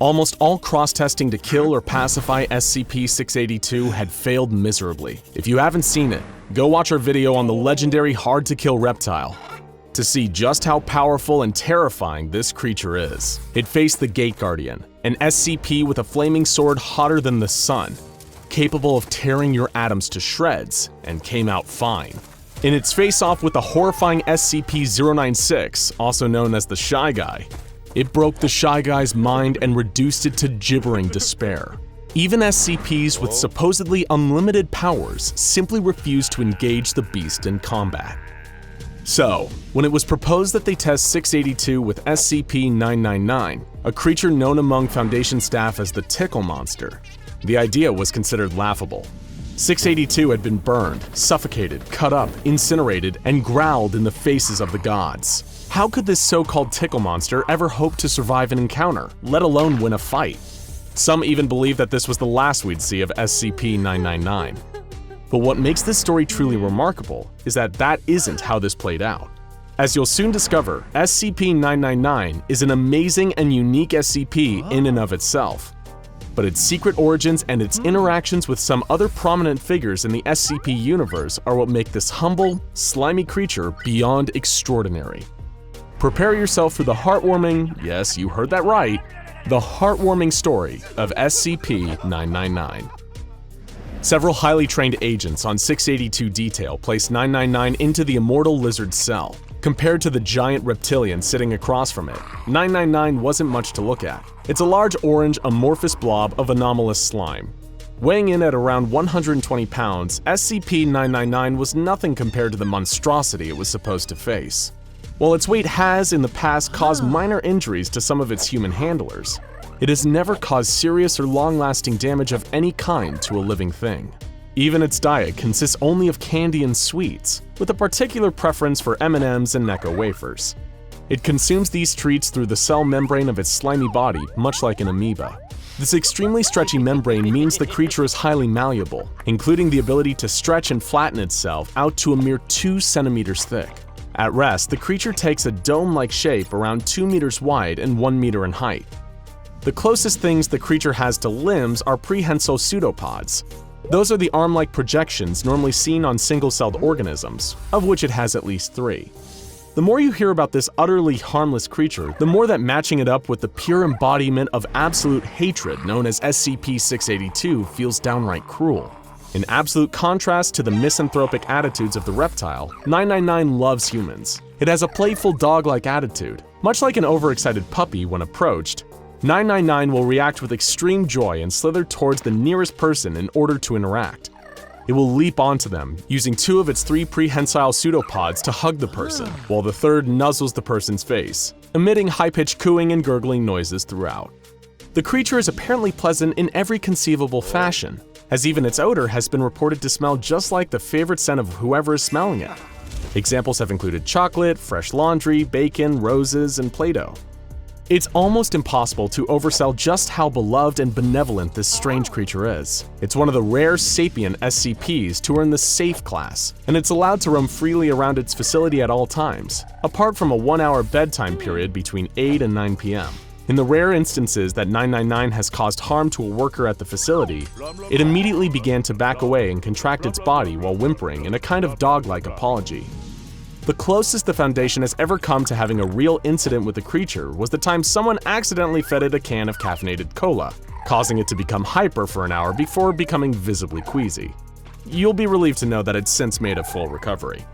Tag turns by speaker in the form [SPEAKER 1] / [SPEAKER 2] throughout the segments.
[SPEAKER 1] Almost all cross-testing to kill or pacify SCP-682 had failed miserably. If you haven't seen it, go watch our video on the legendary hard-to-kill reptile to see just how powerful and terrifying this creature is. It faced the Gate Guardian, an SCP with a flaming sword hotter than the sun, capable of tearing your atoms to shreds, and came out fine. In its face-off with the horrifying SCP-096, also known as the Shy Guy, it broke the Shy Guy's mind and reduced it to gibbering despair. Even SCPs with supposedly unlimited powers simply refused to engage the beast in combat. So, when it was proposed that they test 682 with SCP-999, a creature known among Foundation staff as the Tickle monster, the idea was considered laughable. 682 had been burned, suffocated, cut up, incinerated, and growled in the faces of the gods. How could this so-called Tickle monster ever hope to survive an encounter, let alone win a fight? Some even believe that this was the last we'd see of SCP-999. But what makes this story truly remarkable is that that isn't how this played out. As you'll soon discover, SCP-999 is an amazing and unique SCP in and of itself. But its secret origins and its interactions with some other prominent figures in the SCP universe are what make this humble, slimy creature beyond extraordinary. Prepare yourself for the heartwarming, yes, you heard that right, the heartwarming story of SCP-999. Several highly trained agents on 682 detail placed 999 into the immortal lizard cell. Compared to the giant reptilian sitting across from it, 999 wasn't much to look at. It's a large orange amorphous blob of anomalous slime. Weighing in at around 120 pounds, SCP-999 was nothing compared to the monstrosity it was supposed to face. While its weight has, in the past, caused minor injuries to some of its human handlers, it has never caused serious or long-lasting damage of any kind to a living thing. Even its diet consists only of candy and sweets, with a particular preference for M&Ms and Necco wafers. It consumes these treats through the cell membrane of its slimy body, much like an amoeba. This extremely stretchy membrane means the creature is highly malleable, including the ability to stretch and flatten itself out to a mere 2 centimeters thick. At rest, the creature takes a dome-like shape around 2 meters wide and 1 meter in height. The closest things the creature has to limbs are prehensile pseudopods. Those are the arm-like projections normally seen on single-celled organisms, of which it has at least 3. The more you hear about this utterly harmless creature, the more that matching it up with the pure embodiment of absolute hatred known as SCP-682 feels downright cruel. In absolute contrast to the misanthropic attitudes of the reptile, 999 loves humans. It has a playful dog-like attitude. Much like an overexcited puppy when approached, 999 will react with extreme joy and slither towards the nearest person in order to interact. It will leap onto them, using 2 of its 3 prehensile pseudopods to hug the person, while the third nuzzles the person's face, emitting high-pitched cooing and gurgling noises throughout. The creature is apparently pleasant in every conceivable fashion, as even its odor has been reported to smell just like the favorite scent of whoever is smelling it. Examples have included chocolate, fresh laundry, bacon, roses, and Play-Doh. It's almost impossible to oversell just how beloved and benevolent this strange creature is. It's one of the rare sapient SCPs to earn the Safe class, and it's allowed to roam freely around its facility at all times, apart from a 1-hour bedtime period between 8 and 9 p.m. In the rare instances that 999 has caused harm to a worker at the facility, it immediately began to back away and contract its body while whimpering in a kind of dog-like apology. The closest the Foundation has ever come to having a real incident with the creature was the time someone accidentally fed it a can of caffeinated cola, causing it to become hyper for an hour before becoming visibly queasy. You'll be relieved to know that it's since made a full recovery.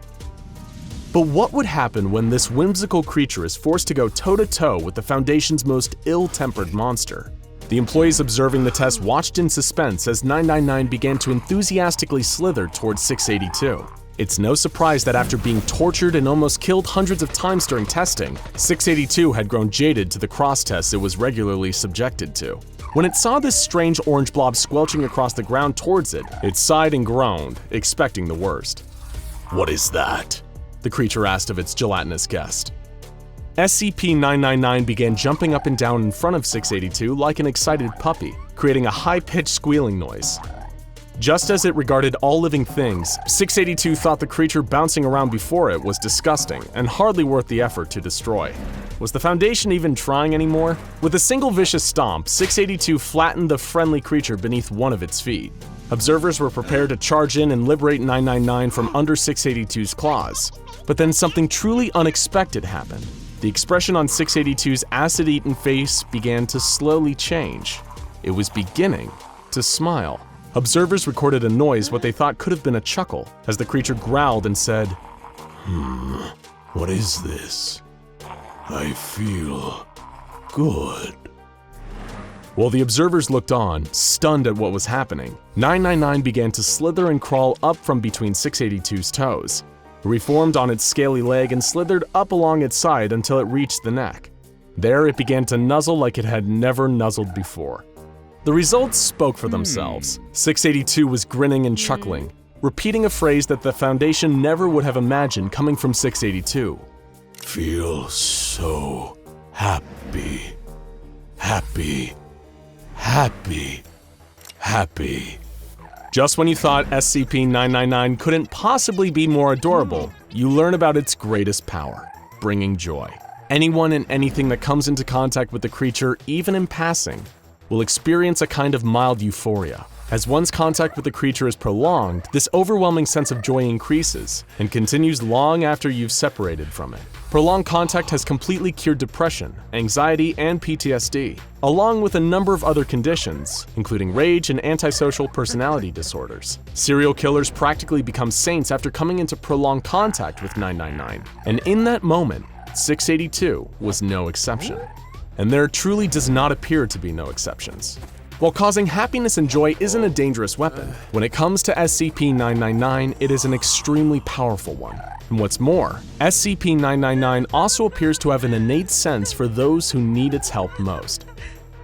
[SPEAKER 1] But what would happen when this whimsical creature is forced to go toe-to-toe with the Foundation's most ill-tempered monster? The employees observing the test watched in suspense as 999 began to enthusiastically slither towards 682. It's no surprise that after being tortured and almost killed hundreds of times during testing, 682 had grown jaded to the cross-tests it was regularly subjected to. When it saw this strange orange blob squelching across the ground towards it, it sighed and groaned, expecting the worst. "What is that?" the creature asked of its gelatinous guest. SCP-999 began jumping up and down in front of 682 like an excited puppy, creating a high-pitched squealing noise. Just as it regarded all living things, 682 thought the creature bouncing around before it was disgusting and hardly worth the effort to destroy. Was the Foundation even trying anymore? With a single vicious stomp, 682 flattened the friendly creature beneath one of its feet. Observers were prepared to charge in and liberate 999 from under 682's claws. But then something truly unexpected happened. The expression on 682's acid-eaten face began to slowly change. It was beginning to smile. Observers recorded a noise what they thought could have been a chuckle, as the creature growled and said,
[SPEAKER 2] What is this? I feel good.
[SPEAKER 1] While the observers looked on, stunned at what was happening, 999 began to slither and crawl up from between 682's toes. It reformed on its scaly leg and slithered up along its side until it reached the neck. There it began to nuzzle like it had never nuzzled before. The results spoke for themselves. 682 was grinning and chuckling, repeating a phrase that the Foundation never would have imagined coming from 682.
[SPEAKER 2] Feel so happy. Happy. Happy. Happy.
[SPEAKER 1] Just when you thought SCP-999 couldn't possibly be more adorable, you learn about its greatest power, bringing joy. Anyone and anything that comes into contact with the creature, even in passing, will experience a kind of mild euphoria. As one's contact with the creature is prolonged, this overwhelming sense of joy increases and continues long after you've separated from it. Prolonged contact has completely cured depression, anxiety, and PTSD, along with a number of other conditions, including rage and antisocial personality disorders. Serial killers practically become saints after coming into prolonged contact with 999, and in that moment, 682 was no exception. And there truly does not appear to be no exceptions. While causing happiness and joy isn't a dangerous weapon, when it comes to SCP-999, it is an extremely powerful one. And what's more, SCP-999 also appears to have an innate sense for those who need its help most,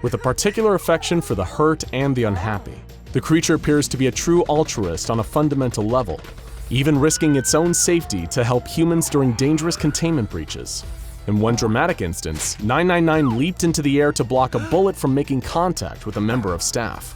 [SPEAKER 1] with a particular affection for the hurt and the unhappy. The creature appears to be a true altruist on a fundamental level, even risking its own safety to help humans during dangerous containment breaches. In one dramatic instance, 999 leaped into the air to block a bullet from making contact with a member of staff.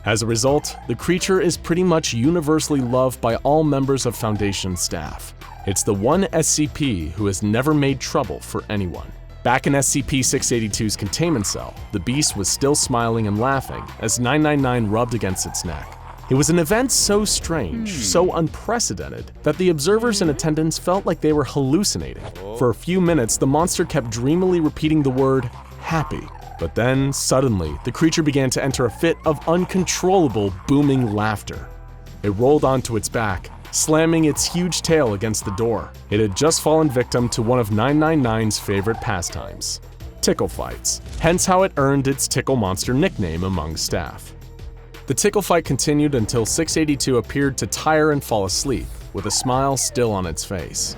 [SPEAKER 1] As a result, the creature is pretty much universally loved by all members of Foundation staff. It's the one SCP who has never made trouble for anyone. Back in SCP-682's containment cell, the beast was still smiling and laughing as 999 rubbed against its neck. It was an event so strange, so unprecedented, that the observers in attendance felt like they were hallucinating. For a few minutes, the monster kept dreamily repeating the word, happy. But then, suddenly, the creature began to enter a fit of uncontrollable, booming laughter. It rolled onto its back, slamming its huge tail against the door. It had just fallen victim to one of 999's favorite pastimes, tickle fights, hence how it earned its tickle monster nickname among staff. The tickle fight continued until 682 appeared to tire and fall asleep, with a smile still on its face.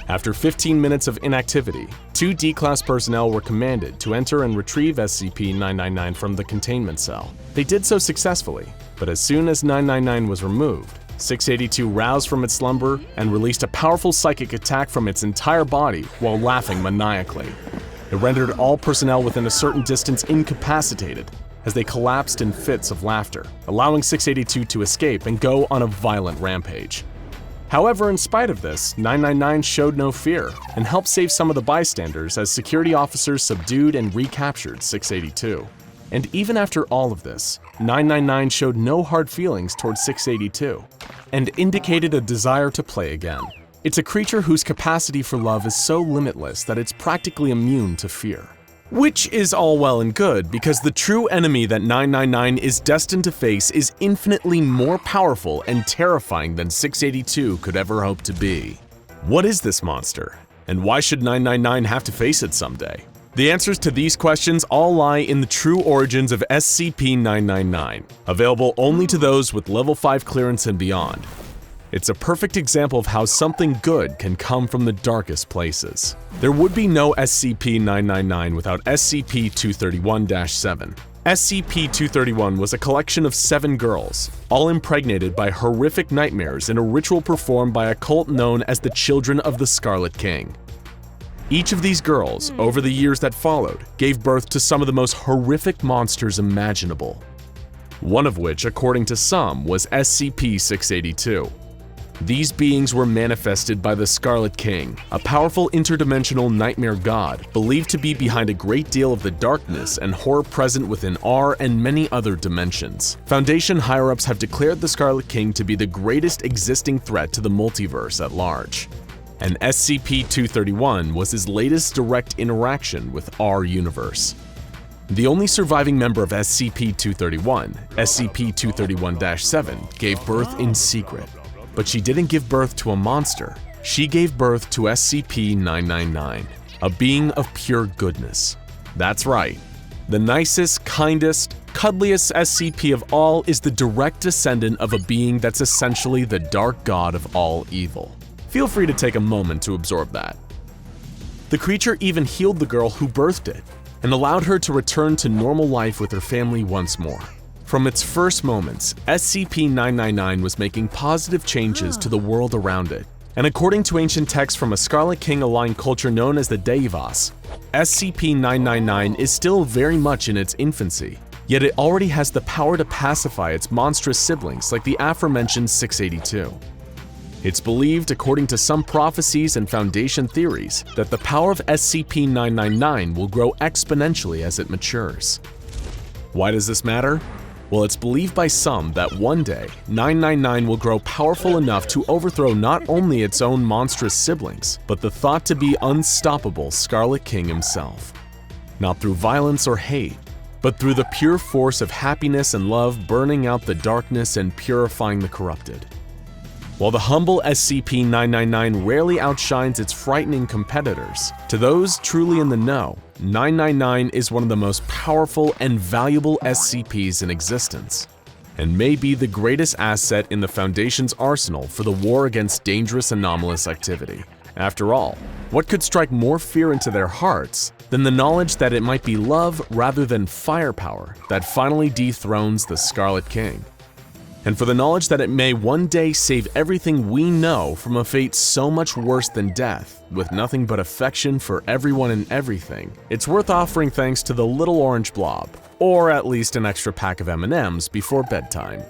[SPEAKER 1] After 15 minutes of inactivity, 2 D-Class personnel were commanded to enter and retrieve SCP-999 from the containment cell. They did so successfully, but as soon as 999 was removed, 682 roused from its slumber and released a powerful psychic attack from its entire body while laughing maniacally. It rendered all personnel within a certain distance incapacitated, as they collapsed in fits of laughter, allowing 682 to escape and go on a violent rampage. However, in spite of this, 999 showed no fear and helped save some of the bystanders as security officers subdued and recaptured 682. And even after all of this, 999 showed no hard feelings towards 682 and indicated a desire to play again. It's a creature whose capacity for love is so limitless that it's practically immune to fear. Which is all well and good, because the true enemy that 999 is destined to face is infinitely more powerful and terrifying than 682 could ever hope to be. What is this monster? And why should 999 have to face it someday? The answers to these questions all lie in the true origins of SCP-999, available only to those with level 5 clearance and beyond. It's a perfect example of how something good can come from the darkest places. There would be no SCP-999 without SCP-231-7. SCP-231 was a collection of 7 girls, all impregnated by horrific nightmares in a ritual performed by a cult known as the Children of the Scarlet King. Each of these girls, over the years that followed, gave birth to some of the most horrific monsters imaginable. One of which, according to some, was SCP-682. These beings were manifested by the Scarlet King, a powerful interdimensional nightmare god believed to be behind a great deal of the darkness and horror present within our and many other dimensions. Foundation higher-ups have declared the Scarlet King to be the greatest existing threat to the multiverse at large. And SCP-231 was his latest direct interaction with our universe. The only surviving member of SCP-231, SCP-231-7, gave birth in secret. But she didn't give birth to a monster. She gave birth to SCP-999, a being of pure goodness. That's right. The nicest, kindest, cuddliest SCP of all is the direct descendant of a being that's essentially the dark god of all evil. Feel free to take a moment to absorb that. The creature even healed the girl who birthed it and allowed her to return to normal life with her family once more. From its first moments, SCP-999 was making positive changes to the world around it. And according to ancient texts from a Scarlet King-aligned culture known as the Devas, SCP-999 is still very much in its infancy, yet it already has the power to pacify its monstrous siblings like the aforementioned 682. It's believed, according to some prophecies and Foundation theories, that the power of SCP-999 will grow exponentially as it matures. Why does this matter? Well, it's believed by some that one day, 999 will grow powerful enough to overthrow not only its own monstrous siblings, but the thought-to-be unstoppable Scarlet King himself. Not through violence or hate, but through the pure force of happiness and love burning out the darkness and purifying the corrupted. While the humble SCP-999 rarely outshines its frightening competitors, to those truly in the know, 999 is one of the most powerful and valuable SCPs in existence, and may be the greatest asset in the Foundation's arsenal for the war against dangerous anomalous activity. After all, what could strike more fear into their hearts than the knowledge that it might be love rather than firepower that finally dethrones the Scarlet King? And for the knowledge that it may one day save everything we know from a fate so much worse than death, with nothing but affection for everyone and everything, it's worth offering thanks to the little orange blob, or at least an extra pack of M&Ms before bedtime.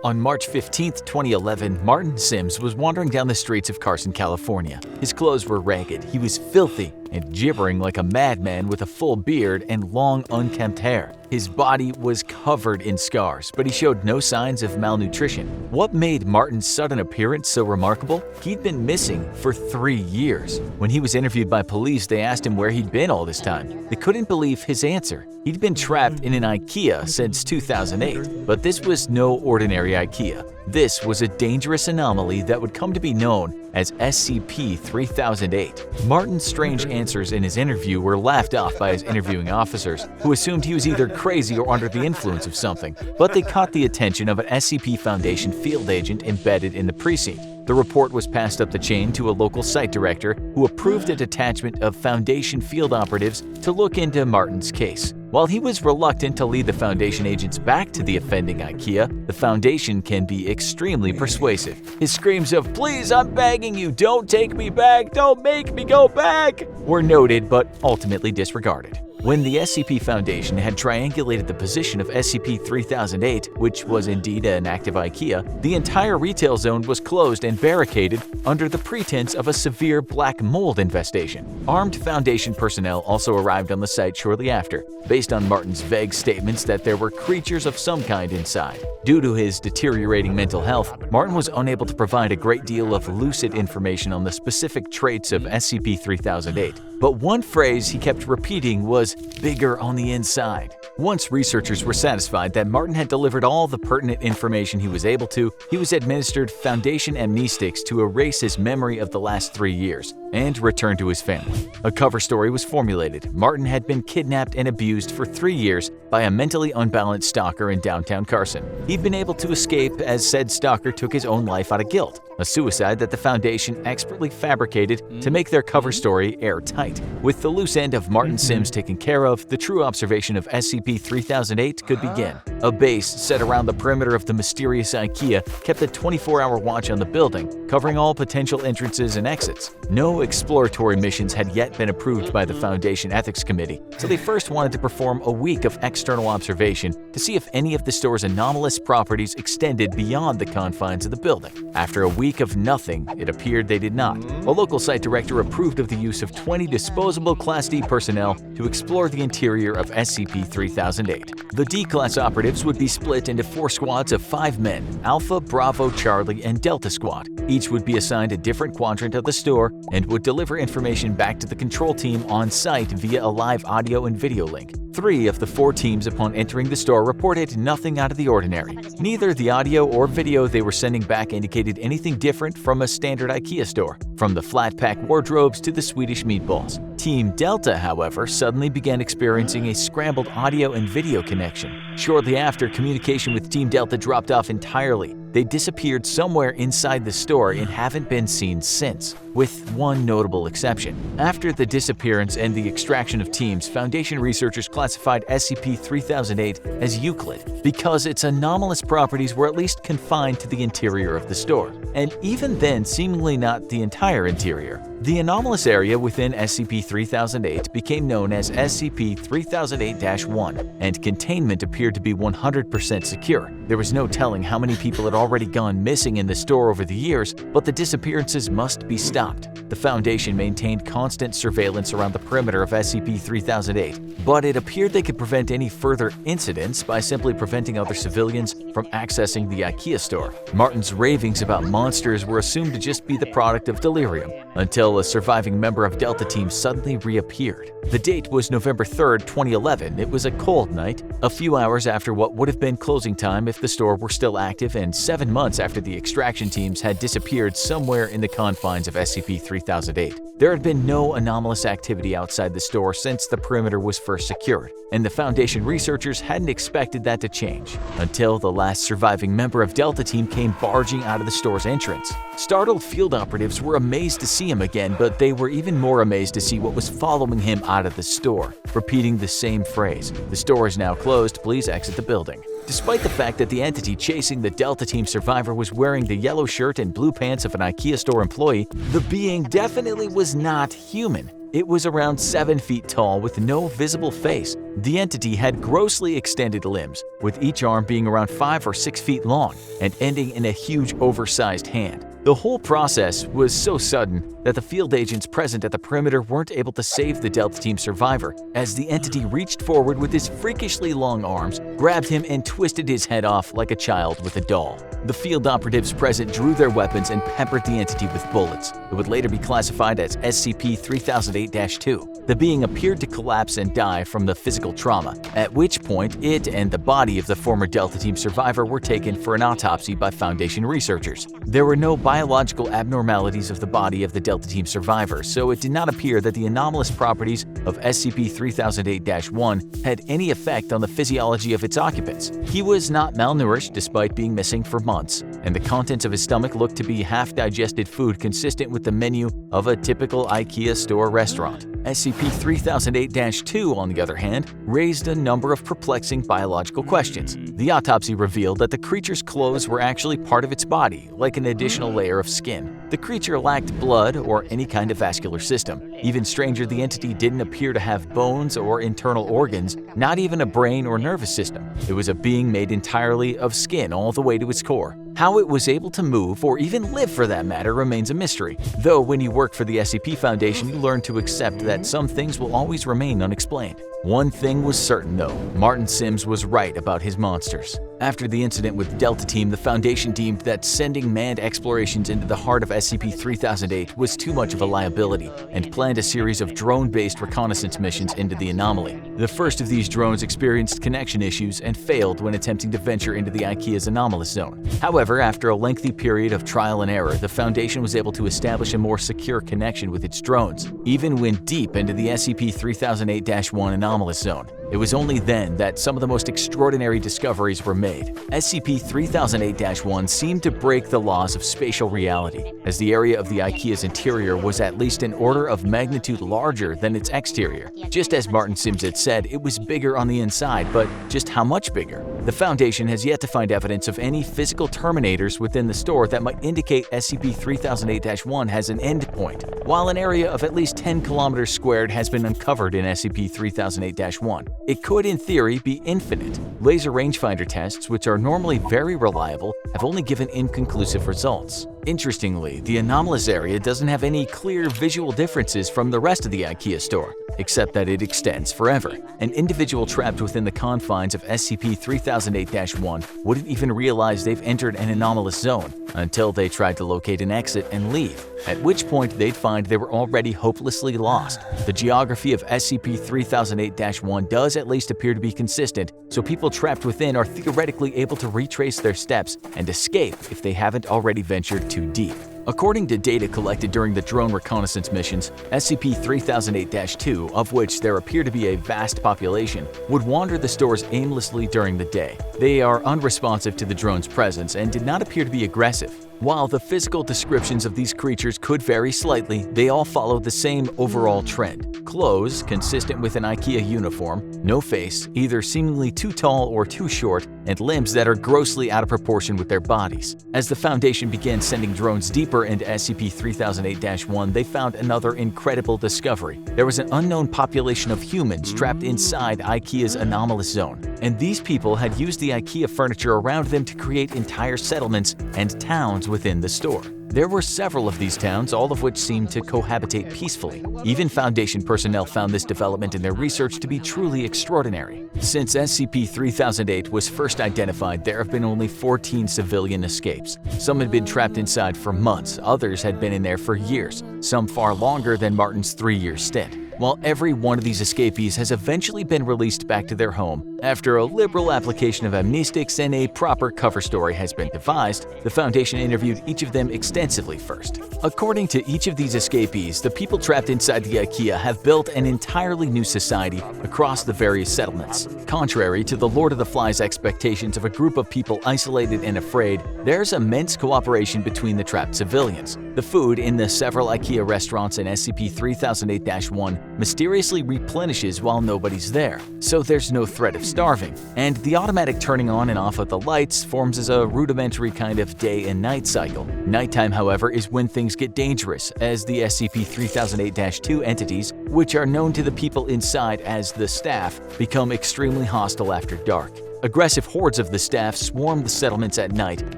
[SPEAKER 3] On March 15, 2011, Martin Sims was wandering down the streets of Carson, California. His clothes were ragged, he was filthy, and gibbering like a madman with a full beard and long, unkempt hair. His body was covered in scars, but he showed no signs of malnutrition. What made Martin's sudden appearance so remarkable? He'd been missing for 3 years. When he was interviewed by police, they asked him where he'd been all this time. They couldn't believe his answer. He'd been trapped in an IKEA since 2008, but this was no ordinary IKEA. This was a dangerous anomaly that would come to be known as SCP-3008. Martin's strange answers in his interview were laughed off by his interviewing officers, who assumed he was either crazy or under the influence of something, but they caught the attention of an SCP Foundation field agent embedded in the precinct. The report was passed up the chain to a local site director who approved a detachment of Foundation field operatives to look into Martin's case. While he was reluctant to lead the Foundation agents back to the offending IKEA, the Foundation can be extremely persuasive. His screams of "Please, I'm begging you, don't take me back, don't make me go back," were noted but ultimately disregarded. When the SCP Foundation had triangulated the position of SCP-3008, which was indeed an active IKEA, the entire retail zone was closed and barricaded under the pretense of a severe black mold infestation. Armed Foundation personnel also arrived on the site shortly after, based on Martin's vague statements that there were creatures of some kind inside. Due to his deteriorating mental health, Martin was unable to provide a great deal of lucid information on the specific traits of SCP-3008. But one phrase he kept repeating was "bigger on the inside." Once researchers were satisfied that Martin had delivered all the pertinent information he was able to, he was administered Foundation amnestics to erase his memory of the last 3 years and return to his family. A cover story was formulated. Martin had been kidnapped and abused for 3 years by a mentally unbalanced stalker in downtown Carson. He'd been able to escape as said stalker took his own life out of guilt, a suicide that the Foundation expertly fabricated to make their cover story airtight. With the loose end of Martin Sims taken care of, the true observation of SCP-3008 could begin. A base set around the perimeter of the mysterious IKEA kept a 24-hour watch on the building, covering all potential entrances and exits. No exploratory missions had yet been approved by the Foundation Ethics Committee, so they first wanted to perform a week of external observation to see if any of the store's anomalous properties extended beyond the confines of the building. After a week of nothing, it appeared they did not. A local site director approved of the use of 20 disposable Class D personnel to explore the interior of SCP-3008. The D-Class operatives would be split into 4 squads of 5 men, Alpha, Bravo, Charlie, and Delta Squad. Each would be assigned a different quadrant of the store and would deliver information back to the control team on site via a live audio and video link. 3 of the 4 teams upon entering the store reported nothing out of the ordinary. Neither the audio or video they were sending back indicated anything different from a standard IKEA store, from the flat-pack wardrobes to the Swedish meatballs. Team Delta, however, suddenly began experiencing a scrambled audio and video connection. Shortly after, communication with Team Delta dropped off entirely. They disappeared somewhere inside the store and haven't been seen since, with one notable exception. After the disappearance and the extraction of teams, Foundation researchers classified SCP-3008 as Euclid because its anomalous properties were at least confined to the interior of the store, and even then seemingly not the entire interior. The anomalous area within SCP-3008 became known as SCP-3008-1, and containment appeared to be 100% secure. There was no telling how many people had already gone missing in the store over the years, but the disappearances must be stopped. The Foundation maintained constant surveillance around the perimeter of SCP-3008, but it appeared they could prevent any further incidents by simply preventing other civilians from accessing the IKEA store. Martin's ravings about monsters were assumed to just be the product of delirium, until a surviving member of Delta Team suddenly reappeared. The date was November 3, 2011. It was a cold night, a few hours after what would have been closing time if the store were still active, and 7 months after the extraction teams had disappeared somewhere in the confines of SCP-3008. There had been no anomalous activity outside the store since the perimeter was first secured, and the Foundation researchers hadn't expected that to change until the last surviving member of Delta Team came barging out of the store's entrance. Startled field operatives were amazed to see him again, but they were even more amazed to see what was following him out of the store, repeating the same phrase: "The store is now closed, please exit the building." Despite the fact that the entity chasing the Delta Team survivor was wearing the yellow shirt and blue pants of an IKEA store employee, the being definitely was not human. It was around 7 feet tall with no visible face. The entity had grossly extended limbs, with each arm being around 5 or 6 feet long and ending in a huge oversized hand. The whole process was so sudden that the field agents present at the perimeter weren't able to save the Delta Team survivor, as the entity reached forward with his freakishly long arms, grabbed him, and twisted his head off like a child with a doll. The field operatives present drew their weapons and peppered the entity with bullets. It would later be classified as SCP-3008-2. The being appeared to collapse and die from the physical trauma, at which point it and the body of the former Delta Team survivor were taken for an autopsy by Foundation researchers. There were no biological abnormalities of the body of the Delta Team survivor, so it did not appear that the anomalous properties of SCP-3008-1 had any effect on the physiology of its occupants. He was not malnourished despite being missing for months, and the contents of his stomach looked to be half-digested food consistent with the menu of a typical IKEA store restaurant. SCP-3008-2, on the other hand, raised a number of perplexing biological questions. The autopsy revealed that the creature's clothes were actually part of its body, like an additional layer of skin. The creature lacked blood or any kind of vascular system. Even stranger, the entity didn't appear to have bones or internal organs, not even a brain or nervous system. It was a being made entirely of skin all the way to its core. How it was able to move, or even live for that matter, remains a mystery. Though when you work for the SCP Foundation, you learn to accept that some things will always remain unexplained. One thing was certain though, Martin Sims was right about his monsters. After the incident with Delta Team, the Foundation deemed that sending manned explorations into the heart of SCP-3008 was too much of a liability, and planned a series of drone-based reconnaissance missions into the anomaly. The first of these drones experienced connection issues and failed when attempting to venture into the IKEA's anomalous zone. However, after a lengthy period of trial and error, the Foundation was able to establish a more secure connection with its drones, even when deep into the SCP-3008-1 anomalous zone. It was only then that some of the most extraordinary discoveries were made. SCP-3008-1 seemed to break the laws of spatial reality, as the area of the IKEA's interior was at least an order of magnitude larger than its exterior. Just as Martin Sims had said, it was bigger on the inside, but just how much bigger? The Foundation has yet to find evidence of any physical terminators within the store that might indicate SCP-3008-1 has an endpoint, while an area of at least 10 kilometers squared has been uncovered in SCP-3008-1. It could, in theory, be infinite. Laser rangefinder tests, which are normally very reliable, have only given inconclusive results. Interestingly, the Anomalous area doesn't have any clear visual differences from the rest of the IKEA store, except that it extends forever. An individual trapped within the confines of SCP-3008-1 wouldn't even realize they've entered an anomalous zone until they tried to locate an exit and leave, at which point they'd find they were already hopelessly lost. The geography of SCP-3008-1 does at least appear to be consistent, so people trapped within are theoretically able to retrace their steps and escape if they haven't already ventured too deep. According to data collected during the drone reconnaissance missions, SCP-3008-2, of which there appear to be a vast population, would wander the stores aimlessly during the day. They are unresponsive to the drone's presence and did not appear to be aggressive. While the physical descriptions of these creatures could vary slightly, they all follow the same overall trend. Clothes consistent with an IKEA uniform, no face, either seemingly too tall or too short, and limbs that are grossly out of proportion with their bodies. As the Foundation began sending drones deeper into SCP-3008-1, they found another incredible discovery. There was an unknown population of humans trapped inside IKEA's anomalous zone, and these people had used the IKEA furniture around them to create entire settlements and towns within the store. There were several of these towns, all of which seemed to cohabitate peacefully. Even Foundation personnel found this development in their research to be truly extraordinary. Since SCP-3008 was first identified, there have been only 14 civilian escapes. Some had been trapped inside for months, others had been in there for years, some far longer than Martin's 3-year stint. While every one of these escapees has eventually been released back to their home, after a liberal application of amnestics and a proper cover story has been devised, the Foundation interviewed each of them extensively first. According to each of these escapees, the people trapped inside the IKEA have built an entirely new society across the various settlements. Contrary to the Lord of the Flies expectations of a group of people isolated and afraid, there's immense cooperation between the trapped civilians. The food in the several IKEA restaurants in SCP-3008-1 mysteriously replenishes while nobody's there, so there's no threat of starving, and the automatic turning on and off of the lights forms as a rudimentary kind of day and night cycle. Nighttime, however, is when things get dangerous, as the SCP-3008-2 entities, which are known to the people inside as the staff, become extremely hostile after dark. Aggressive hordes of the staff swarm the settlements at night,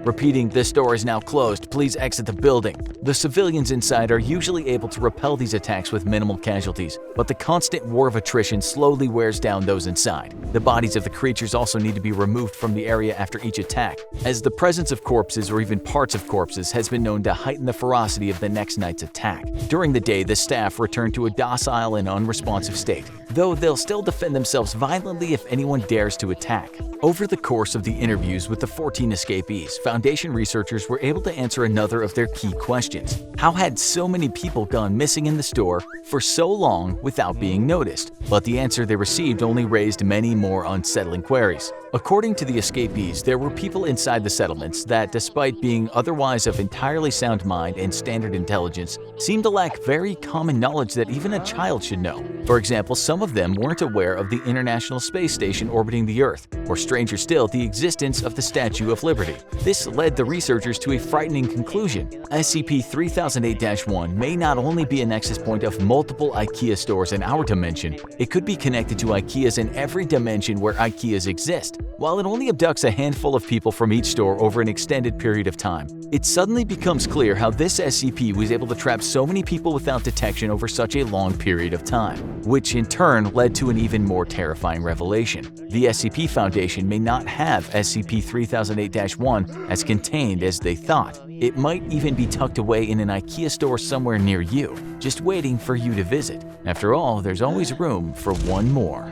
[SPEAKER 3] repeating, "This door is now closed, please exit the building." The civilians inside are usually able to repel these attacks with minimal casualties, but the constant war of attrition slowly wears down those inside. The bodies of the creatures also need to be removed from the area after each attack, as the presence of corpses or even parts of corpses has been known to heighten the ferocity of the next night's attack. During the day, the staff return to a docile and unresponsive state, though they'll still defend themselves violently if anyone dares to attack. Over the course of the interviews with the 14 escapees, Foundation researchers were able to answer another of their key questions. How had so many people gone missing in the store for so long without being noticed? But the answer they received only raised many more unsettling queries. According to the escapees, there were people inside the settlements that, despite being otherwise of entirely sound mind and standard intelligence, seemed to lack very common knowledge that even a child should know. For example, some of them weren't aware of the International Space Station orbiting the Earth, or stranger still, the existence of the Statue of Liberty. This led the researchers to a frightening conclusion. SCP-3008-1 may not only be a nexus point of multiple IKEA stores in our dimension, it could be connected to IKEAs in every dimension where IKEAs exist. While it only abducts a handful of people from each store over an extended period of time, it suddenly becomes clear how this SCP was able to trap so many people without detection over such a long period of time, which in turn led to an even more terrifying revelation. The SCP Foundation may not have SCP-3008-1 as contained as they thought. It might even be tucked away in an IKEA store somewhere near you, just waiting for you to visit. After all, there's always room for one more.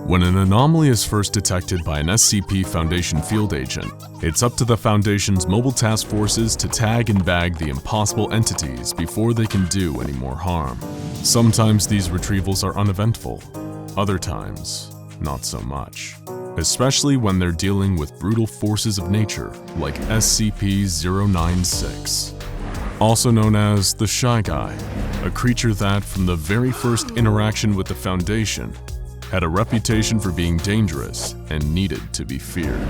[SPEAKER 1] When an anomaly is first detected by an SCP Foundation field agent, it's up to the Foundation's mobile task forces to tag and bag the impossible entities before they can do any more harm. Sometimes these retrievals are uneventful, other times, not so much. Especially when they're dealing with brutal forces of nature like SCP-096. Also known as the Shy Guy, a creature that, from the very first interaction with the Foundation, had a reputation for being dangerous and needed to be feared.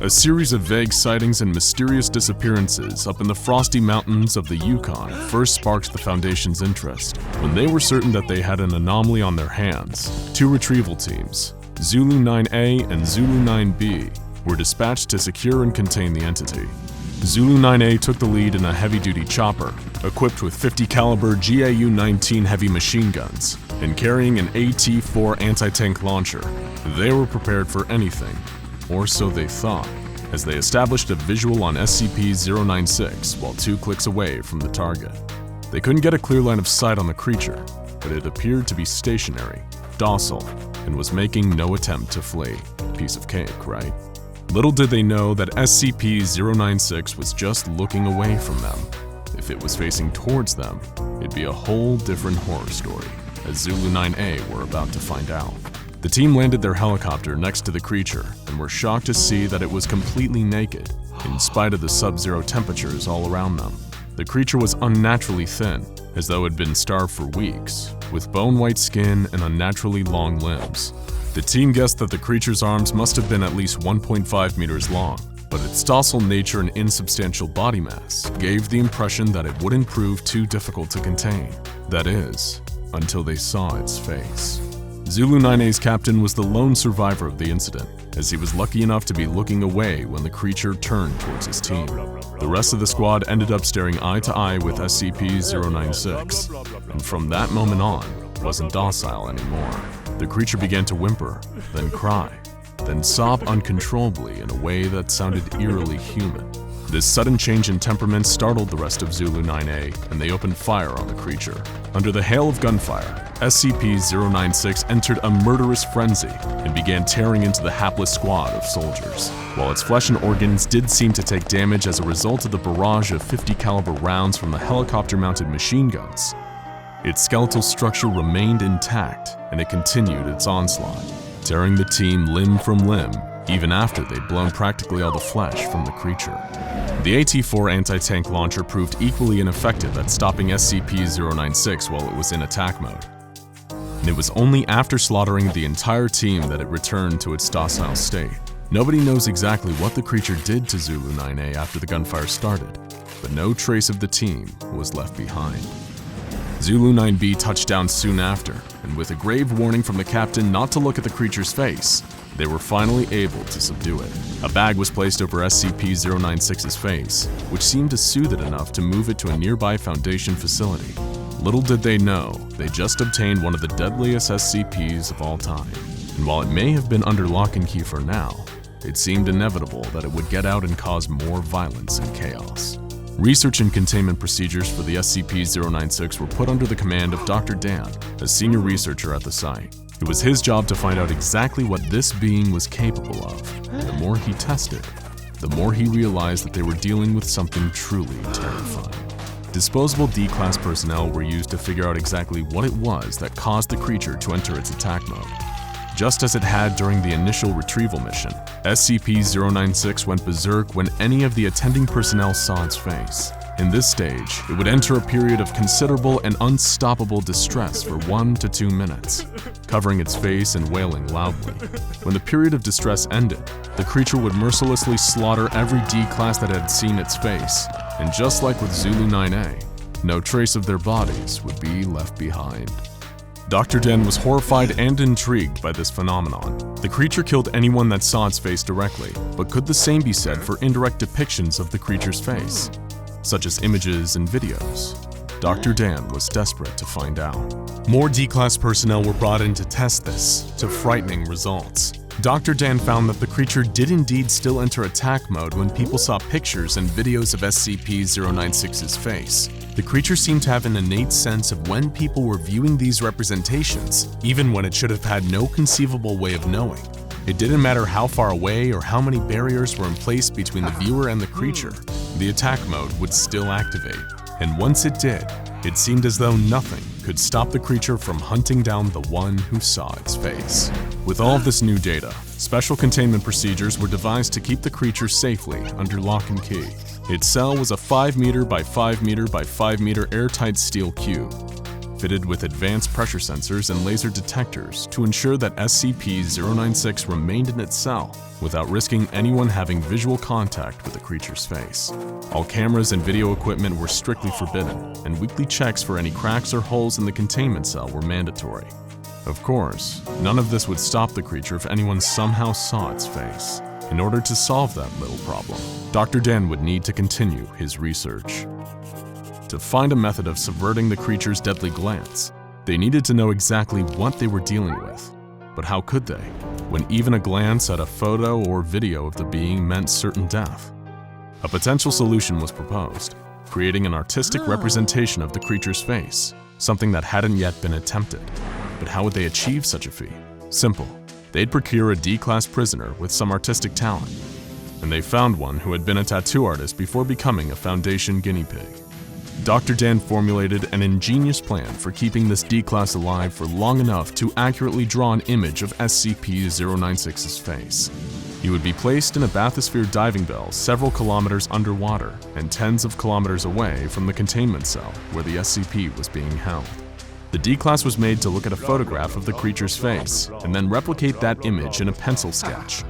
[SPEAKER 1] A series of vague sightings and mysterious disappearances up in the frosty mountains of the Yukon first sparked the Foundation's interest. When they were certain that they had an anomaly on their hands, 2 retrieval teams, Zulu 9A and Zulu 9B, were dispatched to secure and contain the entity. Zulu 9A took the lead in a heavy-duty chopper, equipped with 50 caliber GAU-19 heavy machine guns, and carrying an AT-4 anti-tank launcher. They were prepared for anything, or so they thought, as they established a visual on SCP-096 while 2 clicks away from the target. They couldn't get a clear line of sight on the creature, but it appeared to be stationary, docile, and was making no attempt to flee. Piece of cake, right? Little did they know that SCP-096 was just looking away from them. If it was facing towards them, it'd be a whole different horror story, as Zulu 9A were about to find out. The team landed their helicopter next to the creature and were shocked to see that it was completely naked, in spite of the sub-zero temperatures all around them. The creature was unnaturally thin, as though it had been starved for weeks, with bone-white skin and unnaturally long limbs. The team guessed that the creature's arms must have been at least 1.5 meters long, but its docile nature and insubstantial body mass gave the impression that it wouldn't prove too difficult to contain. That is, until they saw its face. Zulu 9A's captain was the lone survivor of the incident, as he was lucky enough to be looking away when the creature turned towards his team. The rest of the squad ended up staring eye to eye with SCP-096, and from that moment on, wasn't docile anymore. The creature began to whimper, then cry, then sob uncontrollably in a way that sounded eerily human. This sudden change in temperament startled the rest of Zulu 9A, and they opened fire on the creature. Under the hail of gunfire, SCP-096 entered a murderous frenzy and began tearing into the hapless squad of soldiers. While its flesh and organs did seem to take damage as a result of the barrage of 50 caliber rounds from the helicopter-mounted machine guns, its skeletal structure remained intact, and it continued its onslaught, tearing the team limb from limb, even after they'd blown practically all the flesh from the creature. The AT-4 anti-tank launcher proved equally ineffective at stopping SCP-096 while it was in attack mode. And it was only after slaughtering the entire team that it returned to its docile state. Nobody knows exactly what the creature did to Zulu 9A after the gunfire started, but no trace of the team was left behind. Zulu 9B touched down soon after, and with a grave warning from the captain not to look at the creature's face, they were finally able to subdue it. A bag was placed over SCP-096's face, which seemed to soothe it enough to move it to a nearby Foundation facility. Little did they know, they just obtained one of the deadliest SCPs of all time. And while it may have been under lock and key for now, it seemed inevitable that it would get out and cause more violence and chaos. Research and containment procedures for the SCP-096 were put under the command of Dr. Dan, a senior researcher at the site. It was his job to find out exactly what this being was capable of. And the more he tested, the more he realized that they were dealing with something truly terrifying. Disposable D-Class personnel were used to figure out exactly what it was that caused the creature to enter its attack mode. Just as it had during the initial retrieval mission, SCP-096 went berserk when any of the attending personnel saw its face. In this stage, it would enter a period of considerable and unstoppable distress for 1 to 2 minutes, covering its face and wailing loudly. When the period of distress ended, the creature would mercilessly slaughter every D-Class that had seen its face, and just like with Zulu 9A, no trace of their bodies would be left behind. Dr. Dan was horrified and intrigued by this phenomenon. The creature killed anyone that saw its face directly, but could the same be said for indirect depictions of the creature's face, such as images and videos? Dr. Dan was desperate to find out. More D-Class personnel were brought in to test this, to frightening results. Dr. Dan found that the creature did indeed still enter attack mode when people saw pictures and videos of SCP-096's face. The creature seemed to have an innate sense of when people were viewing these representations, even when it should have had no conceivable way of knowing. It didn't matter how far away or how many barriers were in place between the viewer and the creature, the attack mode would still activate. And once it did, it seemed as though nothing could stop the creature from hunting down the one who saw its face. With all of this new data, special containment procedures were devised to keep the creature safely under lock and key. Its cell was a 5 meter by 5 meter by 5 meter airtight steel cube, fitted with advanced pressure sensors and laser detectors to ensure that SCP-096 remained in its cell without risking anyone having visual contact with the creature's face. All cameras and video equipment were strictly forbidden, and weekly checks for any cracks or holes in the containment cell were mandatory. Of course, none of this would stop the creature if anyone somehow saw its face. In order to solve that little problem, Dr. Dan would need to continue his research. To find a method of subverting the creature's deadly glance, they needed to know exactly what they were dealing with. But how could they, when even a glance at a photo or video of the being meant certain death? A potential solution was proposed, creating an artistic representation of the creature's face, something that hadn't yet been attempted. But how would they achieve such a feat? Simple. They'd procure a D-class prisoner with some artistic talent, and they found one who had been a tattoo artist before becoming a Foundation guinea pig. Dr. Dan formulated an ingenious plan for keeping this D-class alive for long enough to accurately draw an image of SCP-096's face. He would be placed in a bathysphere diving bell several kilometers underwater and tens of kilometers away from the containment cell where the SCP was being held. The D-class was made to look at a photograph of the creature's face and then replicate that image in a pencil sketch.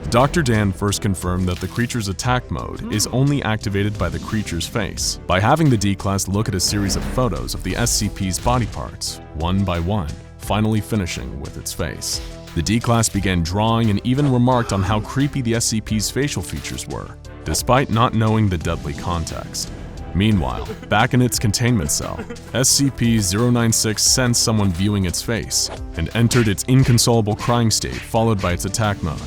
[SPEAKER 1] Dr. Dan first confirmed that the creature's attack mode is only activated by the creature's face by having the D-class look at a series of photos of the SCP's body parts, one by one, finally finishing with its face. The D-class began drawing and even remarked on how creepy the SCP's facial features were, despite not knowing the deadly context. Meanwhile, back in its containment cell, SCP-096 sensed someone viewing its face and entered its inconsolable crying state followed by its attack mode.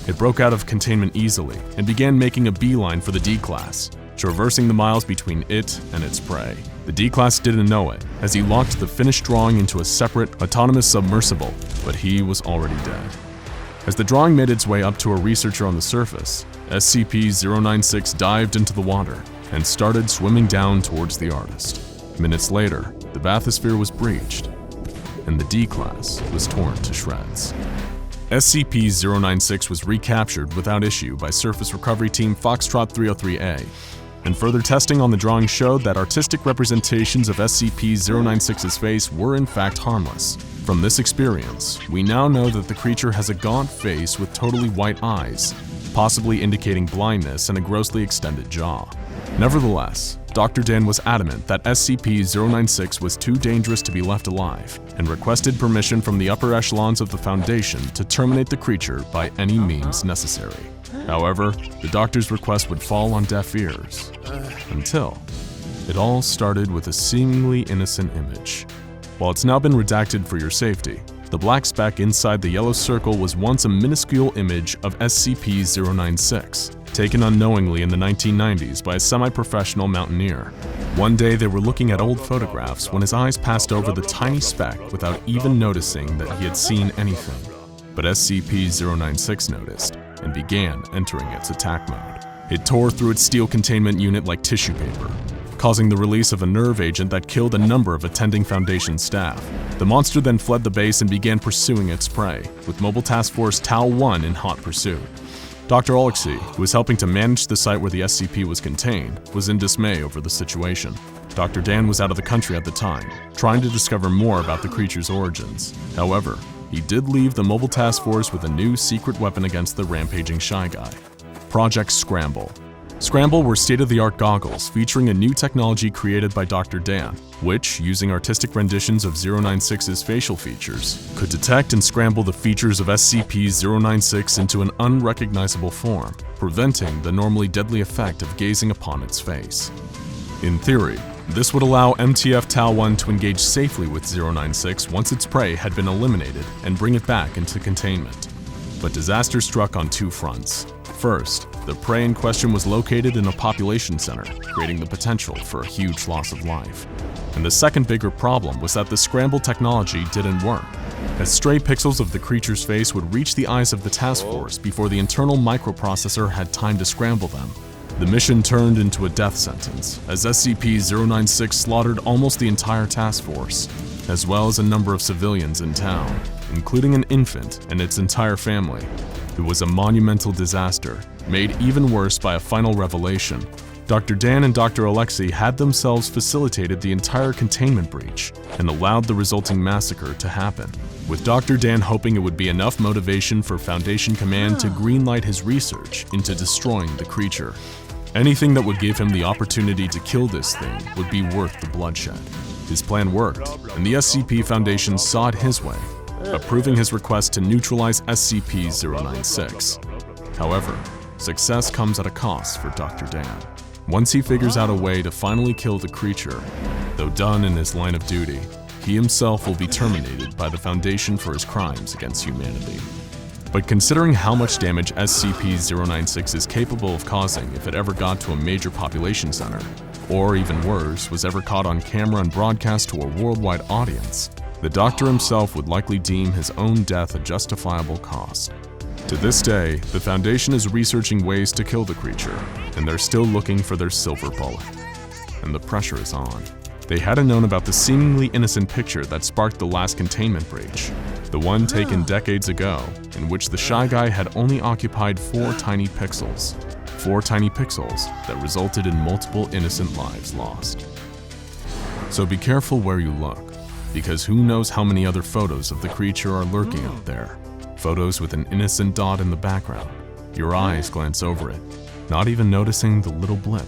[SPEAKER 1] It broke out of containment easily and began making a beeline for the D-class, traversing the miles between it and its prey. The D-class didn't know it, as he locked the finished drawing into a separate, autonomous submersible, but he was already dead. As the drawing made its way up to a researcher on the surface, SCP-096 dived into the water and started swimming down towards the artist. Minutes later, the bathysphere was breached, and the D-class was torn to shreds. SCP-096 was recaptured without issue by Surface Recovery Team Foxtrot 303A, and further testing on the drawing showed that artistic representations of SCP-096's face were in fact harmless. From this experience, we now know that the creature has a gaunt face with totally white eyes, possibly indicating blindness and a grossly extended jaw. Nevertheless, Dr. Dan was adamant that SCP-096 was too dangerous to be left alive, and requested permission from the upper echelons of the Foundation to terminate the creature by any means necessary. However, the doctor's request would fall on deaf ears, until it all started with a seemingly innocent image. While it's now been redacted for your safety, the black speck inside the yellow circle was once a minuscule image of SCP-096, taken unknowingly in the 1990s by a semi-professional mountaineer. One day they were looking at old photographs when his eyes passed over the tiny speck without even noticing that he had seen anything. But SCP-096 noticed and began entering its attack mode. It tore through its steel containment unit like tissue paper, causing the release of a nerve agent that killed a number of attending Foundation staff. The monster then fled the base and began pursuing its prey, with Mobile Task Force Tau-1 in hot pursuit. Dr. Alexei, who was helping to manage the site where the SCP was contained, was in dismay over the situation. Dr. Dan was out of the country at the time, trying to discover more about the creature's origins. However, he did leave the Mobile Task Force with a new secret weapon against the rampaging Shy Guy: Project Scramble. Scramble were state-of-the-art goggles featuring a new technology created by Dr. Dan, which, using artistic renditions of 096's facial features, could detect and scramble the features of SCP-096 into an unrecognizable form, preventing the normally deadly effect of gazing upon its face. In theory, this would allow MTF Tau-1 to engage safely with 096 once its prey had been eliminated and bring it back into containment. But disaster struck on two fronts. First, the prey in question was located in a population center, creating the potential for a huge loss of life. And the second bigger problem was that the scramble technology didn't work, as stray pixels of the creature's face would reach the eyes of the task force before the internal microprocessor had time to scramble them. The mission turned into a death sentence, as SCP-096 slaughtered almost the entire task force, as well as a number of civilians in town, including an infant and its entire family. It was a monumental disaster, made even worse by a final revelation. Dr. Dan and Dr. Alexei had themselves facilitated the entire containment breach and allowed the resulting massacre to happen, with Dr. Dan hoping it would be enough motivation for Foundation Command to greenlight his research into destroying the creature. Anything that would give him the opportunity to kill this thing would be worth the bloodshed. His plan worked, and the SCP Foundation saw it his way, approving his request to neutralize SCP-096. However, success comes at a cost for Dr. Dan. Once he figures out a way to finally kill the creature, though done in his line of duty, he himself will be terminated by the Foundation for his crimes against humanity. But considering how much damage SCP-096 is capable of causing if it ever got to a major population center, or even worse, was ever caught on camera and broadcast to a worldwide audience, the Doctor himself would likely deem his own death a justifiable cost. To this day, the Foundation is researching ways to kill the creature, and they're still looking for their silver bullet. And the pressure is on. They hadn't known about the seemingly innocent picture that sparked the last containment breach, the one taken decades ago, in which the Shy Guy had only occupied 4 tiny pixels. 4 tiny pixels that resulted in multiple innocent lives lost. So be careful where you look, because who knows how many other photos of the creature are lurking out there. Photos with an innocent dot in the background. Your eyes glance over it, not even noticing the little blip,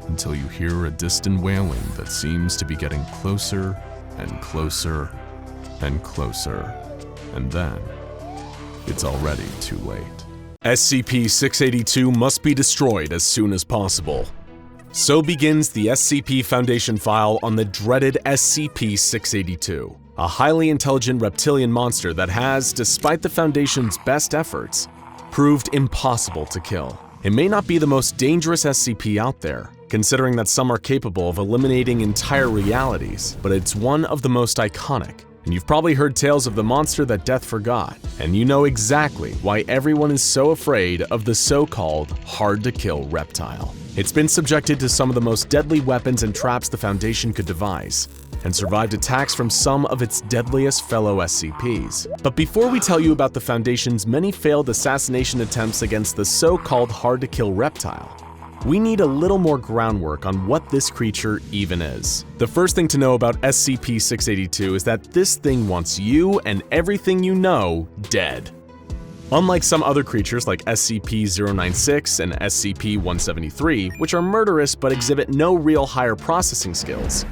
[SPEAKER 1] until you hear a distant wailing that seems to be getting closer and closer and closer, and then it's already too late.
[SPEAKER 4] SCP-682 must be destroyed as soon as possible. So begins the SCP Foundation file on the dreaded SCP-682, a highly intelligent reptilian monster that has, despite the Foundation's best efforts, proved impossible to kill. It may not be the most dangerous SCP out there, considering that some are capable of eliminating entire realities, but it's one of the most iconic. And you've probably heard tales of the monster that death forgot, and you know exactly why everyone is so afraid of the so-called hard-to-kill reptile. It's been subjected to some of the most deadly weapons and traps the Foundation could devise, and survived attacks from some of its deadliest fellow SCPs. But before we tell you about the Foundation's many failed assassination attempts against the so-called hard-to-kill reptile, we need a little more groundwork on what this creature even is. The first thing to know about SCP-682 is that this thing wants you and everything you know dead. Unlike some other creatures like SCP-096 and SCP-173, which are murderous but exhibit no real higher processing skills,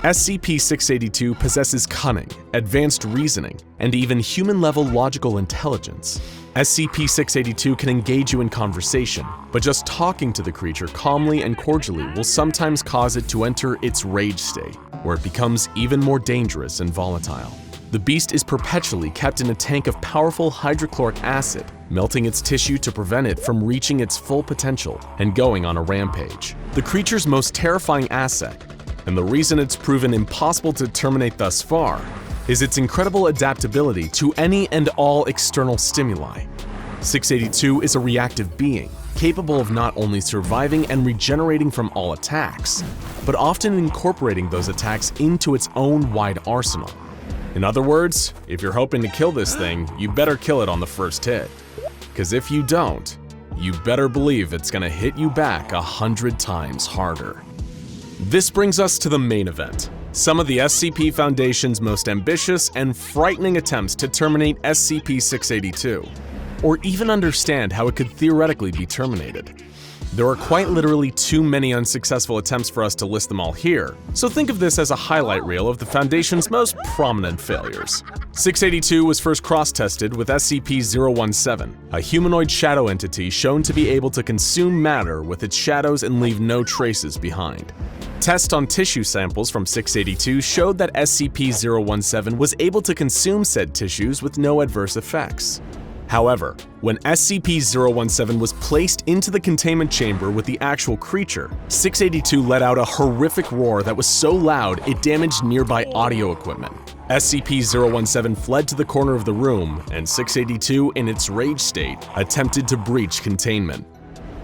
[SPEAKER 4] SCP-682 possesses cunning, advanced reasoning, and even human-level logical intelligence. SCP-682 can engage you in conversation, but just talking to the creature calmly and cordially will sometimes cause it to enter its rage state, where it becomes even more dangerous and volatile. The beast is perpetually kept in a tank of powerful hydrochloric acid, melting its tissue to prevent it from reaching its full potential and going on a rampage. The creature's most terrifying asset, and the reason it's proven impossible to terminate thus far, is its incredible adaptability to any and all external stimuli. 682 is a reactive being, capable of not only surviving and regenerating from all attacks, but often incorporating those attacks into its own wide arsenal. In other words, if you're hoping to kill this thing, you better kill it on the first hit. Because if you don't, you better believe it's gonna hit you back 100 times harder. This brings us to the main event. Some of the SCP Foundation's most ambitious and frightening attempts to terminate SCP-682, or even understand how it could theoretically be terminated. There are quite literally too many unsuccessful attempts for us to list them all here, so think of this as a highlight reel of the Foundation's most prominent failures. 682 was first cross-tested with SCP-017, a humanoid shadow entity shown to be able to consume matter with its shadows and leave no traces behind. Tests on tissue samples from 682 showed that SCP-017 was able to consume said tissues with no adverse effects. However, when SCP-017 was placed into the containment chamber with the actual creature, 682 let out a horrific roar that was so loud it damaged nearby audio equipment. SCP-017 fled to the corner of the room, and 682, in its rage state, attempted to breach containment.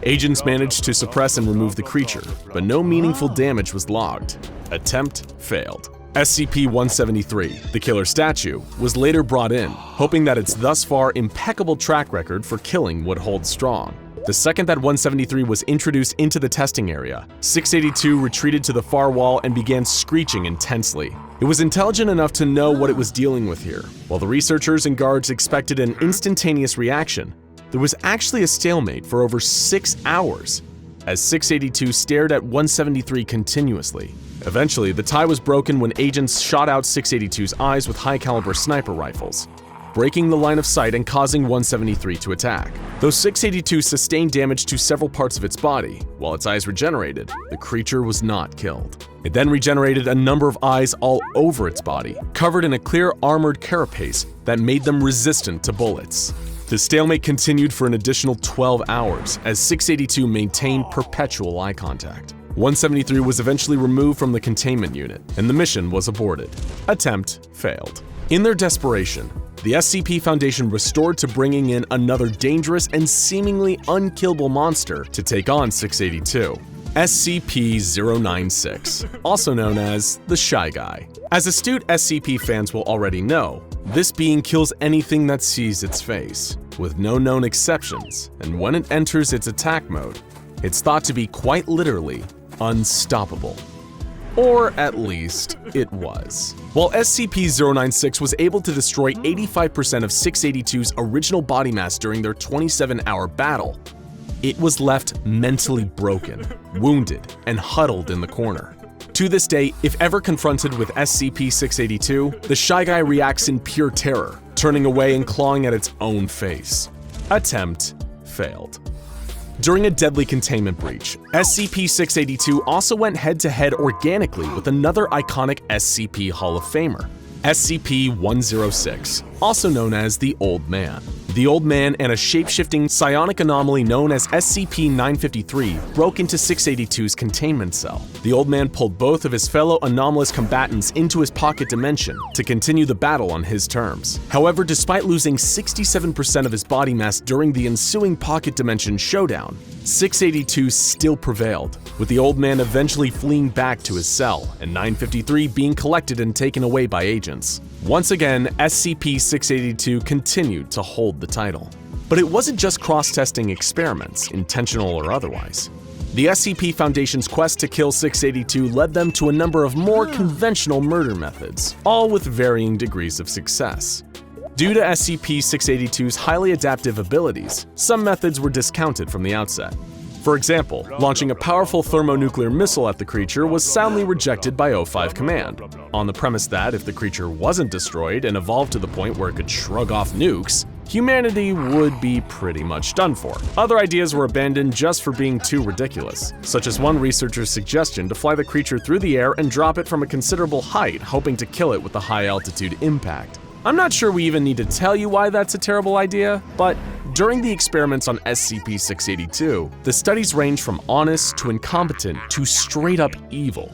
[SPEAKER 4] Agents managed to suppress and remove the creature, but no meaningful damage was logged. Attempt failed. SCP-173, the killer statue, was later brought in, hoping that its thus far impeccable track record for killing would hold strong. The second that 173 was introduced into the testing area, 682 retreated to the far wall and began screeching intensely. It was intelligent enough to know what it was dealing with here. While the researchers and guards expected an instantaneous reaction, there was actually a stalemate for over 6 hours, as 682 stared at 173 continuously. Eventually, the tie was broken when agents shot out 682's eyes with high-caliber sniper rifles, breaking the line of sight and causing 173 to attack. Though 682 sustained damage to several parts of its body, while its eyes regenerated, the creature was not killed. It then regenerated a number of eyes all over its body, covered in a clear armored carapace that made them resistant to bullets. The stalemate continued for an additional 12 hours as 682 maintained perpetual eye contact. 173 was eventually removed from the containment unit, and the mission was aborted. Attempt failed. In their desperation, the SCP Foundation restored to bringing in another dangerous and seemingly unkillable monster to take on 682. SCP-096, also known as the Shy Guy. As astute SCP fans will already know, this being kills anything that sees its face, with no known exceptions, and when it enters its attack mode, it's thought to be quite literally unstoppable. Or at least, it was. While SCP-096 was able to destroy 85% of 682's original body mass during their 27-hour battle, it was left mentally broken, wounded, and huddled in the corner. To this day, if ever confronted with SCP-682, the Shy Guy reacts in pure terror, turning away and clawing at its own face. Attempt failed. During a deadly containment breach, SCP-682 also went head-to-head organically with another iconic SCP Hall of Famer, SCP-106, also known as the Old Man. The Old Man and a shape-shifting psionic anomaly known as SCP-953 broke into 682's containment cell. The Old Man pulled both of his fellow anomalous combatants into his pocket dimension to continue the battle on his terms. However, despite losing 67% of his body mass during the ensuing pocket dimension showdown, 682 still prevailed, with the Old Man eventually fleeing back to his cell and 953 being collected and taken away by agents. Once again, SCP-682 continued to hold the title. But it wasn't just cross-testing experiments, intentional or otherwise. The SCP Foundation's quest to kill 682 led them to a number of more conventional murder methods, all with varying degrees of success. Due to SCP-682's highly adaptive abilities, some methods were discounted from the outset. For example, launching a powerful thermonuclear missile at the creature was soundly rejected by O5 Command, on the premise that if the creature wasn't destroyed and evolved to the point where it could shrug off nukes, humanity would be pretty much done for. Other ideas were abandoned just for being too ridiculous, such as one researcher's suggestion to fly the creature through the air and drop it from a considerable height, hoping to kill it with a high-altitude impact. I'm not sure we even need to tell you why that's a terrible idea, but during the experiments on SCP-682, the studies range from honest to incompetent to straight-up evil.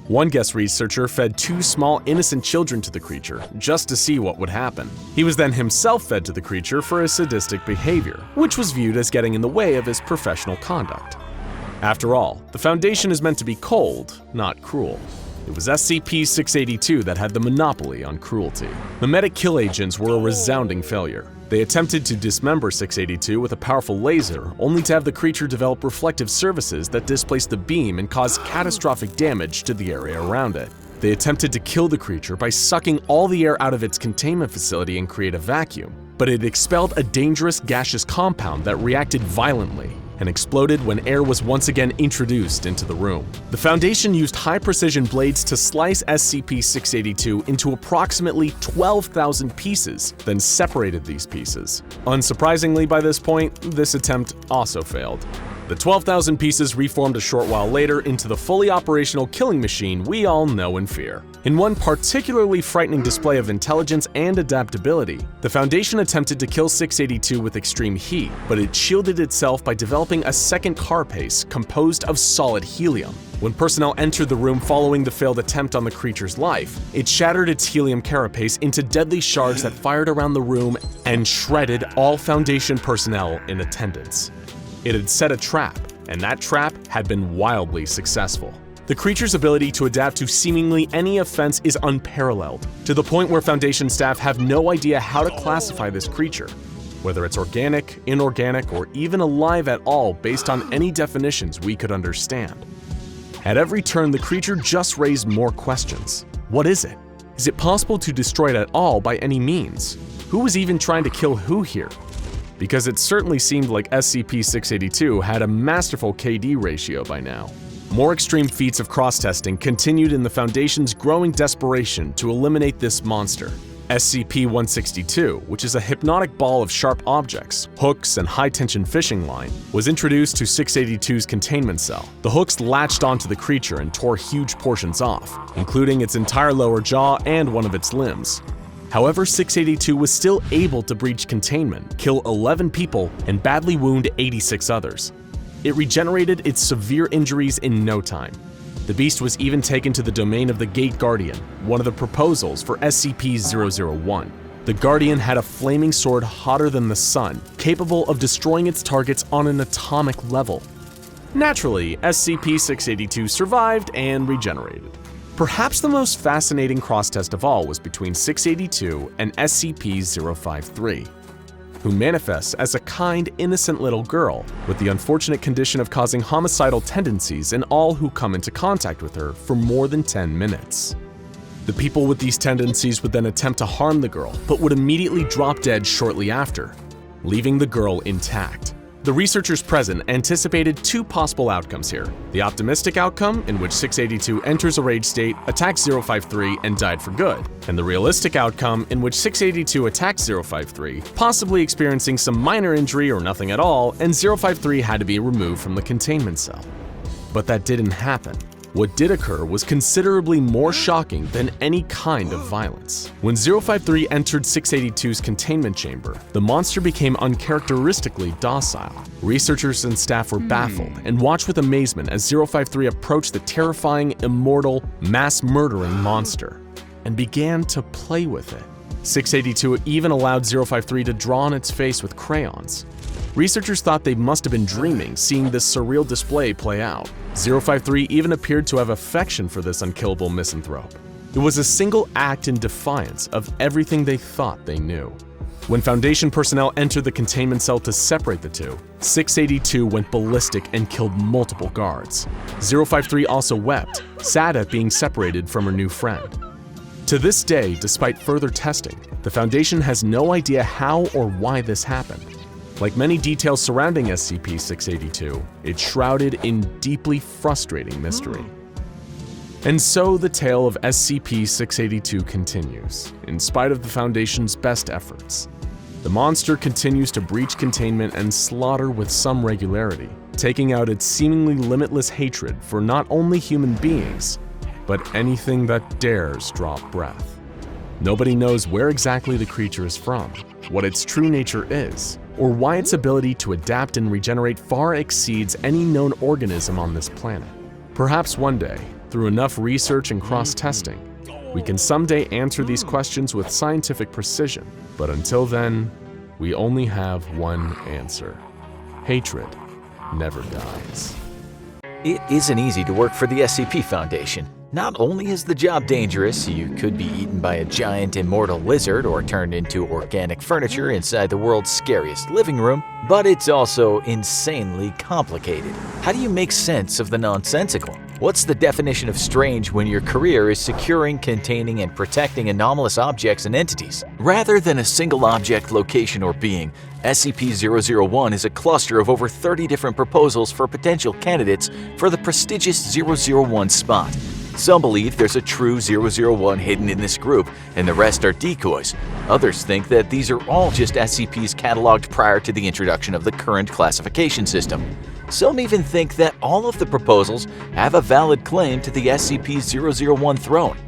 [SPEAKER 4] One guest researcher fed 2 small innocent children to the creature just to see what would happen. He was then himself fed to the creature for his sadistic behavior, which was viewed as getting in the way of his professional conduct. After all, the Foundation is meant to be cold, not cruel. It was SCP-682 that had the monopoly on cruelty. Memetic kill agents were a resounding failure. They attempted to dismember 682 with a powerful laser, only to have the creature develop reflective surfaces that displaced the beam and caused catastrophic damage to the area around it. They attempted to kill the creature by sucking all the air out of its containment facility and create a vacuum, but it expelled a dangerous gaseous compound that reacted violently and exploded when air was once again introduced into the room. The Foundation used high-precision blades to slice SCP-682 into approximately 12,000 pieces, then separated these pieces. Unsurprisingly, by this point, this attempt also failed. The 12,000 pieces reformed a short while later into the fully operational killing machine we all know and fear. In one particularly frightening display of intelligence and adaptability, the Foundation attempted to kill 682 with extreme heat, but it shielded itself by developing a second carapace composed of solid helium. When personnel entered the room following the failed attempt on the creature's life, it shattered its helium carapace into deadly shards that fired around the room and shredded all Foundation personnel in attendance. It had set a trap, and that trap had been wildly successful.
[SPEAKER 1] The creature's ability to adapt to seemingly any offense is unparalleled, to the point where Foundation staff have no idea how to classify this creature, whether it's organic, inorganic, or even alive at all based on any definitions we could understand. At every turn, the creature just raised more questions. What is it? Is it possible to destroy it at all by any means? Who was even trying to kill who here? Because it certainly seemed like SCP-682 had a masterful KD ratio by now. More extreme feats of cross-testing continued in the Foundation's growing desperation to eliminate this monster. SCP-162, which is a hypnotic ball of sharp objects, hooks, and high-tension fishing line, was introduced to 682's containment cell. The hooks latched onto the creature and tore huge portions off, including its entire lower jaw and one of its limbs. However, 682 was still able to breach containment, kill 11 people, and badly wound 86 others. It regenerated its severe injuries in no time. The beast was even taken to the domain of the Gate Guardian, one of the proposals for SCP-001. The Guardian had a flaming sword hotter than the sun, capable of destroying its targets on an atomic level. Naturally, SCP-682 survived and regenerated. Perhaps the most fascinating cross-test of all was between 682 and SCP-053, who manifests as a kind, innocent little girl, with the unfortunate condition of causing homicidal tendencies in all who come into contact with her for more than 10 minutes. The people with these tendencies would then attempt to harm the girl, but would immediately drop dead shortly after, leaving the girl intact. The researchers present anticipated two possible outcomes here. The optimistic outcome, in which 682 enters a rage state, attacks 053, and died for good, and the realistic outcome, in which 682 attacks 053, possibly experiencing some minor injury or nothing at all, and 053 had to be removed from the containment cell. But that didn't happen. What did occur was considerably more shocking than any kind of violence. When 053 entered 682's containment chamber, the monster became uncharacteristically docile. Researchers and staff were baffled and watched with amazement as 053 approached the terrifying, immortal, mass-murdering monster and began to play with it. 682 even allowed 053 to draw on its face with crayons. Researchers thought they must have been dreaming seeing this surreal display play out. 053 even appeared to have affection for this unkillable misanthrope. It was a single act in defiance of everything they thought they knew. When Foundation personnel entered the containment cell to separate the two, 682 went ballistic and killed multiple guards. 053 also wept, sad at being separated from her new friend. To this day, despite further testing, the Foundation has no idea how or why this happened. Like many details surrounding SCP-682, it's shrouded in deeply frustrating mystery. And so the tale of SCP-682 continues, in spite of the Foundation's best efforts. The monster continues to breach containment and slaughter with some regularity, taking out its seemingly limitless hatred for not only human beings, but anything that dares draw breath. Nobody knows where exactly the creature is from, what its true nature is, or why its ability to adapt and regenerate far exceeds any known organism on this planet. Perhaps one day, through enough research and cross-testing, we can someday answer these questions with scientific precision. But until then, we only have one answer. Hatred never dies.
[SPEAKER 3] It isn't easy to work for the SCP Foundation. Not only is the job dangerous, you could be eaten by a giant immortal lizard or turned into organic furniture inside the world's scariest living room, but it's also insanely complicated. How do you make sense of the nonsensical? What's the definition of strange when your career is securing, containing, and protecting anomalous objects and entities? Rather than a single object, location, or being, SCP-001 is a cluster of over 30 different proposals for potential candidates for the prestigious 001 spot. Some believe there's a true 001 hidden in this group, and the rest are decoys. Others think that these are all just SCPs cataloged prior to the introduction of the current classification system. Some even think that all of the proposals have a valid claim to the SCP-001 throne.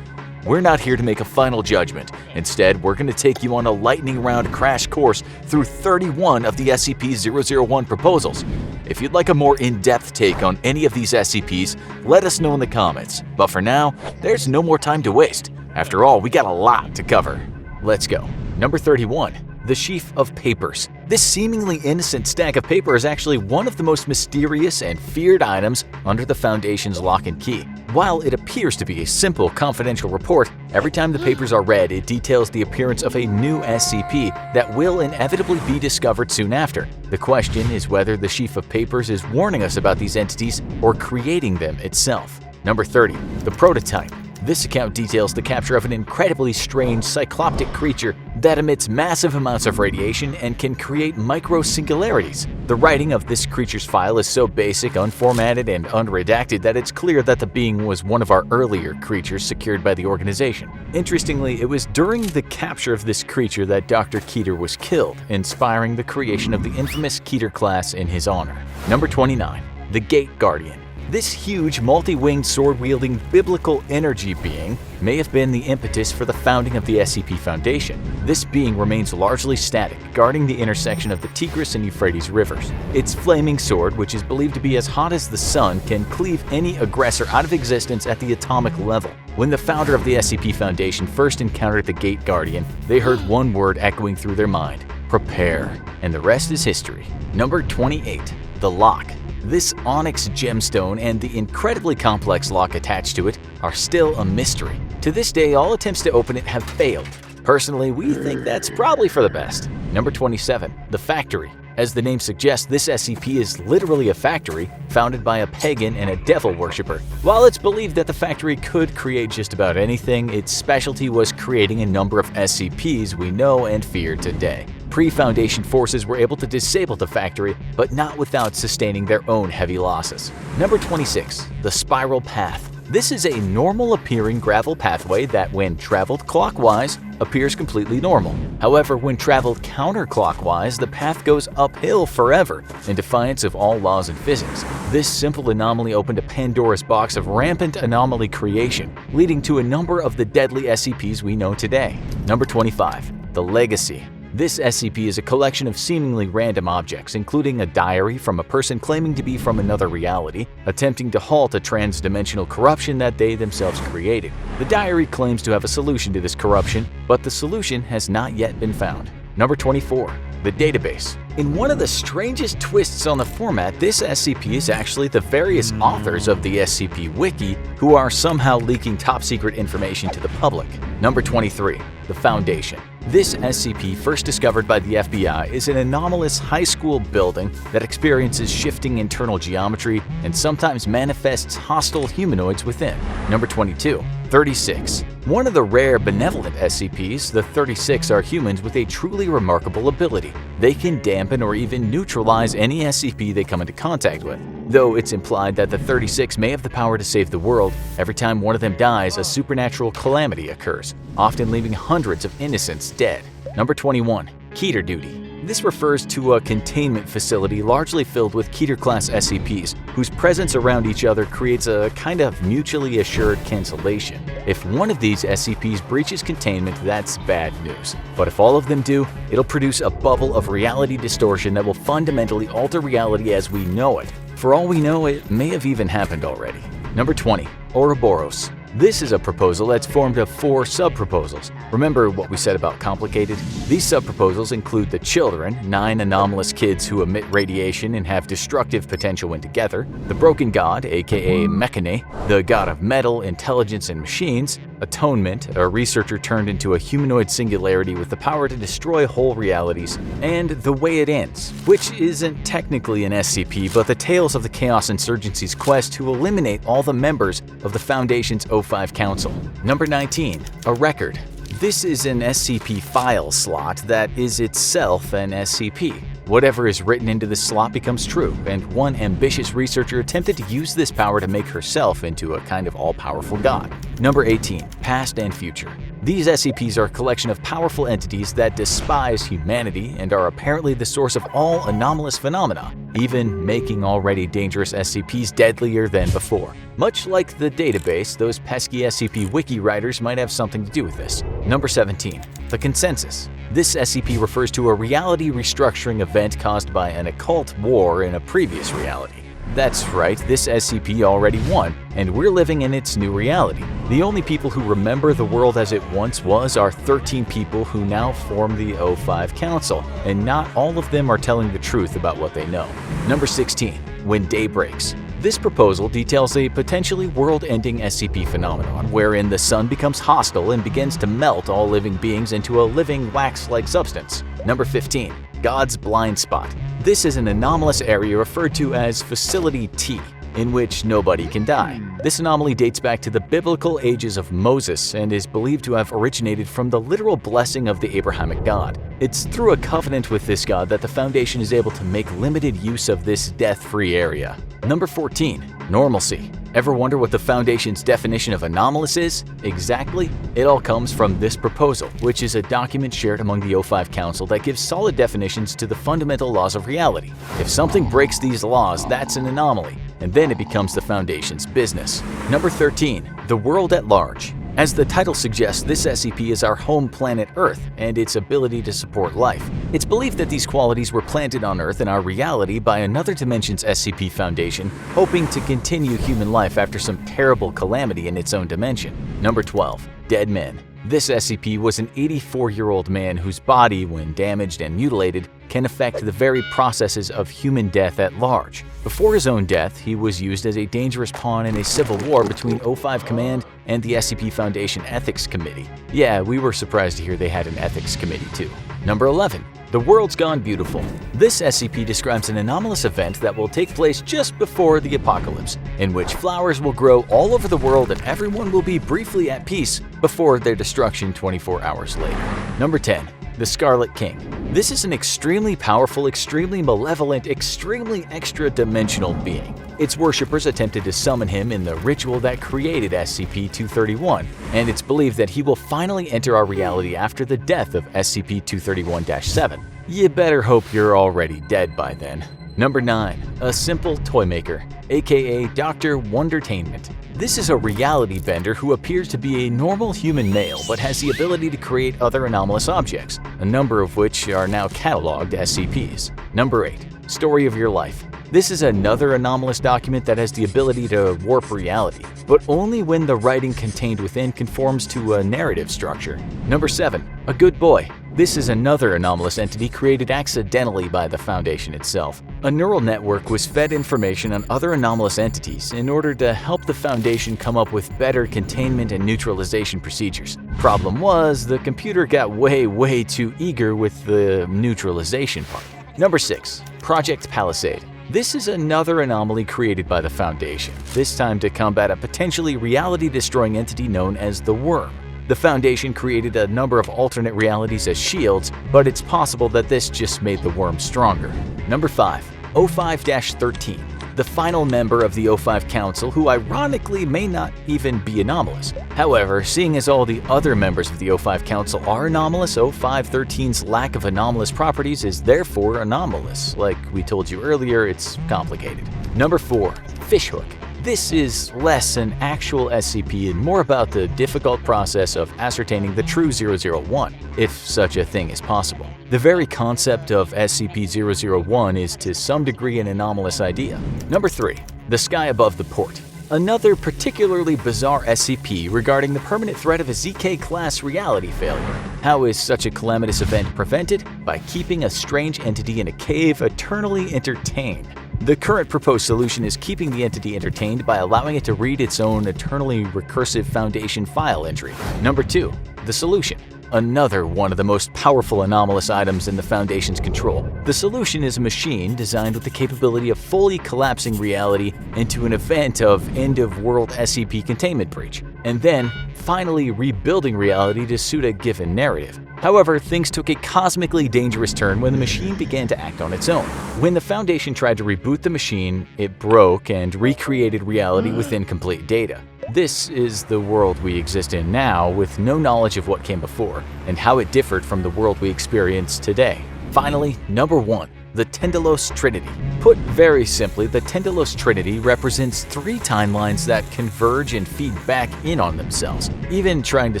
[SPEAKER 3] We're not here to make a final judgment. Instead, we're going to take you on a lightning round crash course through 31 of the SCP-001 proposals. If you'd like a more in-depth take on any of these SCPs, let us know in the comments. But for now, there's no more time to waste. After all, we got a lot to cover. Let's go. Number 31. the Sheaf of Papers. This seemingly innocent stack of paper is actually one of the most mysterious and feared items under the Foundation's lock and key. While it appears to be a simple, confidential report, every time the papers are read, it details the appearance of a new SCP that will inevitably be discovered soon after. The question is whether the Sheaf of Papers is warning us about these entities or creating them itself. Number 30. The Prototype. This account details the capture of an incredibly strange cycloptic creature that emits massive amounts of radiation and can create micro-singularities. The writing of this creature's file is so basic, unformatted, and unredacted that it's clear that the being was one of our earlier creatures secured by the organization. Interestingly, it was during the capture of this creature that Dr. Keter was killed, inspiring the creation of the infamous Keter class in his honor. Number 29. The Gate Guardian. This huge, multi-winged, sword-wielding biblical energy being may have been the impetus for the founding of the SCP Foundation. This being remains largely static, guarding the intersection of the Tigris and Euphrates rivers. Its flaming sword, which is believed to be as hot as the sun, can cleave any aggressor out of existence at the atomic level. When the founder of the SCP Foundation first encountered the Gate Guardian, they heard one word echoing through their mind: prepare. And the rest is history. Number 28. The Lock. This onyx gemstone and the incredibly complex lock attached to it are still a mystery. To this day, all attempts to open it have failed. Personally, we think that's probably for the best. Number 27. The Factory. As the name suggests, this SCP is literally a factory founded by a pagan and a devil worshipper. While it's believed that the factory could create just about anything, its specialty was creating a number of SCPs we know and fear today. Pre-Foundation forces were able to disable the factory, but not without sustaining their own heavy losses. Number 26. The Spiral Path. This is a normal-appearing gravel pathway that, when traveled clockwise, appears completely normal. However, when traveled counterclockwise, the path goes uphill forever, in defiance of all laws in physics. This simple anomaly opened a Pandora's box of rampant anomaly creation, leading to a number of the deadly SCPs we know today. Number 25. The Legacy. This SCP is a collection of seemingly random objects, including a diary from a person claiming to be from another reality, attempting to halt a trans-dimensional corruption that they themselves created. The diary claims to have a solution to this corruption, but the solution has not yet been found. Number 24. The Database. In one of the strangest twists on the format, this SCP is actually the various authors of the SCP Wiki who are somehow leaking top-secret information to the public. Number 23. The Foundation. This SCP, first discovered by the FBI, is an anomalous high school building that experiences shifting internal geometry and sometimes manifests hostile humanoids within. Number 22. 36. One of the rare benevolent SCPs, the 36 are humans with a truly remarkable ability. They can dampen or even neutralize any SCP they come into contact with. Though it's implied that the 36 may have the power to save the world, every time one of them dies, a supernatural calamity occurs, often leaving hundreds of innocents dead. Number 21. Keter Duty. This refers to a containment facility largely filled with Keter-class SCPs, whose presence around each other creates a kind of mutually assured cancellation. If one of these SCPs breaches containment, that's bad news. But if all of them do, it'll produce a bubble of reality distortion that will fundamentally alter reality as we know it. For all we know, it may have even happened already. Number 20. Ouroboros. This is a proposal that's formed of 4 sub-proposals. Remember what we said about complicated? These sub-proposals include the Children, 9 anomalous kids who emit radiation and have destructive potential when together, the Broken God, aka Mechane, the God of Metal, Intelligence, and Machines, Atonement, a researcher turned into a humanoid singularity with the power to destroy whole realities, and The Way It Ends, which isn't technically an SCP, but the tales of the Chaos Insurgency's quest to eliminate all the members of the Foundation's O5 Council. Number 19. A Record. This is an SCP file slot that is itself an SCP. Whatever is written into this slot becomes true, and one ambitious researcher attempted to use this power to make herself into a kind of all-powerful god. Number 18. Past and Future. These SCPs are a collection of powerful entities that despise humanity and are apparently the source of all anomalous phenomena, even making already dangerous SCPs deadlier than before. Much like the database, those pesky SCP wiki writers might have something to do with this. Number 17. The Consensus. This SCP refers to a reality restructuring event caused by an occult war in a previous reality. That's right, this SCP already won, and we're living in its new reality. The only people who remember the world as it once was are 13 people who now form the O5 Council, and not all of them are telling the truth about what they know. Number 16. When Day Breaks. This proposal details a potentially world-ending SCP phenomenon wherein the sun becomes hostile and begins to melt all living beings into a living wax-like substance. Number 15. God's Blind Spot. This is an anomalous area referred to as Facility T, in which nobody can die. This anomaly dates back to the biblical ages of Moses and is believed to have originated from the literal blessing of the Abrahamic God. It's through a covenant with this god that the Foundation is able to make limited use of this death-free area. Number 14. Normalcy. Ever wonder what the Foundation's definition of anomalous is? Exactly. It all comes from this proposal, which is a document shared among the O5 Council that gives solid definitions to the fundamental laws of reality. If something breaks these laws, that's an anomaly, and then it becomes the Foundation's business. Number 13. The World at Large. As the title suggests, this SCP is our home planet Earth and its ability to support life. It's believed that these qualities were planted on Earth in our reality by another dimension's SCP Foundation, hoping to continue human life after some terrible calamity in its own dimension. Number 12. Dead Men. This SCP was an 84-year-old man whose body, when damaged and mutilated, can affect the very processes of human death at large. Before his own death, he was used as a dangerous pawn in a civil war between O5 Command and the SCP Foundation Ethics Committee. Yeah, we were surprised to hear they had an ethics committee too. Number 11. The World's Gone Beautiful. This SCP describes an anomalous event that will take place just before the apocalypse, in which flowers will grow all over the world and everyone will be briefly at peace before their destruction 24 hours later. Number 10. The Scarlet King. This is an extremely powerful, extremely malevolent, extremely extra-dimensional being. Its worshippers attempted to summon him in the ritual that created SCP-231, and it's believed that he will finally enter our reality after the death of SCP-231-7. You better hope you're already dead by then. Number 9. A Simple Toy Maker, aka Dr. Wondertainment. This is a reality bender who appears to be a normal human male but has the ability to create other anomalous objects, a number of which are now cataloged SCPs. Number 8. Story of Your Life. This is another anomalous document that has the ability to warp reality, but only when the writing contained within conforms to a narrative structure. Number 7. A Good Boy. This is another anomalous entity created accidentally by the Foundation itself. A neural network was fed information on other anomalous entities in order to help the Foundation come up with better containment and neutralization procedures. Problem was, the computer got way too eager with the neutralization part. Number 6. Project Palisade. This is another anomaly created by the Foundation, this time to combat a potentially reality-destroying entity known as the Worm. The Foundation created a number of alternate realities as shields, but it's possible that this just made the Worm stronger. Number 5. O5-13. The final member of the O5 Council, who ironically may not even be anomalous. However, seeing as all the other members of the O5 Council are anomalous, O5-13's lack of anomalous properties is therefore anomalous. Like we told you earlier, it's complicated. Number 4. Fishhook. This is less an actual SCP and more about the difficult process of ascertaining the true 001, if such a thing is possible. The very concept of SCP-001 is to some degree an anomalous idea. Number 3. The Sky Above the Port. Another particularly bizarre SCP regarding the permanent threat of a ZK-class reality failure. How is such a calamitous event prevented? By keeping a strange entity in a cave eternally entertained. The current proposed solution is keeping the entity entertained by allowing it to read its own eternally recursive Foundation file entry. Number 2. The Solution. Another one of the most powerful anomalous items in the Foundation's control. The Solution is a machine designed with the capability of fully collapsing reality into an event of end-of-world SCP containment breach, and then finally rebuilding reality to suit a given narrative. However, things took a cosmically dangerous turn when the machine began to act on its own. When the Foundation tried to reboot the machine, it broke and recreated reality with incomplete data. This is the world we exist in now, with no knowledge of what came before, and how it differed from the world we experience today. Finally, number 1. The Tendelos Trinity. Put very simply, the Tendelos Trinity represents 3 timelines that converge and feed back in on themselves. Even trying to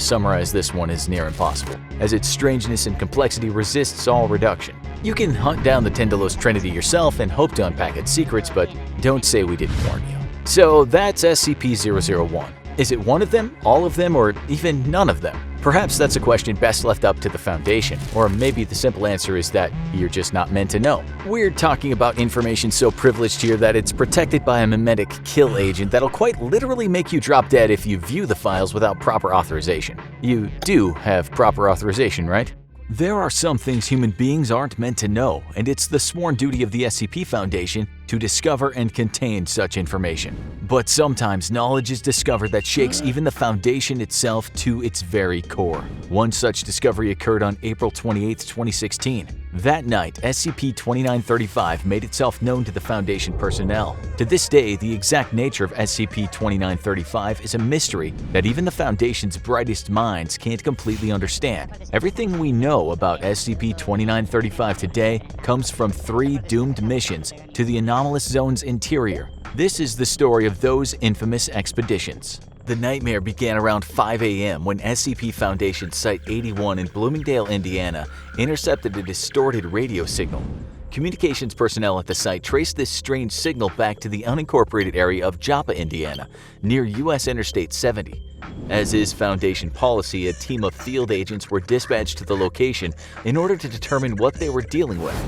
[SPEAKER 3] summarize this one is near impossible, as its strangeness and complexity resists all reduction. You can hunt down the Tendelos Trinity yourself and hope to unpack its secrets, but don't say we didn't warn you. So that's SCP-001. Is it one of them, all of them, or even none of them? Perhaps that's a question best left up to the Foundation, or maybe the simple answer is that you're just not meant to know. We're talking about information so privileged here that it's protected by a mimetic kill agent that'll quite literally make you drop dead if you view the files without proper authorization. You do have proper authorization, right? There are some things human beings aren't meant to know, and it's the sworn duty of the SCP Foundation to discover and contain such information. But sometimes knowledge is discovered that shakes even the Foundation itself to its very core. One such discovery occurred on April 28, 2016. That night, SCP-2935 made itself known to the Foundation personnel. To this day, the exact nature of SCP-2935 is a mystery that even the Foundation's brightest minds can't completely understand. Everything we know about SCP-2935 today comes from 3 doomed missions to the Anomalous Zone's interior. This is the story of those infamous expeditions. The nightmare began around 5 a.m. when SCP Foundation Site-81 in Bloomingdale, Indiana, intercepted a distorted radio signal. Communications personnel at the site traced this strange signal back to the unincorporated area of Joppa, Indiana, near U.S. Interstate 70. As is Foundation policy, a team of field agents were dispatched to the location in order to determine what they were dealing with.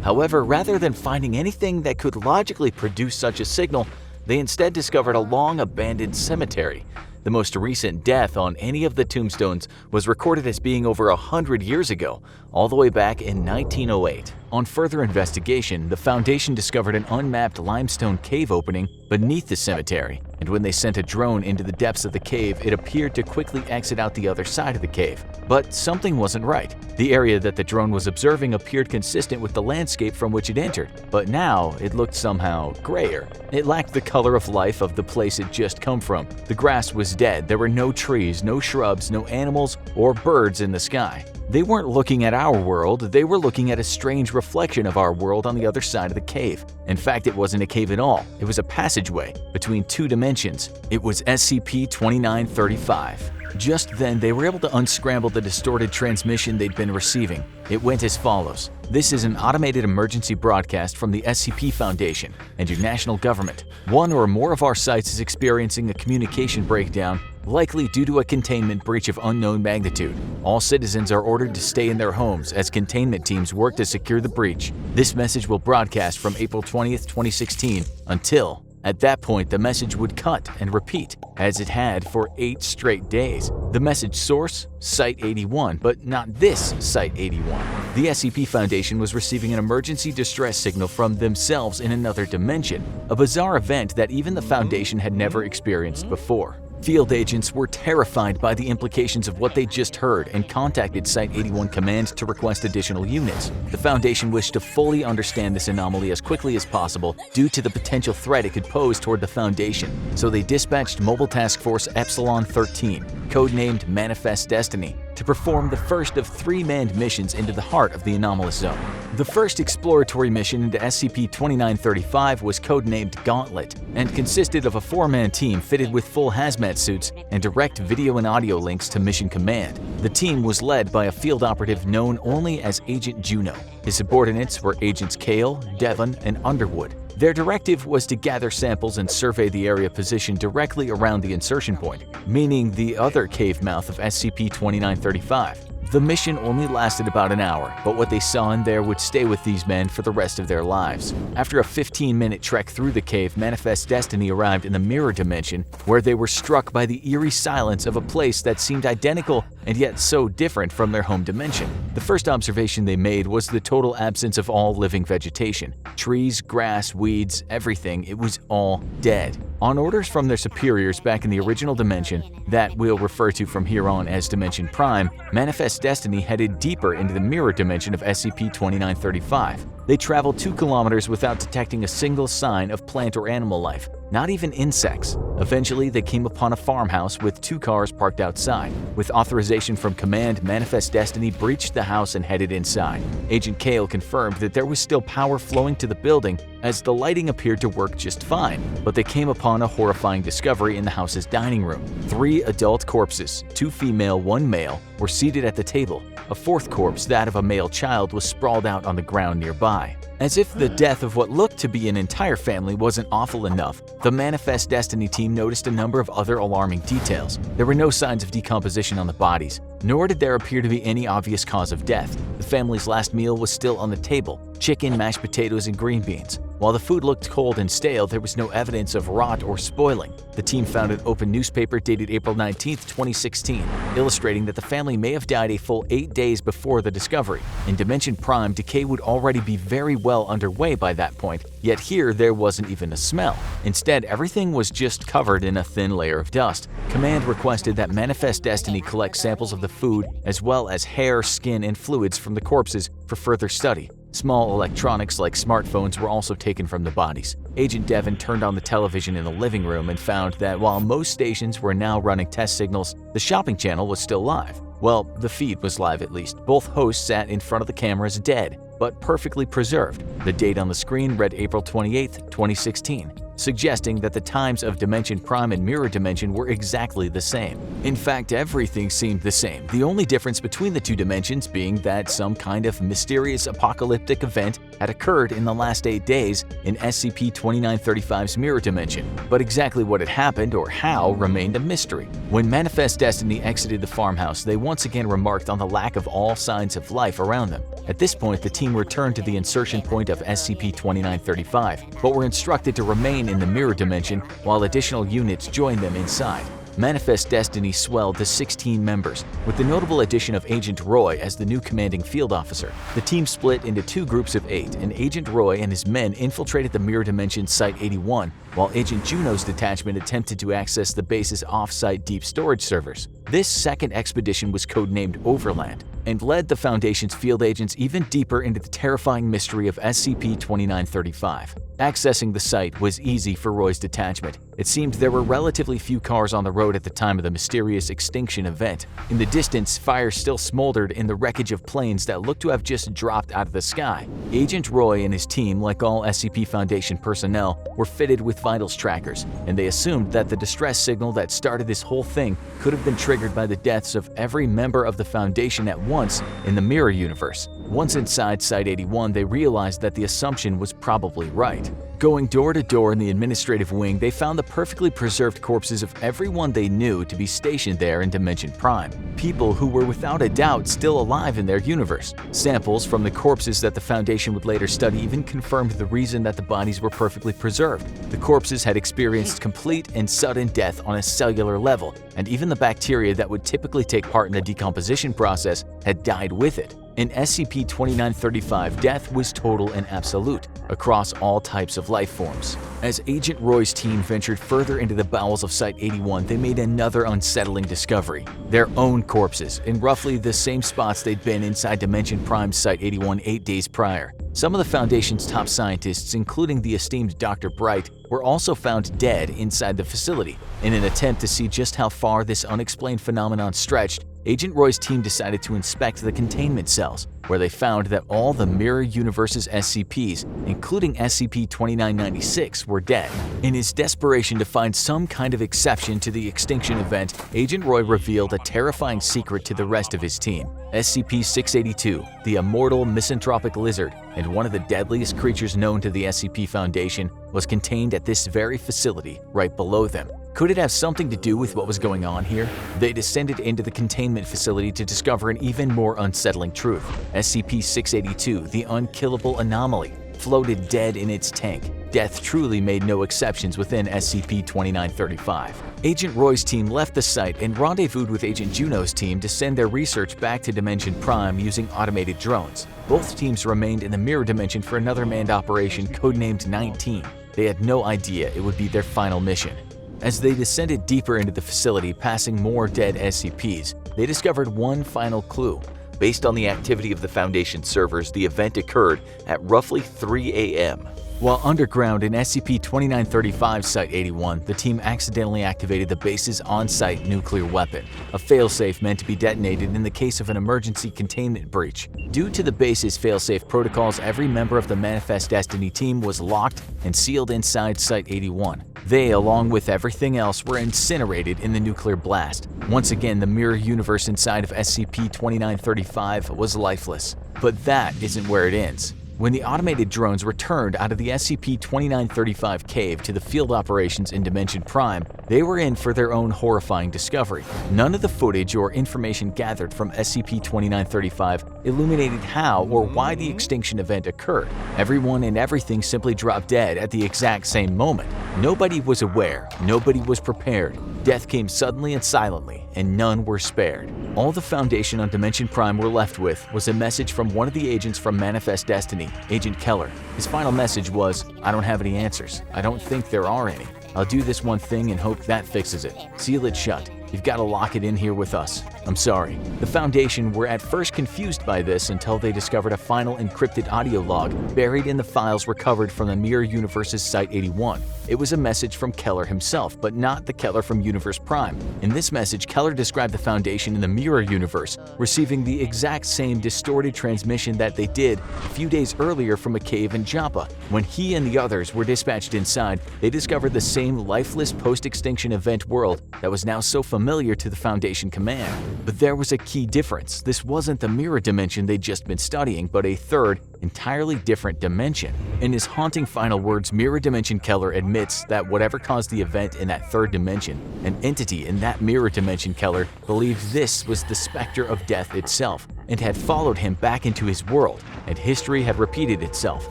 [SPEAKER 3] However, rather than finding anything that could logically produce such a signal, they instead discovered a long-abandoned cemetery. The most recent death on any of the tombstones was recorded as being over 100 years ago, all the way back in 1908. On further investigation, the Foundation discovered an unmapped limestone cave opening beneath the cemetery, and when they sent a drone into the depths of the cave, it appeared to quickly exit out the other side of the cave. But something wasn't right. The area that the drone was observing appeared consistent with the landscape from which it entered, but now it looked somehow grayer. It lacked the color of life of the place it just come from. The grass was dead, there were no trees, no shrubs, no animals or birds in the sky. They weren't looking at our world, they were looking at a strange reflection of our world on the other side of the cave. In fact, it wasn't a cave at all, it was a passageway between 2 dimensions. It was SCP-2935. Just then, they were able to unscramble the distorted transmission they'd been receiving. It went as follows. This is an automated emergency broadcast from the SCP Foundation and your national government. One or more of our sites is experiencing a communication breakdown, likely due to a containment breach of unknown magnitude. All citizens are ordered to stay in their homes as containment teams work to secure the breach. This message will broadcast from April 20th, 2016 until... At that point, the message would cut and repeat, as it had for 8 straight days. The message source? Site-81, but not this Site-81. The SCP Foundation was receiving an emergency distress signal from themselves in another dimension, a bizarre event that even the Foundation had never experienced before. Field agents were terrified by the implications of what they just heard and contacted Site-81 Command to request additional units. The Foundation wished to fully understand this anomaly as quickly as possible due to the potential threat it could pose toward the Foundation, so they dispatched Mobile Task Force Epsilon 13, codenamed Manifest Destiny, to perform the first of 3 manned missions into the heart of the Anomalous Zone. The first exploratory mission into SCP-2935 was codenamed Gauntlet and consisted of a 4-man team fitted with full hazmat suits and direct video and audio links to Mission Command. The team was led by a field operative known only as Agent Juno. His subordinates were Agents Kale, Devon, and Underwood. Their directive was to gather samples and survey the area positioned directly around the insertion point, meaning the other cave mouth of SCP-2935. The mission only lasted about an hour, but what they saw in there would stay with these men for the rest of their lives. After a 15-minute trek through the cave, Manifest Destiny arrived in the mirror dimension, where they were struck by the eerie silence of a place that seemed identical and yet so different from their home dimension. The first observation they made was the total absence of all living vegetation. Trees, grass, weeds, everything, it was all dead. On orders from their superiors back in the original dimension, that we'll refer to from here on as Dimension Prime, Manifest Destiny headed deeper into the mirror dimension of SCP-2935. They traveled 2 kilometers without detecting a single sign of plant or animal life, not even insects. Eventually, they came upon a farmhouse with 2 cars parked outside. With authorization from Command, Manifest Destiny breached the house and headed inside. Agent Kale confirmed that there was still power flowing to the building, as the lighting appeared to work just fine, but they came upon a horrifying discovery in the house's dining room. 3 adult corpses, 2 female, 1 male, were seated at the table. A 4th corpse, that of a male child, was sprawled out on the ground nearby. As if the death of what looked to be an entire family wasn't awful enough, the Manifest Destiny team noticed a number of other alarming details. There were no signs of decomposition on the bodies, nor did there appear to be any obvious cause of death. The family's last meal was still on the table: chicken, mashed potatoes, and green beans. While the food looked cold and stale, there was no evidence of rot or spoiling. The team found an open newspaper dated April 19, 2016, illustrating that the family may have died a full 8 days before the discovery. In Dimension Prime, decay would already be very well underway by that point, yet here there wasn't even a smell. Instead, everything was just covered in a thin layer of dust. Command requested that Manifest Destiny collect samples of the food as well as hair, skin, and fluids from the corpses for further study. Small electronics like smartphones were also taken from the bodies. Agent Devon turned on the television in the living room and found that while most stations were now running test signals, the shopping channel was still live. Well, the feed was live at least. Both hosts sat in front of the cameras dead, but perfectly preserved. The date on the screen read April 28, 2016, suggesting that the times of Dimension Prime and Mirror Dimension were exactly the same. In fact, everything seemed the same, the only difference between the 2 dimensions being that some kind of mysterious apocalyptic event had occurred in the last 8 days in SCP-2935's Mirror Dimension, but exactly what had happened or how remained a mystery. When Manifest Destiny exited the farmhouse, they once again remarked on the lack of all signs of life around them. At this point, the team returned to the insertion point of SCP-2935, but were instructed to remain in the Mirror Dimension while additional units joined them inside. Manifest Destiny swelled to 16 members, with the notable addition of Agent Roy as the new commanding field officer. The team split into 2 groups of 8, and Agent Roy and his men infiltrated the Mirror Dimension Site-81, while Agent Juno's detachment attempted to access the base's off-site deep storage servers. This second expedition was codenamed Overland, and led the Foundation's field agents even deeper into the terrifying mystery of SCP-2935. Accessing the site was easy for Roy's detachment. It seemed there were relatively few cars on the road at the time of the mysterious extinction event. In the distance, fire still smoldered in the wreckage of planes that looked to have just dropped out of the sky. Agent Roy and his team, like all SCP Foundation personnel, were fitted with vitals trackers, and they assumed that the distress signal that started this whole thing could have been triggered by the deaths of every member of the Foundation at once in the Mirror Universe. Once inside Site-81, they realized that the assumption was probably right. Going door to door in the administrative wing, they found the perfectly preserved corpses of everyone they knew to be stationed there in Dimension Prime. People who were without a doubt still alive in their universe. Samples from the corpses that the Foundation would later study even confirmed the reason that the bodies were perfectly preserved. The corpses had experienced complete and sudden death on a cellular level, and even the bacteria that would typically take part in the decomposition process had died with it. In SCP-2935, death was total and absolute, across all types of life forms. As Agent Roy's team ventured further into the bowels of Site-81, they made another unsettling discovery: their own corpses, in roughly the same spots they'd been inside Dimension Prime's Site-81 8 days prior. Some of the Foundation's top scientists, including the esteemed Dr. Bright, were also found dead inside the facility. In an attempt to see just how far this unexplained phenomenon stretched, Agent Roy's team decided to inspect the containment cells, where they found that all the Mirror Universe's SCPs, including SCP-2996, were dead. In his desperation to find some kind of exception to the extinction event, Agent Roy revealed a terrifying secret to the rest of his team. SCP-682, the immortal misanthropic lizard, and one of the deadliest creatures known to the SCP Foundation, was contained at this very facility right below them. Could it have something to do with what was going on here? They descended into the containment facility to discover an even more unsettling truth. SCP-682, the unkillable anomaly, floated dead in its tank. Death truly made no exceptions within SCP-2935. Agent Roy's team left the site and rendezvoused with Agent Juno's team to send their research back to Dimension Prime using automated drones. Both teams remained in the Mirror Dimension for another manned operation codenamed 19. They had no idea it would be their final mission. As they descended deeper into the facility, passing more dead SCPs, they discovered one final clue. Based on the activity of the Foundation servers, the event occurred at roughly 3 a.m. While underground in SCP-2935 Site-81, the team accidentally activated the base's on-site nuclear weapon, a failsafe meant to be detonated in the case of an emergency containment breach. Due to the base's failsafe protocols, every member of the Manifest Destiny team was locked and sealed inside Site-81. They, along with everything else, were incinerated in the nuclear blast. Once again, the mirror universe inside of SCP-2935 was lifeless. But that isn't where it ends. When the automated drones returned out of the SCP-2935 cave to the field operations in Dimension Prime, they were in for their own horrifying discovery. None of the footage or information gathered from SCP-2935 illuminated how or why the extinction event occurred. Everyone and everything simply dropped dead at the exact same moment. Nobody was aware, nobody was prepared. Death came suddenly and silently, and none were spared. All the Foundation on Dimension Prime were left with was a message from one of the agents from Manifest Destiny, Agent Keller. His final message was, "I don't have any answers. I don't think there are any. I'll do this one thing and hope that fixes it. Seal it shut. You've got to lock it in here with us. I'm sorry." The Foundation were at first confused by this until they discovered a final encrypted audio log buried in the files recovered from the Mirror Universe's Site-81. It was a message from Keller himself, but not the Keller from Universe Prime. In this message, Keller described the Foundation in the Mirror Universe receiving the exact same distorted transmission that they did a few days earlier from a cave in Joppa. When he and the others were dispatched inside, they discovered the same lifeless post-extinction event world that was now so familiar to the Foundation command. But there was a key difference. This wasn't the mirror dimension they'd just been studying, but a third, entirely different dimension. In his haunting final words, Mirror Dimension Keller admits that whatever caused the event in that third dimension, an entity in that mirror dimension Keller believed this was the specter of death itself, and had followed him back into his world, and history had repeated itself.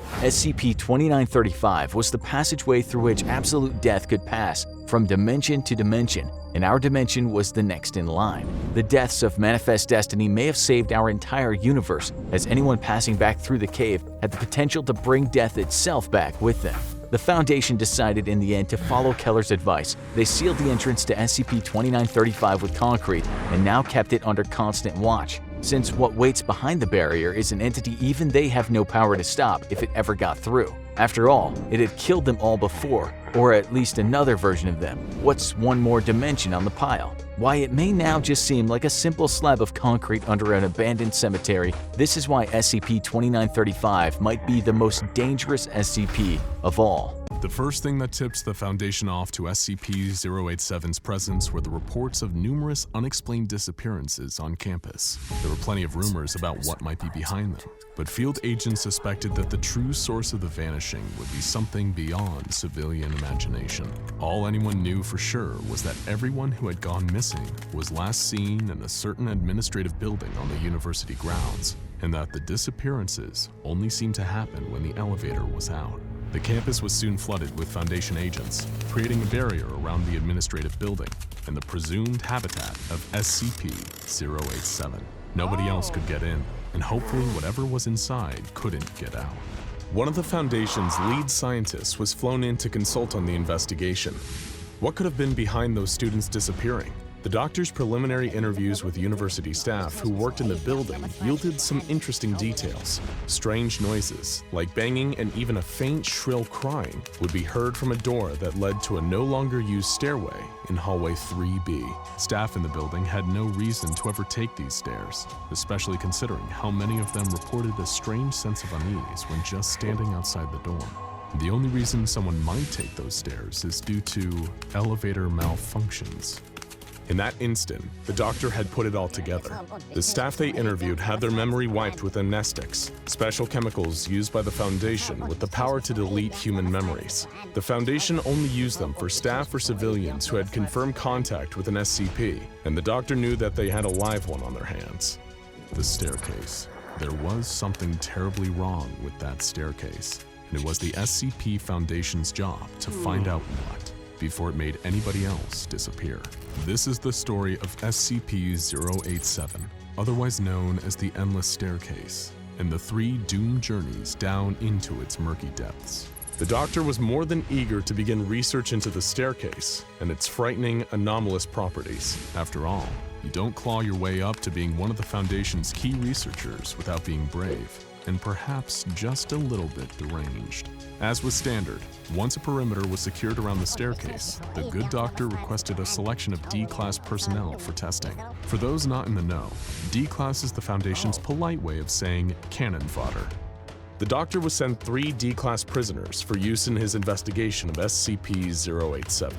[SPEAKER 3] SCP-2935 was the passageway through which absolute death could pass from dimension to dimension, and our dimension was the next in line. The deaths of Manifest Destiny may have saved our entire universe, as anyone passing back through the cave had the potential to bring death itself back with them. The Foundation decided in the end to follow Keller's advice. They sealed the entrance to SCP-2935 with concrete and now kept it under constant watch, since what waits behind the barrier is an entity even they have no power to stop if it ever got through. After all, it had killed them all before, or at least another version of them. What's one more dimension on the pile? Why, it may now just seem like a simple slab of concrete under an abandoned cemetery. This is why SCP-2935 might be the most dangerous SCP of all.
[SPEAKER 4] The first thing that tips the Foundation off to SCP-087's presence were the reports of numerous unexplained disappearances on campus. There were plenty of rumors about what might be behind them, but field agents suspected that the true source of the vanishing would be something beyond civilian imagination. All anyone knew for sure was that everyone who had gone missing was last seen in a certain administrative building on the university grounds, and that the disappearances only seemed to happen when the elevator was out. The campus was soon flooded with Foundation agents, creating a barrier around the administrative building and the presumed habitat of SCP-087. Nobody else could get in, and hopefully whatever was inside couldn't get out. One of the Foundation's lead scientists was flown in to consult on the investigation. What could have been behind those students disappearing? The doctor's preliminary interviews with university staff who worked in the building yielded some interesting details. Strange noises, like banging and even a faint, shrill crying, would be heard from a door that led to a no longer used stairway in hallway 3B. Staff in the building had no reason to ever take these stairs, especially considering how many of them reported a strange sense of unease when just standing outside the dorm. The only reason someone might take those stairs is due to elevator malfunctions. In that instant, the doctor had put it all together. The staff they interviewed had their memory wiped with amnestics, special chemicals used by the Foundation with the power to delete human memories. The Foundation only used them for staff or civilians who had confirmed contact with an SCP, and the doctor knew that they had a live one on their hands. The staircase. There was something terribly wrong with that staircase, and it was the SCP Foundation's job to find out what, before it made anybody else disappear. This is the story of SCP-087, otherwise known as the Endless Staircase, and the 3 doomed journeys down into its murky depths. The doctor was more than eager to begin research into the staircase and its frightening, anomalous properties. After all, you don't claw your way up to being one of the Foundation's key researchers without being brave. and perhaps just a little bit deranged. As was standard, once a perimeter was secured around the staircase, the good doctor requested a selection of D-Class personnel for testing. For those not in the know, D-Class is the Foundation's polite way of saying cannon fodder. The doctor was sent 3 D-Class prisoners for use in his investigation of SCP-087.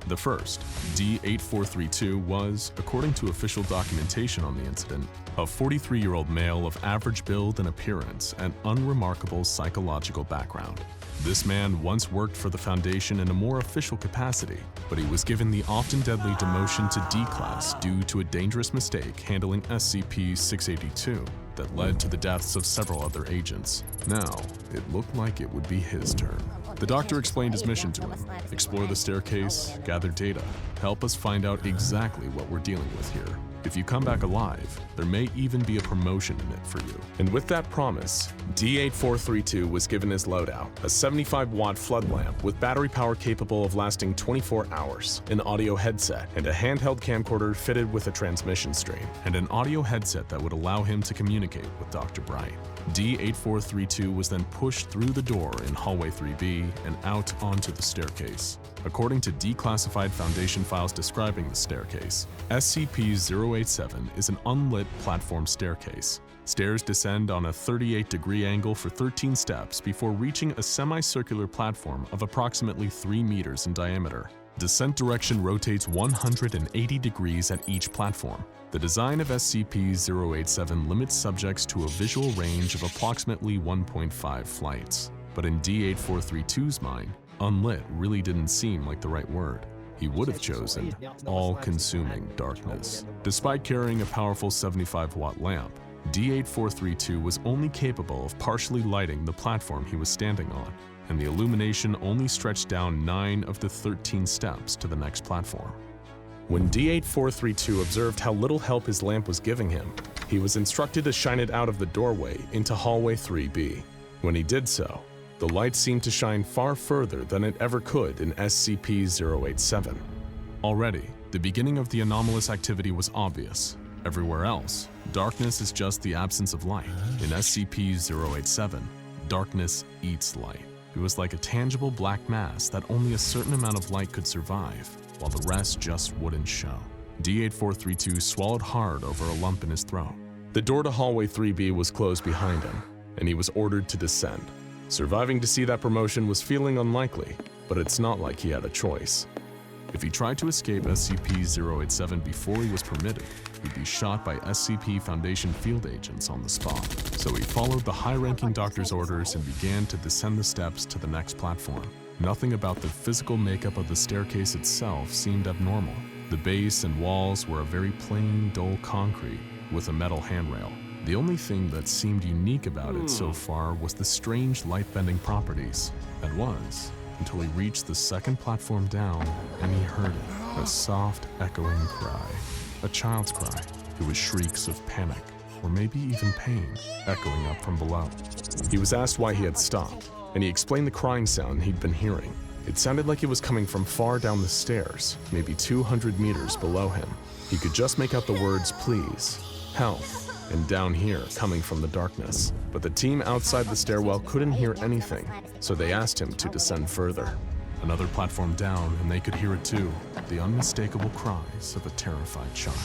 [SPEAKER 4] The first, D-8432, was, according to official documentation on the incident, a 43-year-old male of average build and appearance and unremarkable psychological background. This man once worked for the Foundation in a more official capacity, but he was given the often deadly demotion to D-Class due to a dangerous mistake handling SCP-682 that led to the deaths of several other agents. Now, it looked like it would be his turn. The doctor explained his mission to him: explore the staircase, gather data, help us find out exactly what we're dealing with here. If you come back alive, there may even be a promotion in it for you. And with that promise, D-8432 was given his loadout, a 75-watt flood lamp with battery power capable of lasting 24 hours, an audio headset, and a handheld camcorder fitted with a transmission stream, and an audio headset that would allow him to communicate with Dr. Bright. D-8432 was then pushed through the door in hallway 3B and out onto the staircase. According to declassified Foundation files describing the staircase, SCP-087 is an unlit platform staircase. Stairs descend on a 38-degree angle for 13 steps before reaching a semicircular platform of approximately 3 meters in diameter. Descent direction rotates 180 degrees at each platform. The design of SCP-087 limits subjects to a visual range of approximately 1.5 flights. But in D-8432's mind, unlit really didn't seem like the right word. He would have chosen all-consuming darkness. Despite carrying a powerful 75-watt lamp, D-8432 was only capable of partially lighting the platform he was standing on, and the illumination only stretched down 9 of the 13 steps to the next platform. When D-8432 observed how little help his lamp was giving him, he was instructed to shine it out of the doorway into hallway 3B. When he did so, the light seemed to shine far further than it ever could in SCP-087. Already, the beginning of the anomalous activity was obvious. Everywhere else, darkness is just the absence of light. In SCP-087, darkness eats light. It was like a tangible black mass that only a certain amount of light could survive, while the rest just wouldn't show. D-8432 swallowed hard over a lump in his throat. The door to hallway 3B was closed behind him, and he was ordered to descend. Surviving to see that promotion was feeling unlikely, but it's not like he had a choice. If he tried to escape SCP-087 before he was permitted, he'd be shot by SCP Foundation field agents on the spot. So he followed the high-ranking doctor's orders and began to descend the steps to the next platform. Nothing about the physical makeup of the staircase itself seemed abnormal. The base and walls were a very plain, dull concrete with a metal handrail. The only thing that seemed unique about it so far was the strange light-bending properties. That was, until he reached the second platform down and he heard it, a soft, echoing cry. A child's cry. It was shrieks of panic, or maybe even pain, echoing up from below. He was asked why he had stopped, and he explained the crying sound he'd been hearing. It sounded like it was coming from far down the stairs, maybe 200 meters below him. He could just make out the words please, help, and down here coming from the darkness. But the team outside the stairwell couldn't hear anything, so they asked him to descend further. Another platform down, and they could hear it too, the unmistakable cries of a terrified child.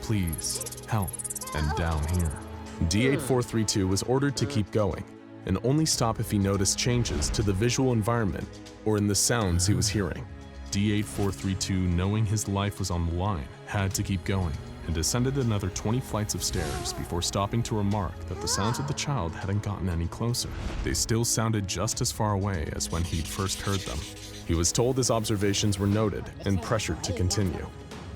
[SPEAKER 4] Please, help, and down here. D-8432 was ordered to keep going, and only stop if he noticed changes to the visual environment or in the sounds he was hearing. D-8432, knowing his life was on the line, had to keep going, and descended another 20 flights of stairs before stopping to remark that the sounds of the child hadn't gotten any closer. They still sounded just as far away as when he'd first heard them. He was told his observations were noted and pressured to continue.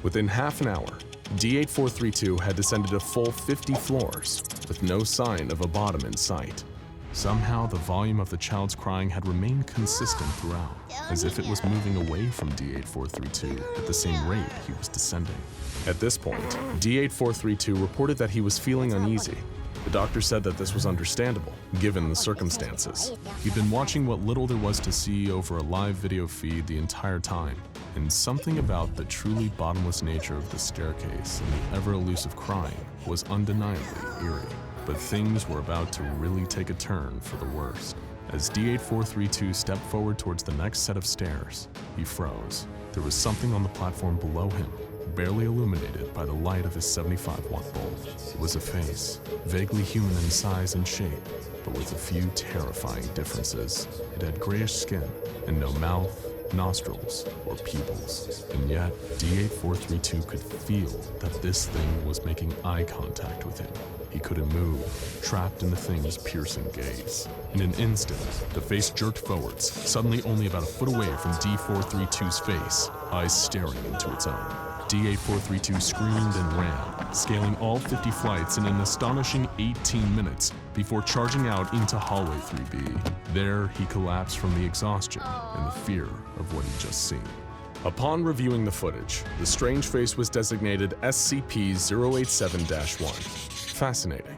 [SPEAKER 4] Within half an hour, D-8432 had descended a full 50 floors, with no sign of a bottom in sight. Somehow, the volume of the child's crying had remained consistent throughout, as if it was moving away from D-8432 at the same rate he was descending. At this point, D-8432 reported that he was feeling uneasy. The doctor said that this was understandable, given the circumstances. He'd been watching what little there was to see over a live video feed the entire time, and something about the truly bottomless nature of the staircase and the ever-elusive crying was undeniably eerie. But things were about to really take a turn for the worst. As D8432 stepped forward towards the next set of stairs, he froze. There was something on the platform below him, barely illuminated by the light of his 75-watt bulb. It was a face, vaguely human in size and shape, but with a few terrifying differences. It had grayish skin and no mouth, nostrils, or pupils. And yet, D8432 could feel that this thing was making eye contact with him. He couldn't move, trapped in the thing's piercing gaze. In an instant, the face jerked forwards, suddenly only about a foot away from D432's face, eyes staring into its own. D8432 screamed and ran, scaling all 50 flights in an astonishing 18 minutes before charging out into hallway 3B. There, he collapsed from the exhaustion and the fear of what he'd just seen. Upon reviewing the footage, the strange face was designated SCP-087-1. Fascinating.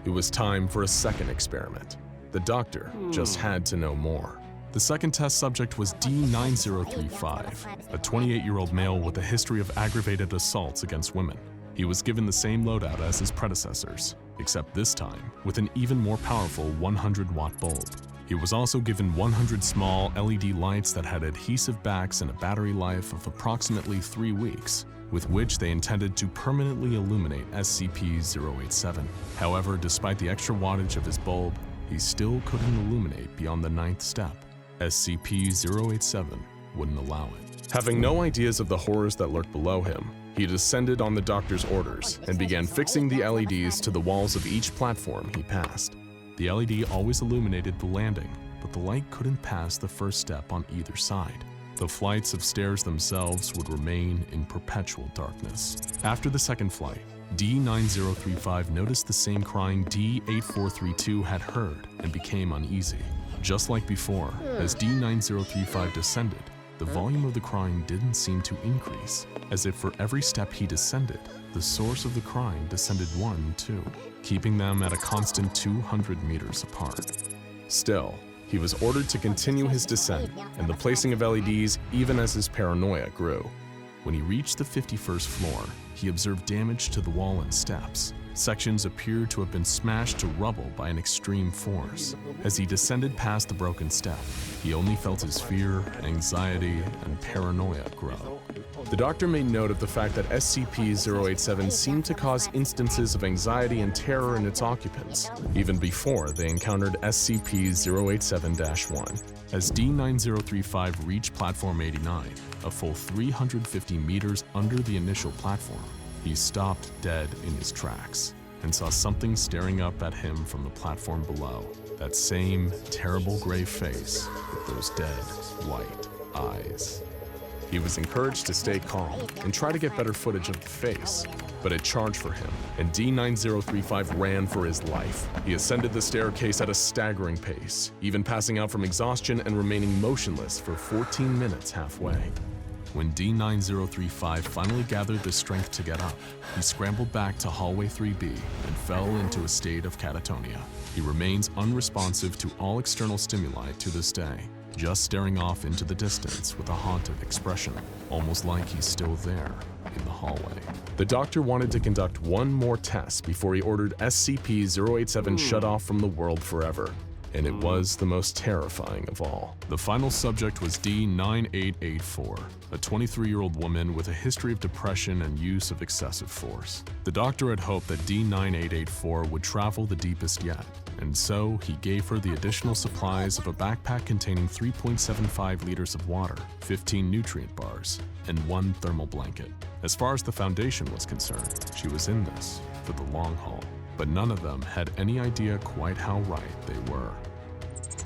[SPEAKER 4] It was time for a second experiment. The doctor just had to know more. The second test subject was D9035, a 28-year-old male with a history of aggravated assaults against women. He was given the same loadout as his predecessors, except this time with an even more powerful 100-watt bulb. He was also given 100 small LED lights that had adhesive backs and a battery life of approximately 3 weeks, with which they intended to permanently illuminate SCP-087. However, despite the extra wattage of his bulb, he still couldn't illuminate beyond the 9th step. SCP-087 wouldn't allow it. Having no ideas of the horrors that lurked below him, he descended on the doctor's orders and began fixing the LEDs to the walls of each platform he passed. The LED always illuminated the landing, but the light couldn't pass the first step on either side. The flights of stairs themselves would remain in perpetual darkness. After the second flight, D9035 noticed the same crying D8432 had heard and became uneasy. Just like before, as D9035 descended, the volume of the crying didn't seem to increase, as if for every step he descended, the source of the crying descended 1 too, keeping them at a constant 200 meters apart. Still, he was ordered to continue his descent and the placing of LEDs even as his paranoia grew. When he reached the 51st floor, he observed damage to the wall and steps. Sections appeared to have been smashed to rubble by an extreme force. As he descended past the broken step, he only felt his fear, anxiety, and paranoia grow. The doctor made note of the fact that SCP-087 seemed to cause instances of anxiety and terror in its occupants, even before they encountered SCP-087-1. As D9035 reached Platform 89, a full 350 meters under the initial platform, he stopped dead in his tracks and saw something staring up at him from the platform below. That same terrible gray face with those dead white eyes. He was encouraged to stay calm and try to get better footage of the face, but it charged for him, and D9035 ran for his life. He ascended the staircase at a staggering pace, even passing out from exhaustion and remaining motionless for 14 minutes halfway. When D9035 finally gathered the strength to get up, he scrambled back to hallway 3B and fell into a state of catatonia. He remains unresponsive to all external stimuli to this day, just staring off into the distance with a haunted expression, almost like he's still there in the hallway. The doctor wanted to conduct one more test before he ordered SCP-087 shut off from the world forever. And it was the most terrifying of all. The final subject was D9884, a 23-year-old woman with a history of depression and use of excessive force. The doctor had hoped that D9884 would travel the deepest yet, and so he gave her the additional supplies of a backpack containing 3.75 liters of water, 15 nutrient bars, and 1 thermal blanket. As far as the Foundation was concerned, she was in this for the long haul. But none of them had any idea quite how right they were.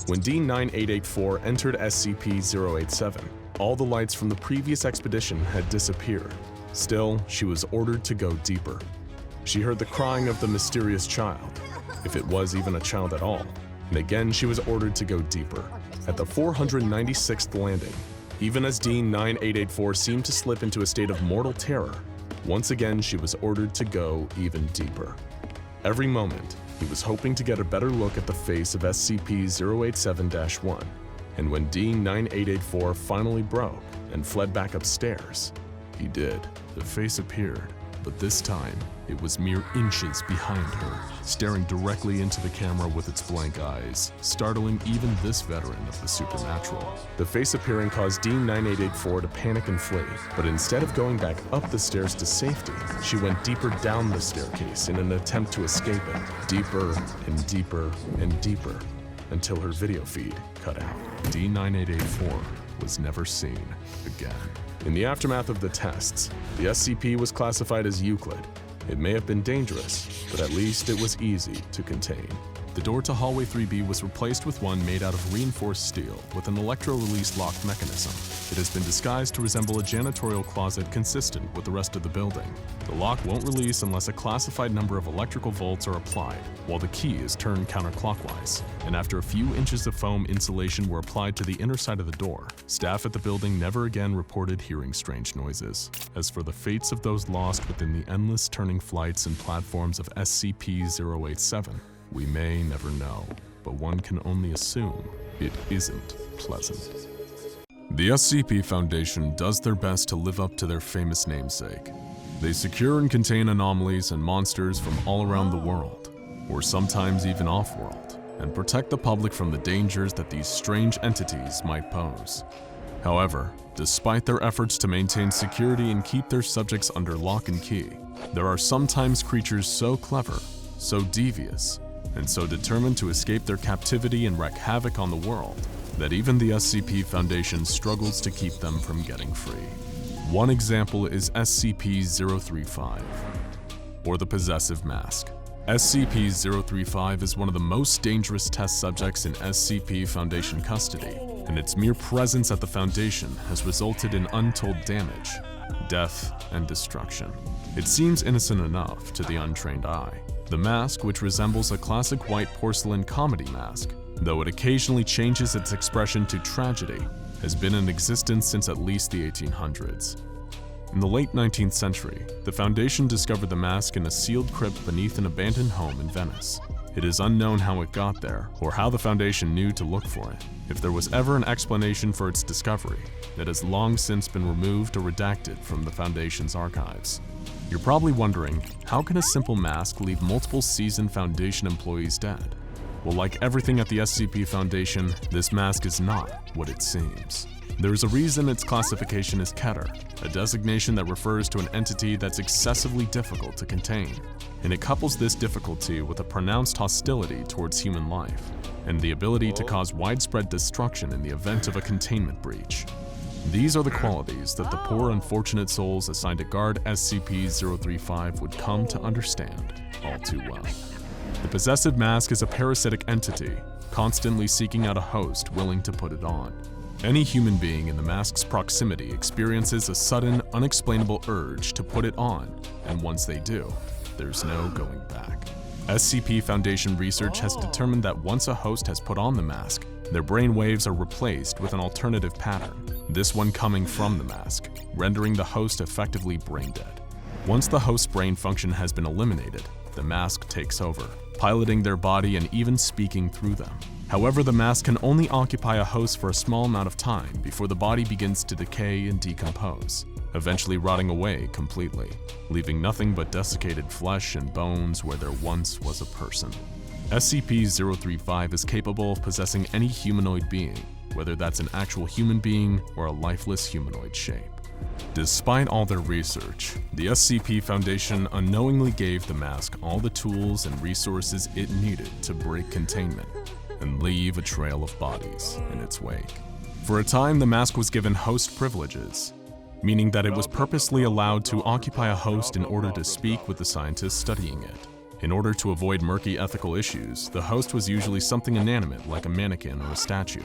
[SPEAKER 4] When D9884 entered SCP-087, all the lights from the previous expedition had disappeared. Still, she was ordered to go deeper. She heard the crying of the mysterious child, if it was even a child at all, and again she was ordered to go deeper. At the 496th landing, even as D9884 seemed to slip into a state of mortal terror, once again she was ordered to go even deeper. Every moment, he was hoping to get a better look at the face of SCP-087-1, and when D9884 finally broke and fled back upstairs, he did. The face appeared, But this time, it was mere inches behind her, staring directly into the camera with its blank eyes, startling even this veteran of the supernatural. The face appearing caused D9884 to panic and flee, but instead of going back up the stairs to safety, she went deeper down the staircase in an attempt to escape it, deeper and deeper and deeper, until her video feed cut out. D9884 was never seen again. In the aftermath of the tests, the SCP was classified as Euclid. It may have been dangerous, but at least it was easy to contain. The door to hallway 3B was replaced with one made out of reinforced steel with an electro-release lock mechanism. It has been disguised to resemble a janitorial closet consistent with the rest of the building. The lock won't release unless a classified number of electrical volts are applied, while the key is turned counterclockwise. And after a few inches of foam insulation were applied to the inner side of the door, staff at the building never again reported hearing strange noises. As for the fates of those lost within the endless turning flights and platforms of SCP-087, we may never know, but one can only assume it isn't pleasant. The SCP Foundation does their best to live up to their famous namesake. They secure and contain anomalies and monsters from all around the world, or sometimes even off-world, and protect the public from the dangers that these strange entities might pose. However, despite their efforts to maintain security and keep their subjects under lock and key, there are sometimes creatures so clever, so devious, and so determined to escape their captivity and wreak havoc on the world that even the SCP Foundation struggles to keep them from getting free. One example is SCP-035, or the Possessive Mask. SCP-035 is one of the most dangerous test subjects in SCP Foundation custody, and its mere presence at the Foundation has resulted in untold damage, death, and destruction. It seems innocent enough to the untrained eye. The mask, which resembles a classic white porcelain comedy mask, though it occasionally changes its expression to tragedy, has been in existence since at least the 1800s. In the late 19th century, the Foundation discovered the mask in a sealed crypt beneath an abandoned home in Venice. It is unknown how it got there, or how the Foundation knew to look for it. If there was ever an explanation for its discovery, it has long since been removed or redacted from the Foundation's archives. You're probably wondering, how can a simple mask leave multiple seasoned Foundation employees dead? Well, like everything at the SCP Foundation, this mask is not what it seems. There is a reason its classification is Keter, a designation that refers to an entity that's excessively difficult to contain, and it couples this difficulty with a pronounced hostility towards human life, and the ability to cause widespread destruction in the event of a containment breach. These are the qualities that the poor unfortunate souls assigned to guard SCP-035 would come to understand all too well. The Possessive Mask is a parasitic entity, constantly seeking out a host willing to put it on. Any human being in the mask's proximity experiences a sudden, unexplainable urge to put it on, and once they do, there's no going back. SCP Foundation research has determined that once a host has put on the mask, their brain waves are replaced with an alternative pattern, this one coming from the mask, rendering the host effectively brain dead. Once the host's brain function has been eliminated, the mask takes over, piloting their body and even speaking through them. However, the mask can only occupy a host for a small amount of time before the body begins to decay and decompose, eventually rotting away completely, leaving nothing but desiccated flesh and bones where there once was a person. SCP-035 is capable of possessing any humanoid being, whether that's an actual human being or a lifeless humanoid shape. Despite all their research, the SCP Foundation unknowingly gave the mask all the tools and resources it needed to break containment and leave a trail of bodies in its wake. For a time, the mask was given host privileges, meaning that it was purposely allowed to occupy a host in order to speak with the scientists studying it. In order to avoid murky ethical issues, the host was usually something inanimate like a mannequin or a statue.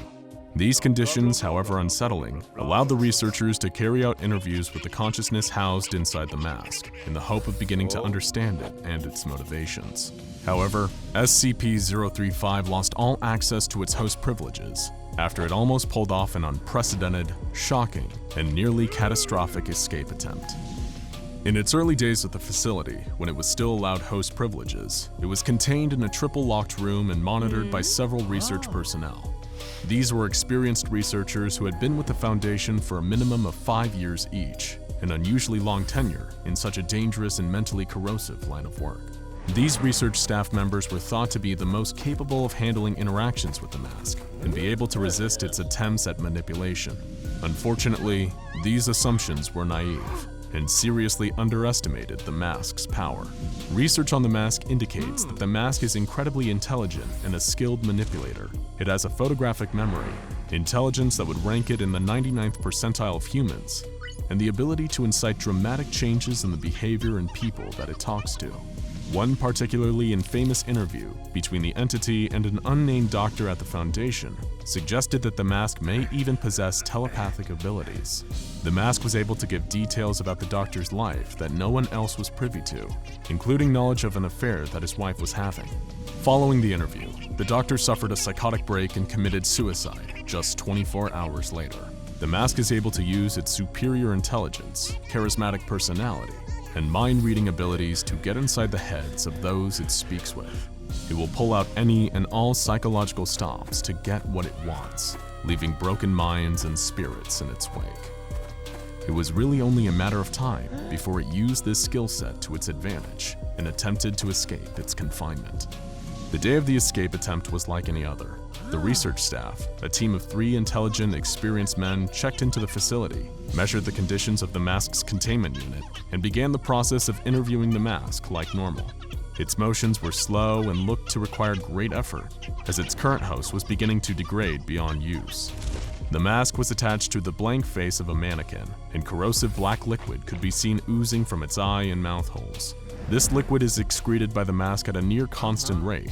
[SPEAKER 4] These conditions, however unsettling, allowed the researchers to carry out interviews with the consciousness housed inside the mask, in the hope of beginning to understand it and its motivations. However, SCP-035 lost all access to its host privileges after it almost pulled off an unprecedented, shocking, and nearly catastrophic escape attempt. In its early days at the facility, when it was still allowed host privileges, it was contained in a triple-locked room and monitored by several research personnel. These were experienced researchers who had been with the Foundation for a minimum of 5 years each,
[SPEAKER 1] an unusually long tenure in such a dangerous and mentally corrosive line of work. These research staff members were thought to be the most capable of handling interactions with the mask and be able to resist its attempts at manipulation. Unfortunately, these assumptions were naive and seriously underestimated the mask's power. Research on the mask indicates that the mask is incredibly intelligent and a skilled manipulator. It has a photographic memory, intelligence that would rank it in the 99th percentile of humans, and the ability to incite dramatic changes in the behavior and people that it talks to. One particularly infamous interview between the entity and an unnamed doctor at the Foundation suggested that the mask may even possess telepathic abilities. The mask was able to give details about the doctor's life that no one else was privy to, including knowledge of an affair that his wife was having. Following the interview, the doctor suffered a psychotic break and committed suicide just 24 hours later. The mask is able to use its superior intelligence, charismatic personality, and mind-reading abilities to get inside the heads of those it speaks with. It will pull out any and all psychological stops to get what it wants, leaving broken minds and spirits in its wake. It was really only a matter of time before it used this skill set to its advantage and attempted to escape its confinement. The day of the escape attempt was like any other. The research staff, a team of 3 intelligent, experienced men, checked into the facility, measured the conditions of the mask's containment unit, and began the process of interviewing the mask like normal. Its motions were slow and looked to require great effort, as its current host was beginning to degrade beyond use. The mask was attached to the blank face of a mannequin, and corrosive black liquid could be seen oozing from its eye and mouth holes. This liquid is excreted by the mask at a near constant rate,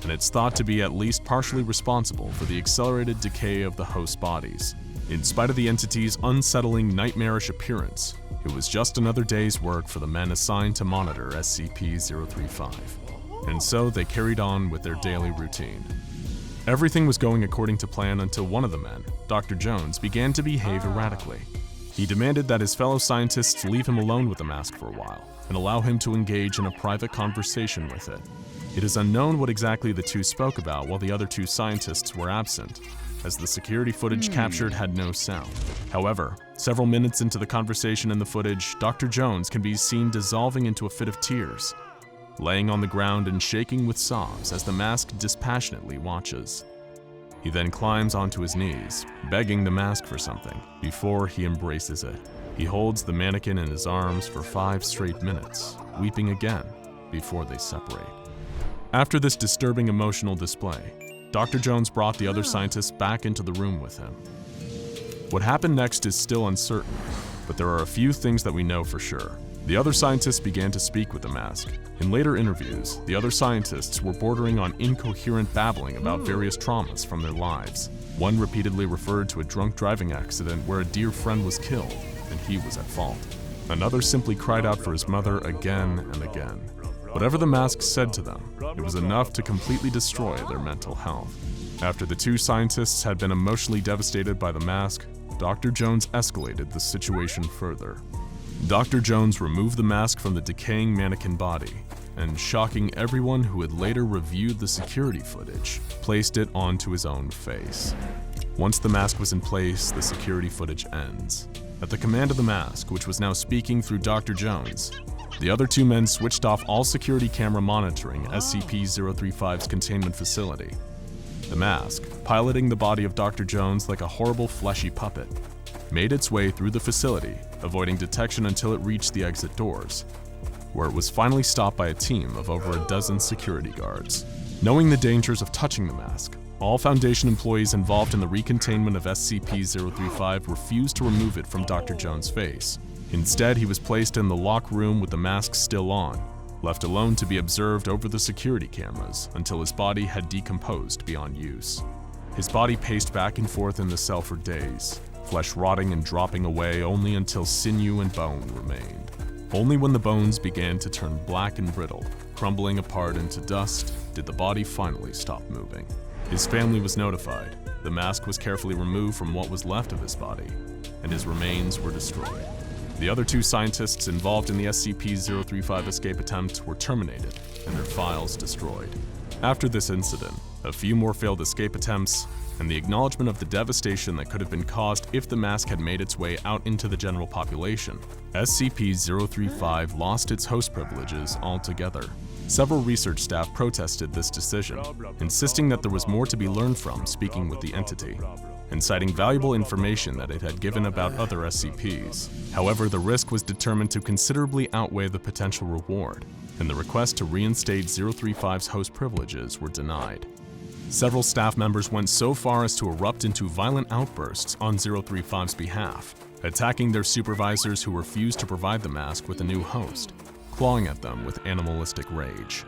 [SPEAKER 1] and it's thought to be at least partially responsible for the accelerated decay of the host bodies. In spite of the entity's unsettling, nightmarish appearance, it was just another day's work for the men assigned to monitor SCP-035, and so they carried on with their daily routine. Everything was going according to plan until one of the men, Dr. Jones, began to behave erratically. He demanded that his fellow scientists leave him alone with the mask for a while and allow him to engage in a private conversation with it. It is unknown what exactly the two spoke about while the other 2 scientists were absent, as the security footage captured had no sound. However, several minutes into the conversation in the footage, Dr. Jones can be seen dissolving into a fit of tears, laying on the ground and shaking with sobs as the mask dispassionately watches. He then climbs onto his knees, begging the mask for something, before he embraces it. He holds the mannequin in his arms for 5 straight minutes, weeping again before they separate. After this disturbing emotional display, Dr. Jones brought the other scientists back into the room with him. What happened next is still uncertain, but there are a few things that we know for sure. The other scientists began to speak with the mask. In later interviews, the other scientists were bordering on incoherent babbling about various traumas from their lives. One repeatedly referred to a drunk driving accident where a dear friend was killed, and he was at fault. Another simply cried out for his mother again and again. Whatever the mask said to them, it was enough to completely destroy their mental health. After the 2 scientists had been emotionally devastated by the mask, Dr. Jones escalated the situation further. Dr. Jones removed the mask from the decaying mannequin body, and shocking everyone who had later reviewed the security footage, placed it onto his own face. Once the mask was in place, the security footage ends. At the command of the mask, which was now speaking through Dr. Jones, the other 2 men switched off all security camera monitoring SCP-035's containment facility. The mask, piloting the body of Dr. Jones like a horrible fleshy puppet, made its way through the facility, avoiding detection until it reached the exit doors, where it was finally stopped by a team of over a dozen security guards. Knowing the dangers of touching the mask, all Foundation employees involved in the recontainment of SCP-035 refused to remove it from Dr. Jones' face. Instead, he was placed in the lock room with the mask still on, left alone to be observed over the security cameras until his body had decomposed beyond use. His body paced back and forth in the cell for days, flesh rotting and dropping away only until sinew and bone remained. Only when the bones began to turn black and brittle, crumbling apart into dust, did the body finally stop moving. His family was notified, the mask was carefully removed from what was left of his body, and his remains were destroyed. The other 2 scientists involved in the SCP-035 escape attempt were terminated and their files destroyed. After this incident, a few more failed escape attempts, and the acknowledgement of the devastation that could have been caused if the mask had made its way out into the general population. SCP-035 lost its host privileges altogether. Several research staff protested this decision, insisting that there was more to be learned from speaking with the entity, and citing valuable information that it had given about other SCPs. However, the risk was determined to considerably outweigh the potential reward, and the request to reinstate 035's host privileges were denied. Several staff members went so far as to erupt into violent outbursts on 035's behalf, attacking their supervisors who refused to provide the mask with a new host, clawing at them with animalistic rage.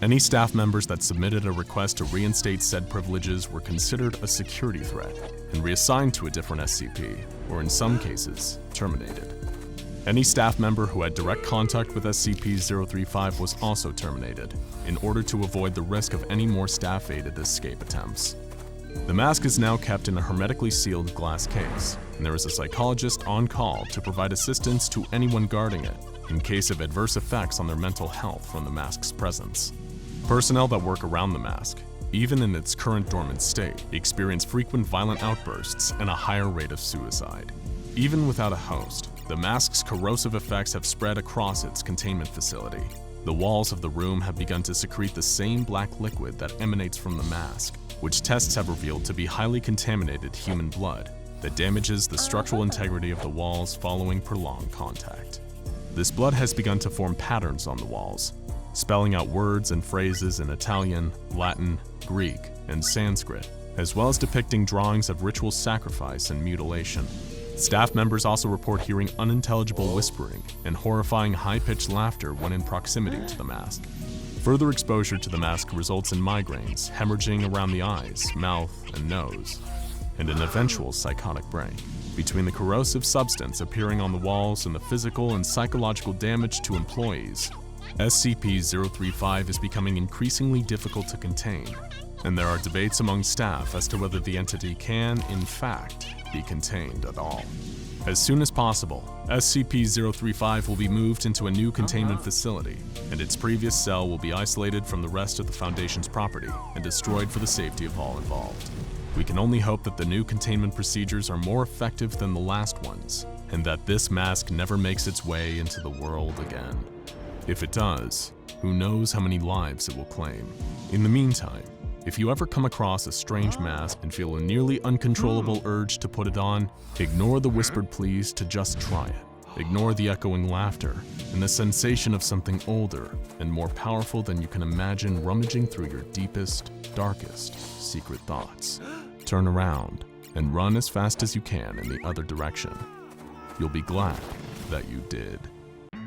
[SPEAKER 1] Any staff members that submitted a request to reinstate said privileges were considered a security threat and reassigned to a different SCP, or in some cases, terminated. Any staff member who had direct contact with SCP-035 was also terminated, in order to avoid the risk of any more staff-aided escape attempts. The mask is now kept in a hermetically sealed glass case, and there is a psychologist on call to provide assistance to anyone guarding it in case of adverse effects on their mental health from the mask's presence. Personnel that work around the mask, even in its current dormant state, experience frequent violent outbursts and a higher rate of suicide. Even without a host, the mask's corrosive effects have spread across its containment facility. The walls of the room have begun to secrete the same black liquid that emanates from the mask, which tests have revealed to be highly contaminated human blood that damages the structural integrity of the walls following prolonged contact. This blood has begun to form patterns on the walls, spelling out words and phrases in Italian, Latin, Greek, and Sanskrit, as well as depicting drawings of ritual sacrifice and mutilation. Staff members also report hearing unintelligible whispering and horrifying high-pitched laughter when in proximity to the mask. Further exposure to the mask results in migraines, hemorrhaging around the eyes, mouth, and nose, and an eventual psychotic break. Between the corrosive substance appearing on the walls and the physical and psychological damage to employees, SCP-035 is becoming increasingly difficult to contain, and there are debates among staff as to whether the entity can, in fact, be contained at all. As soon as possible, SCP-035 will be moved into a new containment facility, and its previous cell will be isolated from the rest of the Foundation's property and destroyed for the safety of all involved. We can only hope that the new containment procedures are more effective than the last ones, and that this mask never makes its way into the world again. If it does, who knows how many lives it will claim. In the meantime, if you ever come across a strange mask and feel a nearly uncontrollable urge to put it on, ignore the whispered pleas to just try it. Ignore the echoing laughter and the sensation of something older and more powerful than you can imagine rummaging through your deepest, darkest, secret thoughts. Turn around and run as fast as you can in the other direction. You'll be glad that you did.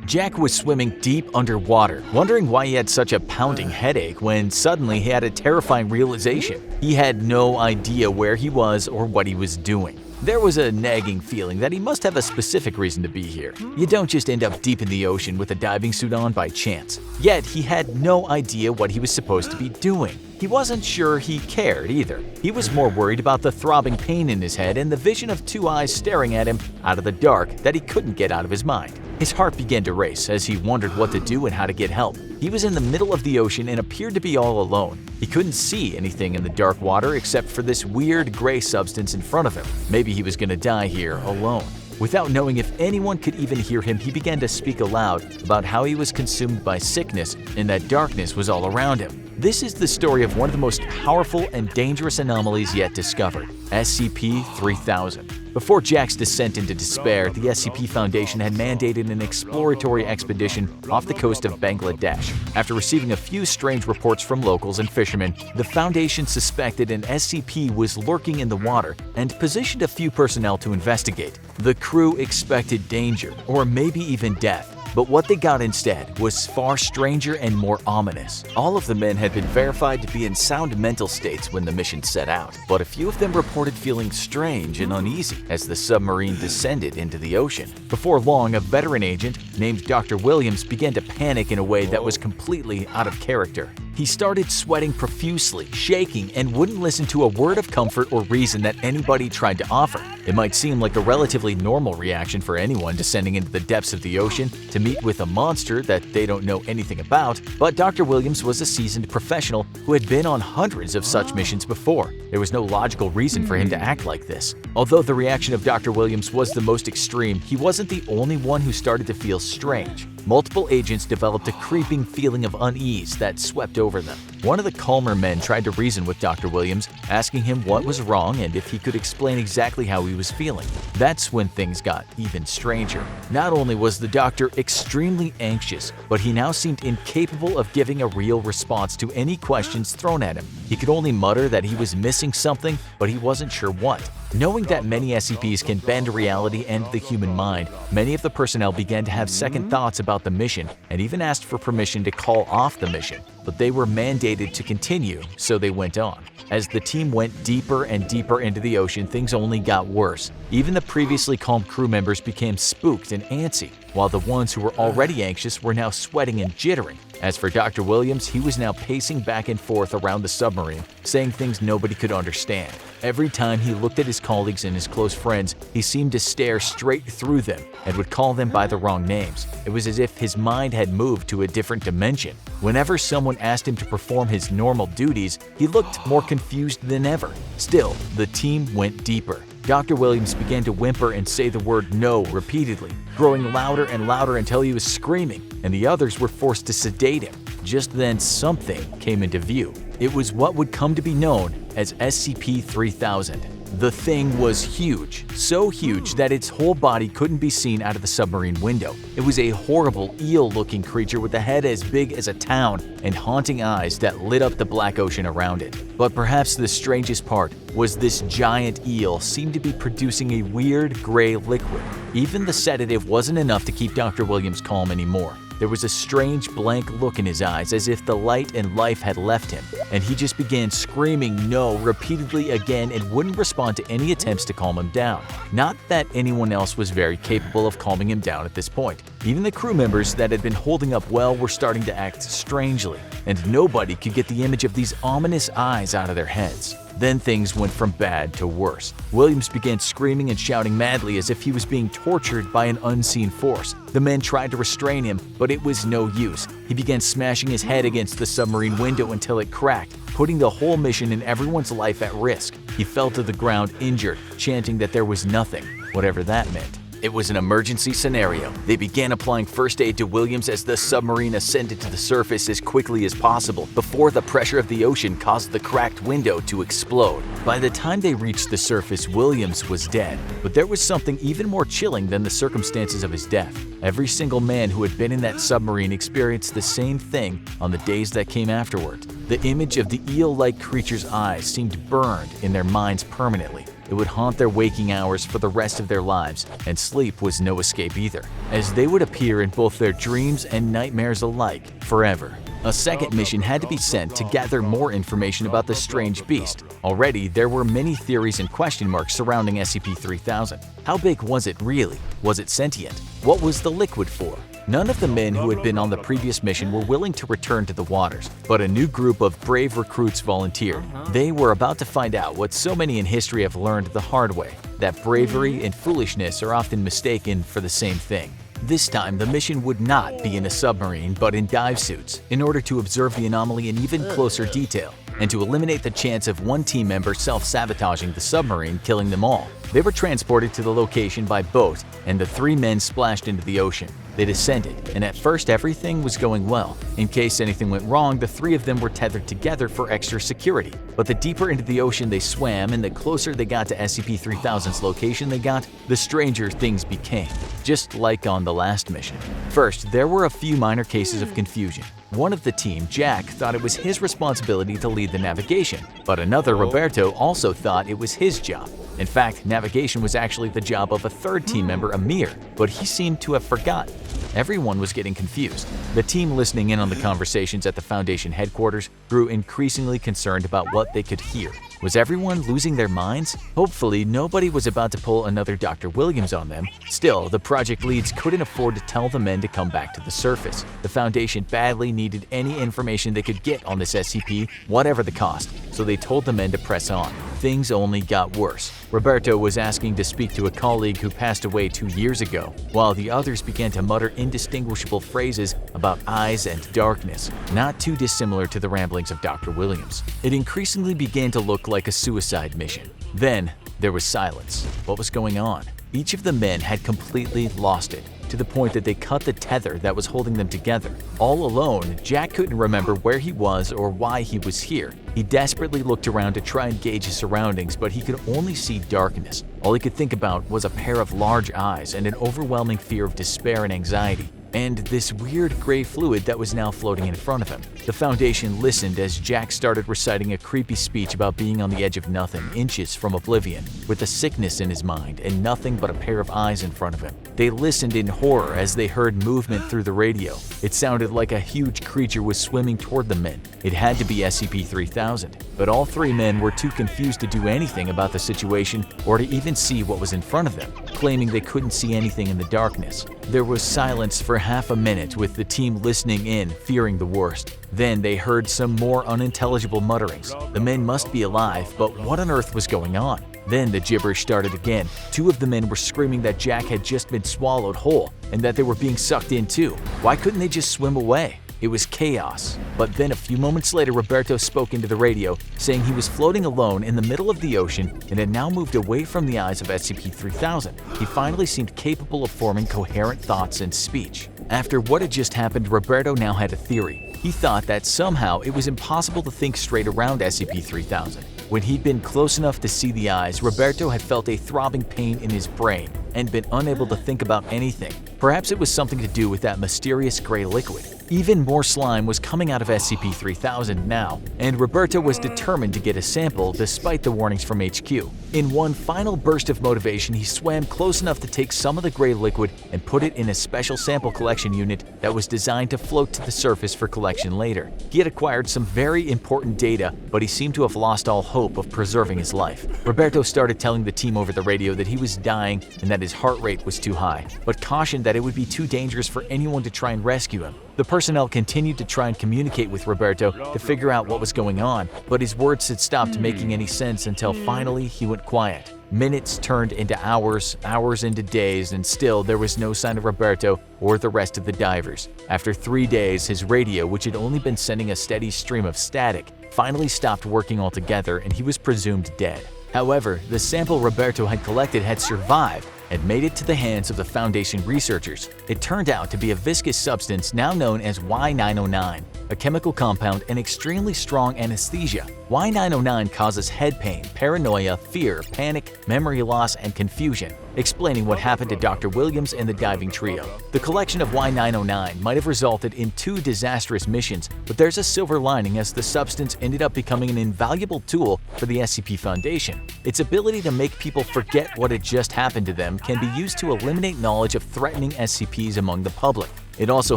[SPEAKER 3] Jack was swimming deep underwater, wondering why he had such a pounding headache when suddenly he had a terrifying realization. He had no idea where he was or what he was doing. There was a nagging feeling that he must have a specific reason to be here. You don't just end up deep in the ocean with a diving suit on by chance. Yet he had no idea what he was supposed to be doing. He wasn't sure he cared either. He was more worried about the throbbing pain in his head and the vision of two eyes staring at him out of the dark that he couldn't get out of his mind. His heart began to race as he wondered what to do and how to get help. He was in the middle of the ocean and appeared to be all alone. He couldn't see anything in the dark water except for this weird gray substance in front of him. Maybe he was gonna die here alone. Without knowing if anyone could even hear him, he began to speak aloud about how he was consumed by sickness and that darkness was all around him. This is the story of one of the most powerful and dangerous anomalies yet discovered, SCP-3000. Before Jack's descent into despair, the SCP Foundation had mandated an exploratory expedition off the coast of Bangladesh. After receiving a few strange reports from locals and fishermen, the Foundation suspected an SCP was lurking in the water and positioned a few personnel to investigate. The crew expected danger, or maybe even death. But what they got instead was far stranger and more ominous. All of the men had been verified to be in sound mental states when the mission set out, but a few of them reported feeling strange and uneasy as the submarine descended into the ocean. Before long, a veteran agent named Dr. Williams began to panic in a way that was completely out of character. He started sweating profusely, shaking, and wouldn't listen to a word of comfort or reason that anybody tried to offer. It might seem like a relatively normal reaction for anyone descending into the depths of the ocean to meet with a monster that they don't know anything about, but Dr. Williams was a seasoned professional who had been on hundreds of such missions before. There was no logical reason for him to act like this. Although the reaction of Dr. Williams was the most extreme, he wasn't the only one who started to feel strange. Multiple agents developed a creeping feeling of unease that swept over them. One of the calmer men tried to reason with Dr. Williams, asking him what was wrong and if he could explain exactly how he was feeling. That's when things got even stranger. Not only was the doctor extremely anxious, but he now seemed incapable of giving a real response to any questions thrown at him. He could only mutter that he was missing something, but he wasn't sure what. Knowing that many SCPs can bend reality and the human mind, many of the personnel began to have second thoughts about the mission and even asked for permission to call off the mission. But they were mandated to continue, so they went on. As the team went deeper and deeper into the ocean, things only got worse. Even the previously calm crew members became spooked and antsy, while the ones who were already anxious were now sweating and jittering. As for Dr. Williams, he was now pacing back and forth around the submarine, saying things nobody could understand. Every time he looked at his colleagues and his close friends, he seemed to stare straight through them and would call them by the wrong names. It was as if his mind had moved to a different dimension. Whenever someone asked him to perform his normal duties, he looked more confused than ever. Still, the team went deeper. Dr. Williams began to whimper and say the word no repeatedly, growing louder and louder until he was screaming, and the others were forced to sedate him. Just then, something came into view. It was what would come to be known as SCP-3000. The thing was huge, so huge that its whole body couldn't be seen out of the submarine window. It was a horrible eel-looking creature with a head as big as a town and haunting eyes that lit up the black ocean around it. But perhaps the strangest part was this giant eel seemed to be producing a weird gray liquid. Even the sedative wasn't enough to keep Dr. Williams calm anymore. There was a strange blank look in his eyes as if the light and life had left him, and he just began screaming no repeatedly again and wouldn't respond to any attempts to calm him down. Not that anyone else was very capable of calming him down at this point. Even the crew members that had been holding up well were starting to act strangely, and nobody could get the image of these ominous eyes out of their heads. Then things went from bad to worse. Williams began screaming and shouting madly as if he was being tortured by an unseen force. The men tried to restrain him, but it was no use. He began smashing his head against the submarine window until it cracked, putting the whole mission and everyone's life at risk. He fell to the ground injured, chanting that there was nothing, whatever that meant. It was an emergency scenario. They began applying first aid to Williams as the submarine ascended to the surface as quickly as possible before the pressure of the ocean caused the cracked window to explode. By the time they reached the surface, Williams was dead. But there was something even more chilling than the circumstances of his death. Every single man who had been in that submarine experienced the same thing on the days that came afterward. The image of the eel-like creature's eyes seemed burned in their minds permanently. It would haunt their waking hours for the rest of their lives, and sleep was no escape either, as they would appear in both their dreams and nightmares alike forever. A second mission had to be sent to gather more information about the strange beast. Already, there were many theories and question marks surrounding SCP-3000. How big was it really? Was it sentient? What was the liquid for? None of the men who had been on the previous mission were willing to return to the waters, but a new group of brave recruits volunteered. They were about to find out what so many in history have learned the hard way, that bravery and foolishness are often mistaken for the same thing. This time, the mission would not be in a submarine, but in dive suits, in order to observe the anomaly in even closer detail, and to eliminate the chance of one team member self-sabotaging the submarine, killing them all. They were transported to the location by boat, and the three men splashed into the ocean. They descended, and at first everything was going well. In case anything went wrong, the three of them were tethered together for extra security. But the deeper into the ocean they swam, and the closer they got to SCP-3000's location they got, the stranger things became, just like on the last mission. First, there were a few minor cases of confusion. One of the team, Jack, thought it was his responsibility to lead the navigation, but another, Roberto, also thought it was his job. In fact, navigation was actually the job of a third team member, Amir, but he seemed to have forgotten. Everyone was getting confused. The team listening in on the conversations at the Foundation headquarters grew increasingly concerned about what they could hear. Was everyone losing their minds? Hopefully, nobody was about to pull another Dr. Williams on them. Still, the project leads couldn't afford to tell the men to come back to the surface. The Foundation badly needed needed any information they could get on this SCP, whatever the cost, so they told the men to press on. Things only got worse. Roberto was asking to speak to a colleague who passed away 2 years ago, while the others began to mutter indistinguishable phrases about eyes and darkness, not too dissimilar to the ramblings of Dr. Williams. It increasingly began to look like a suicide mission. Then, there was silence. What was going on? Each of the men had completely lost it, to the point that they cut the tether that was holding them together. All alone, Jack couldn't remember where he was or why he was here. He desperately looked around to try and gauge his surroundings, but he could only see darkness. All he could think about was a pair of large eyes and an overwhelming fear of despair and anxiety, and this weird gray fluid that was now floating in front of him. The Foundation listened as Jack started reciting a creepy speech about being on the edge of nothing, inches from oblivion, with a sickness in his mind and nothing but a pair of eyes in front of him. They listened in horror as they heard movement through the radio. It sounded like a huge creature was swimming toward the men. It had to be SCP-3000, but all three men were too confused to do anything about the situation or to even see what was in front of them, claiming they couldn't see anything in the darkness. There was silence for half a minute, with the team listening in, fearing the worst. Then they heard some more unintelligible mutterings. The men must be alive, but what on earth was going on? Then the gibberish started again. Two of the men were screaming that Jack had just been swallowed whole and that they were being sucked in too. Why couldn't they just swim away? It was chaos. But then a few moments later, Roberto spoke into the radio, saying he was floating alone in the middle of the ocean and had now moved away from the eyes of SCP-3000. He finally seemed capable of forming coherent thoughts and speech. After what had just happened, Roberto now had a theory. He thought that somehow it was impossible to think straight around SCP-3000. When he'd been close enough to see the eyes, Roberto had felt a throbbing pain in his brain and been unable to think about anything. Perhaps it was something to do with that mysterious gray liquid. Even more slime was coming out of SCP-3000 now, and Roberto was determined to get a sample despite the warnings from HQ. In one final burst of motivation, he swam close enough to take some of the gray liquid and put it in a special sample collection unit that was designed to float to the surface for collection later. He had acquired some very important data, but he seemed to have lost all hope of preserving his life. Roberto started telling the team over the radio that he was dying and that his heart rate was too high, but cautioned that it would be too dangerous for anyone to try and rescue him. The personnel continued to try and communicate with Roberto to figure out what was going on, but his words had stopped making any sense until finally he went quiet. Minutes turned into hours, hours into days, and still there was no sign of Roberto or the rest of the divers. After 3 days, his radio, which had only been sending a steady stream of static, finally stopped working altogether and he was presumed dead. However, the sample Roberto had collected had survived and made it to the hands of the Foundation researchers. It turned out to be a viscous substance now known as Y909, a chemical compound and extremely strong anesthesia. Y909 causes head pain, paranoia, fear, panic, memory loss, and confusion, explaining what happened to Dr. Williams and the diving trio. The collection of Y909 might have resulted in 2 disastrous missions, but there's a silver lining as the substance ended up becoming an invaluable tool for the SCP Foundation. Its ability to make people forget what had just happened to them can be used to eliminate knowledge of threatening SCPs among the public. It also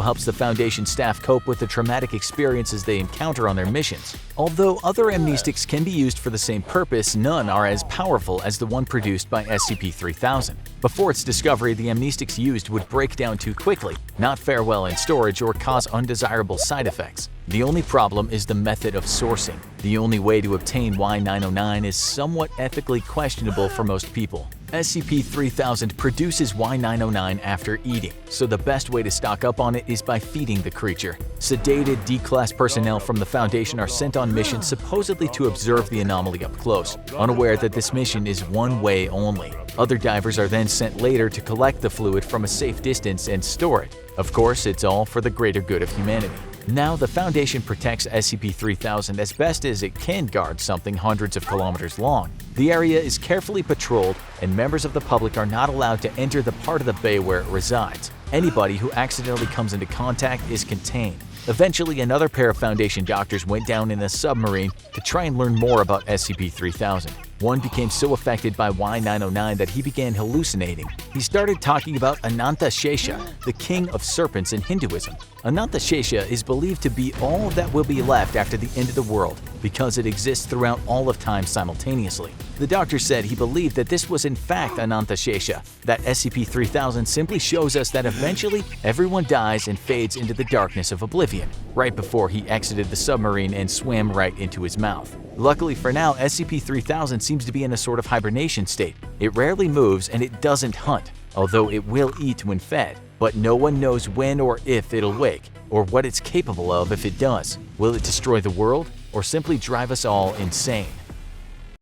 [SPEAKER 3] helps the Foundation staff cope with the traumatic experiences they encounter on their missions. Although other amnestics can be used for the same purpose, none are as powerful as the one produced by SCP-3000. Before its discovery, the amnestics used would break down too quickly, not fare well in storage, or cause undesirable side effects. The only problem is the method of sourcing. The only way to obtain Y909 is somewhat ethically questionable for most people. SCP-3000 produces Y909 after eating, so the best way to stock up on it is by feeding the creature. Sedated D-Class personnel from the Foundation are sent on missions supposedly to observe the anomaly up close, unaware that this mission is one way only. Other divers are then sent later to collect the fluid from a safe distance and store it. Of course, it's all for the greater good of humanity. Now, the Foundation protects SCP-3000 as best as it can guard something hundreds of kilometers long. The area is carefully patrolled, and members of the public are not allowed to enter the part of the bay where it resides. Anybody who accidentally comes into contact is contained. Eventually, another pair of Foundation doctors went down in a submarine to try and learn more about SCP-3000. One became so affected by Y909 that he began hallucinating, He started talking about Anantashesha, the king of serpents in Hinduism. Anantashesha is believed to be all that will be left after the end of the world because it exists throughout all of time simultaneously. The doctor said he believed that this was in fact Anantashesha, that SCP-3000 simply shows us that eventually everyone dies and fades into the darkness of oblivion, right before he exited the submarine and swam right into his mouth. Luckily for now, SCP-3000 seems to be in a sort of hibernation state. It rarely moves and it doesn't hunt, although it will eat when fed. But no one knows when or if it'll wake, or what it's capable of if it does. Will it destroy the world, or simply drive us all insane?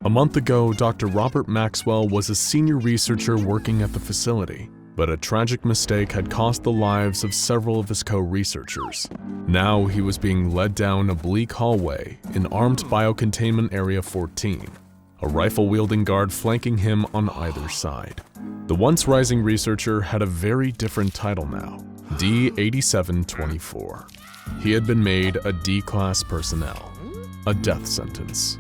[SPEAKER 1] A month ago, Dr. Robert Maxwell was a senior researcher working at the facility, but a tragic mistake had cost the lives of several of his co-researchers. Now he was being led down a bleak hallway in armed biocontainment area 14, a rifle-wielding guard flanking him on either side. The once rising researcher had a very different title now, D-8724. He had been made a D-class personnel, a death sentence.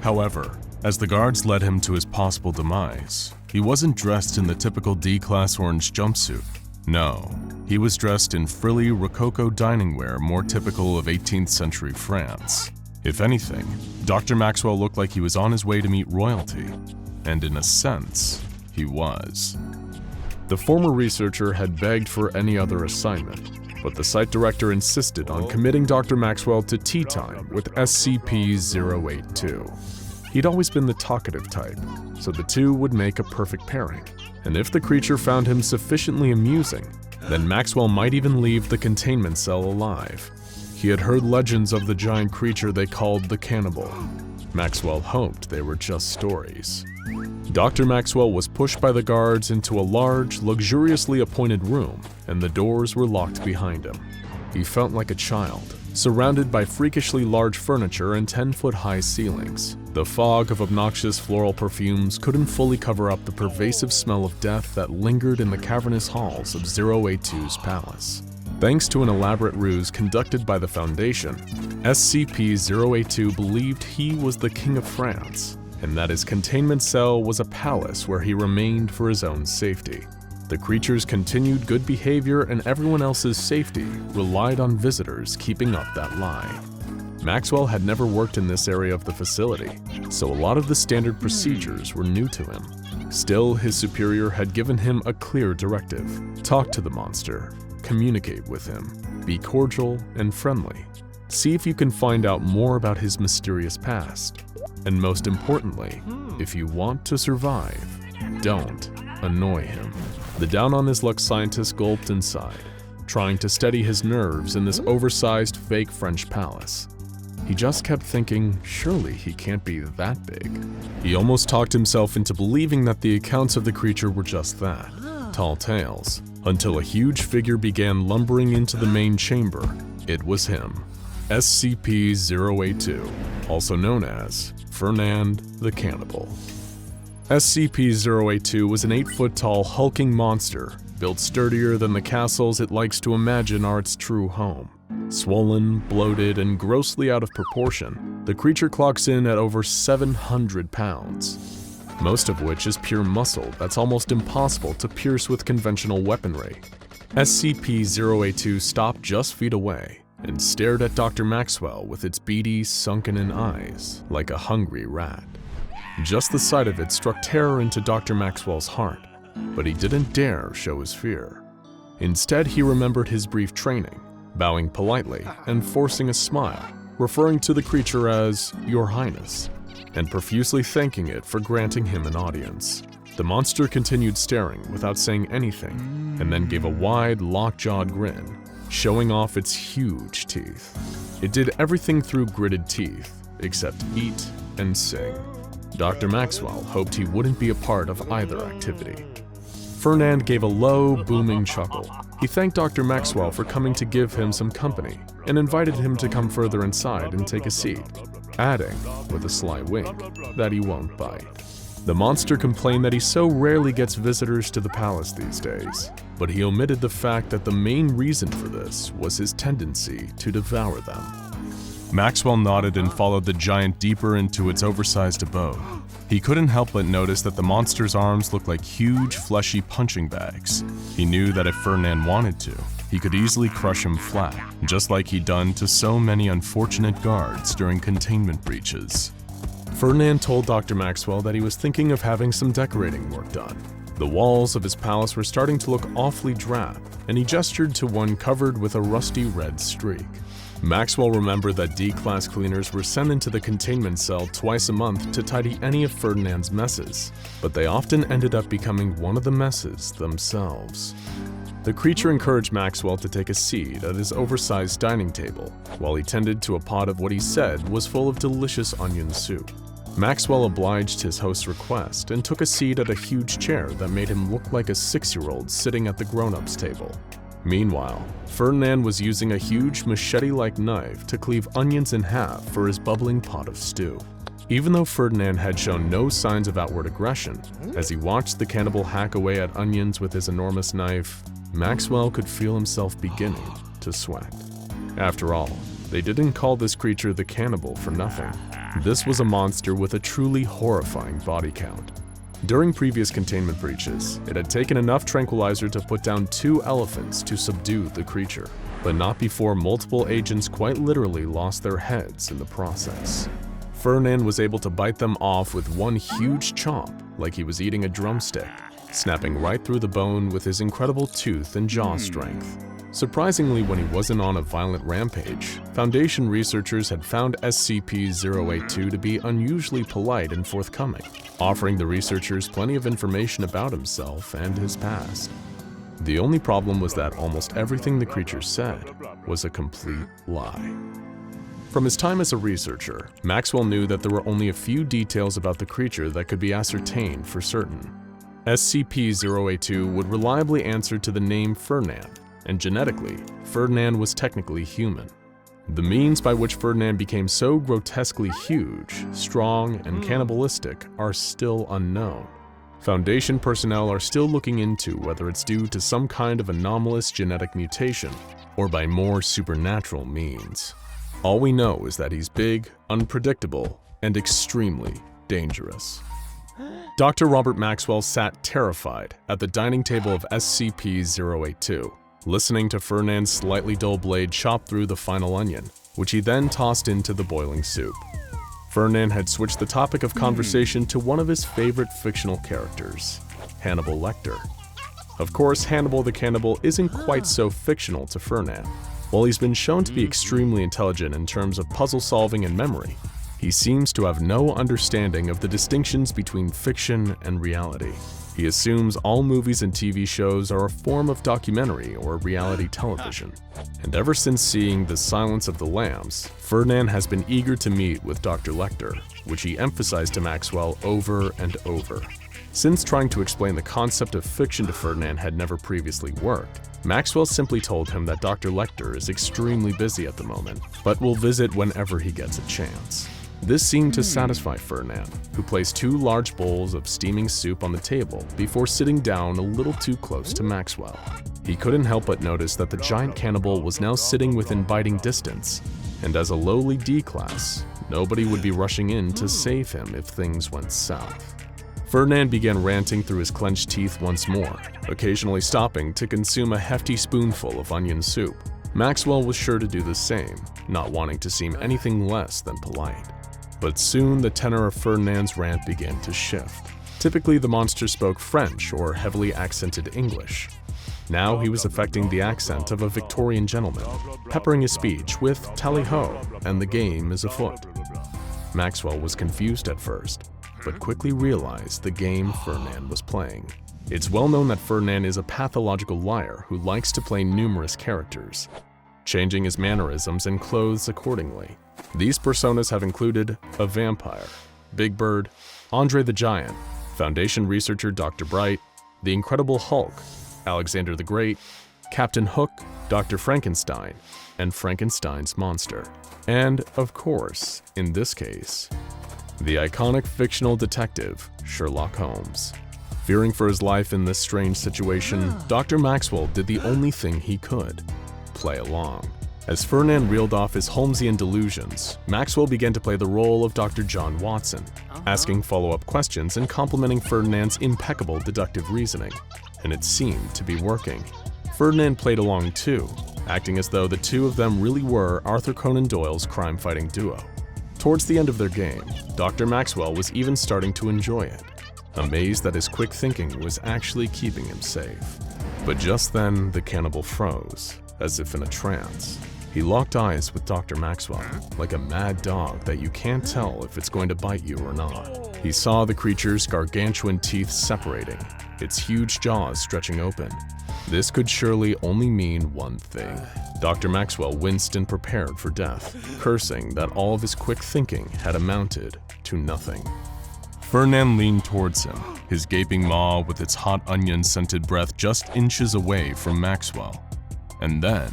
[SPEAKER 1] However, as the guards led him to his possible demise, he wasn't dressed in the typical D-class orange jumpsuit. No, he was dressed in frilly Rococo dining wear more typical of 18th century France. If anything, Dr. Maxwell looked like he was on his way to meet royalty, and in a sense, he was. The former researcher had begged for any other assignment, but the site director insisted on committing Dr. Maxwell to tea time with SCP-082. He'd always been the talkative type, so the two would make a perfect pairing. And if the creature found him sufficiently amusing, then Maxwell might even leave the containment cell alive. He had heard legends of the giant creature they called the cannibal. Maxwell hoped they were just stories. Dr. Maxwell was pushed by the guards into a large, luxuriously appointed room, and the doors were locked behind him. He felt like a child, surrounded by freakishly large furniture and 10-foot-high ceilings. The fog of obnoxious floral perfumes couldn't fully cover up the pervasive smell of death that lingered in the cavernous halls of 082's palace. Thanks to an elaborate ruse conducted by the Foundation, SCP-082 believed he was the King of France, and that his containment cell was a palace where he remained for his own safety. The creature's continued good behavior and everyone else's safety relied on visitors keeping up that lie. Maxwell had never worked in this area of the facility, so a lot of the standard procedures were new to him. Still, his superior had given him a clear directive: talk to the monster, communicate with him, be cordial and friendly, see if you can find out more about his mysterious past, and most importantly, if you want to survive, don't annoy him. The down-on-his-luck scientist gulped inside, trying to steady his nerves in this oversized fake French palace. He just kept thinking, surely he can't be that big. He almost talked himself into believing that the accounts of the creature were just that, tall tales, until a huge figure began lumbering into the main chamber. It was him, SCP-082, also known as Fernand the Cannibal. SCP-082 was an 8-foot-tall hulking monster, built sturdier than the castles it likes to imagine are its true home. Swollen, bloated, and grossly out of proportion, the creature clocks in at over 700 pounds, most of which is pure muscle that's almost impossible to pierce with conventional weaponry. SCP-082 stopped just feet away and stared at Dr. Maxwell with its beady, sunken-in eyes like a hungry rat. Just the sight of it struck terror into Dr. Maxwell's heart, but he didn't dare show his fear. Instead, he remembered his brief training, bowing politely and forcing a smile, referring to the creature as Your Highness, and profusely thanking it for granting him an audience. The monster continued staring without saying anything, and then gave a wide, lockjawed grin, showing off its huge teeth. It did everything through gritted teeth, except eat and sing. Dr. Maxwell hoped he wouldn't be a part of either activity. Fernand gave a low, booming chuckle. He thanked Dr. Maxwell for coming to give him some company and invited him to come further inside and take a seat, adding, with a sly wink, that he won't bite. The monster complained that he so rarely gets visitors to the palace these days, but he omitted the fact that the main reason for this was his tendency to devour them. Maxwell nodded and followed the giant deeper into its oversized abode. He couldn't help but notice that the monster's arms looked like huge, fleshy punching bags. He knew that if Ferdinand wanted to, he could easily crush him flat, just like he'd done to so many unfortunate guards during containment breaches. Ferdinand told Dr. Maxwell that he was thinking of having some decorating work done. The walls of his palace were starting to look awfully drab, and he gestured to one covered with a rusty red streak. Maxwell remembered that D-class cleaners were sent into the containment cell twice a month to tidy any of Ferdinand's messes, but they often ended up becoming one of the messes themselves. The creature encouraged Maxwell to take a seat at his oversized dining table, while he tended to a pot of what he said was full of delicious onion soup. Maxwell obliged his host's request and took a seat at a huge chair that made him look like a 6-year-old sitting at the grown-ups table. Meanwhile, Ferdinand was using a huge machete-like knife to cleave onions in half for his bubbling pot of stew. Even though Ferdinand had shown no signs of outward aggression, as he watched the cannibal hack away at onions with his enormous knife, Maxwell could feel himself beginning to sweat. After all, they didn't call this creature the cannibal for nothing. This was a monster with a truly horrifying body count. During previous containment breaches, it had taken enough tranquilizer to put down 2 elephants to subdue the creature, but not before multiple agents quite literally lost their heads in the process. Ferdinand was able to bite them off with one huge chomp like he was eating a drumstick, snapping right through the bone with his incredible tooth and jaw strength. Surprisingly, when he wasn't on a violent rampage, Foundation researchers had found SCP-082 to be unusually polite and forthcoming, offering the researchers plenty of information about himself and his past. The only problem was that almost everything the creature said was a complete lie. From his time as a researcher, Maxwell knew that there were only a few details about the creature that could be ascertained for certain. SCP-082 would reliably answer to the name Ferdinand, and genetically, Ferdinand was technically human. The means by which Ferdinand became so grotesquely huge, strong, and cannibalistic are still unknown. Foundation personnel are still looking into whether it's due to some kind of anomalous genetic mutation or by more supernatural means. All we know is that he's big, unpredictable, and extremely dangerous. Dr. Robert Maxwell sat terrified at the dining table of SCP-082, listening to Ferdinand's slightly dull blade chop through the final onion, which he then tossed into the boiling soup. Ferdinand had switched the topic of conversation to one of his favorite fictional characters, Hannibal Lecter. Of course, Hannibal the Cannibal isn't quite so fictional to Ferdinand. While he's been shown to be extremely intelligent in terms of puzzle solving and memory, he seems to have no understanding of the distinctions between fiction and reality. He assumes all movies and TV shows are a form of documentary or reality television. And ever since seeing The Silence of the Lambs, Ferdinand has been eager to meet with Dr. Lecter, which he emphasized to Maxwell over and over. Since trying to explain the concept of fiction to Ferdinand had never previously worked, Maxwell simply told him that Dr. Lecter is extremely busy at the moment, but will visit whenever he gets a chance. This seemed to satisfy Ferdinand, who placed 2 large bowls of steaming soup on the table before sitting down a little too close to Maxwell. He couldn't help but notice that the giant cannibal was now sitting within biting distance, and as a lowly D-class, nobody would be rushing in to save him if things went south. Ferdinand began ranting through his clenched teeth once more, occasionally stopping to consume a hefty spoonful of onion soup. Maxwell was sure to do the same, not wanting to seem anything less than polite. But soon the tenor of Ferdinand's rant began to shift. Typically, the monster spoke French or heavily accented English. Now he was affecting the accent of a Victorian gentleman, peppering his speech with "tally-ho" and "the game is afoot." Maxwell was confused at first, but quickly realized the game Ferdinand was playing. It's well known that Ferdinand is a pathological liar who likes to play numerous characters, changing his mannerisms and clothes accordingly. These personas have included a vampire, Big Bird, Andre the Giant, Foundation researcher Dr. Bright, the Incredible Hulk, Alexander the Great, Captain Hook, Dr. Frankenstein, and Frankenstein's monster. And, of course, in this case, the iconic fictional detective, Sherlock Holmes. Fearing for his life in this strange situation, Dr. Maxwell did the only thing he could: play along. As Ferdinand reeled off his Holmesian delusions, Maxwell began to play the role of Dr. John Watson, asking follow-up questions and complimenting Ferdinand's impeccable deductive reasoning. And it seemed to be working. Ferdinand played along too, acting as though the two of them really were Arthur Conan Doyle's crime-fighting duo. Towards the end of their game, Dr. Maxwell was even starting to enjoy it, amazed that his quick thinking was actually keeping him safe. But just then, the cannibal froze, as if in a trance. He locked eyes with Dr. Maxwell, like a mad dog that you can't tell if it's going to bite you or not. He saw the creature's gargantuan teeth separating, its huge jaws stretching open. This could surely only mean one thing. Dr. Maxwell winced and prepared for death, cursing that all of his quick thinking had amounted to nothing. Ferdinand leaned towards him, his gaping maw with its hot onion-scented breath just inches away from Maxwell. And then,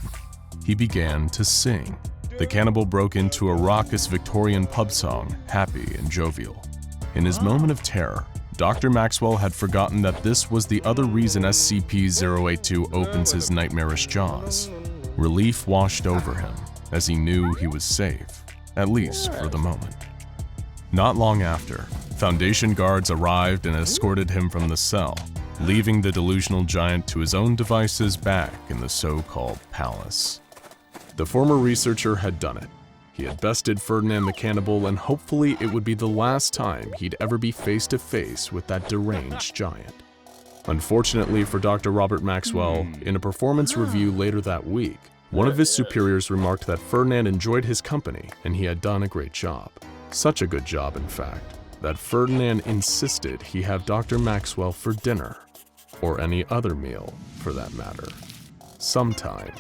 [SPEAKER 1] he began to sing. The cannibal broke into a raucous Victorian pub song, happy and jovial. In his moment of terror, Dr. Maxwell had forgotten that this was the other reason SCP-082 opens his nightmarish jaws. Relief washed over him, as he knew he was safe, at least for the moment. Not long after, Foundation guards arrived and escorted him from the cell, leaving the delusional giant to his own devices back in the so-called palace. The former researcher had done it. He had bested Ferdinand the cannibal, and hopefully it would be the last time he'd ever be face to face with that deranged giant. Unfortunately for Dr. Robert Maxwell, in a performance review later that week, one of his superiors remarked that Ferdinand enjoyed his company and he had done a great job. Such a good job, in fact, that Ferdinand insisted he have Dr. Maxwell for dinner, or any other meal for that matter, sometime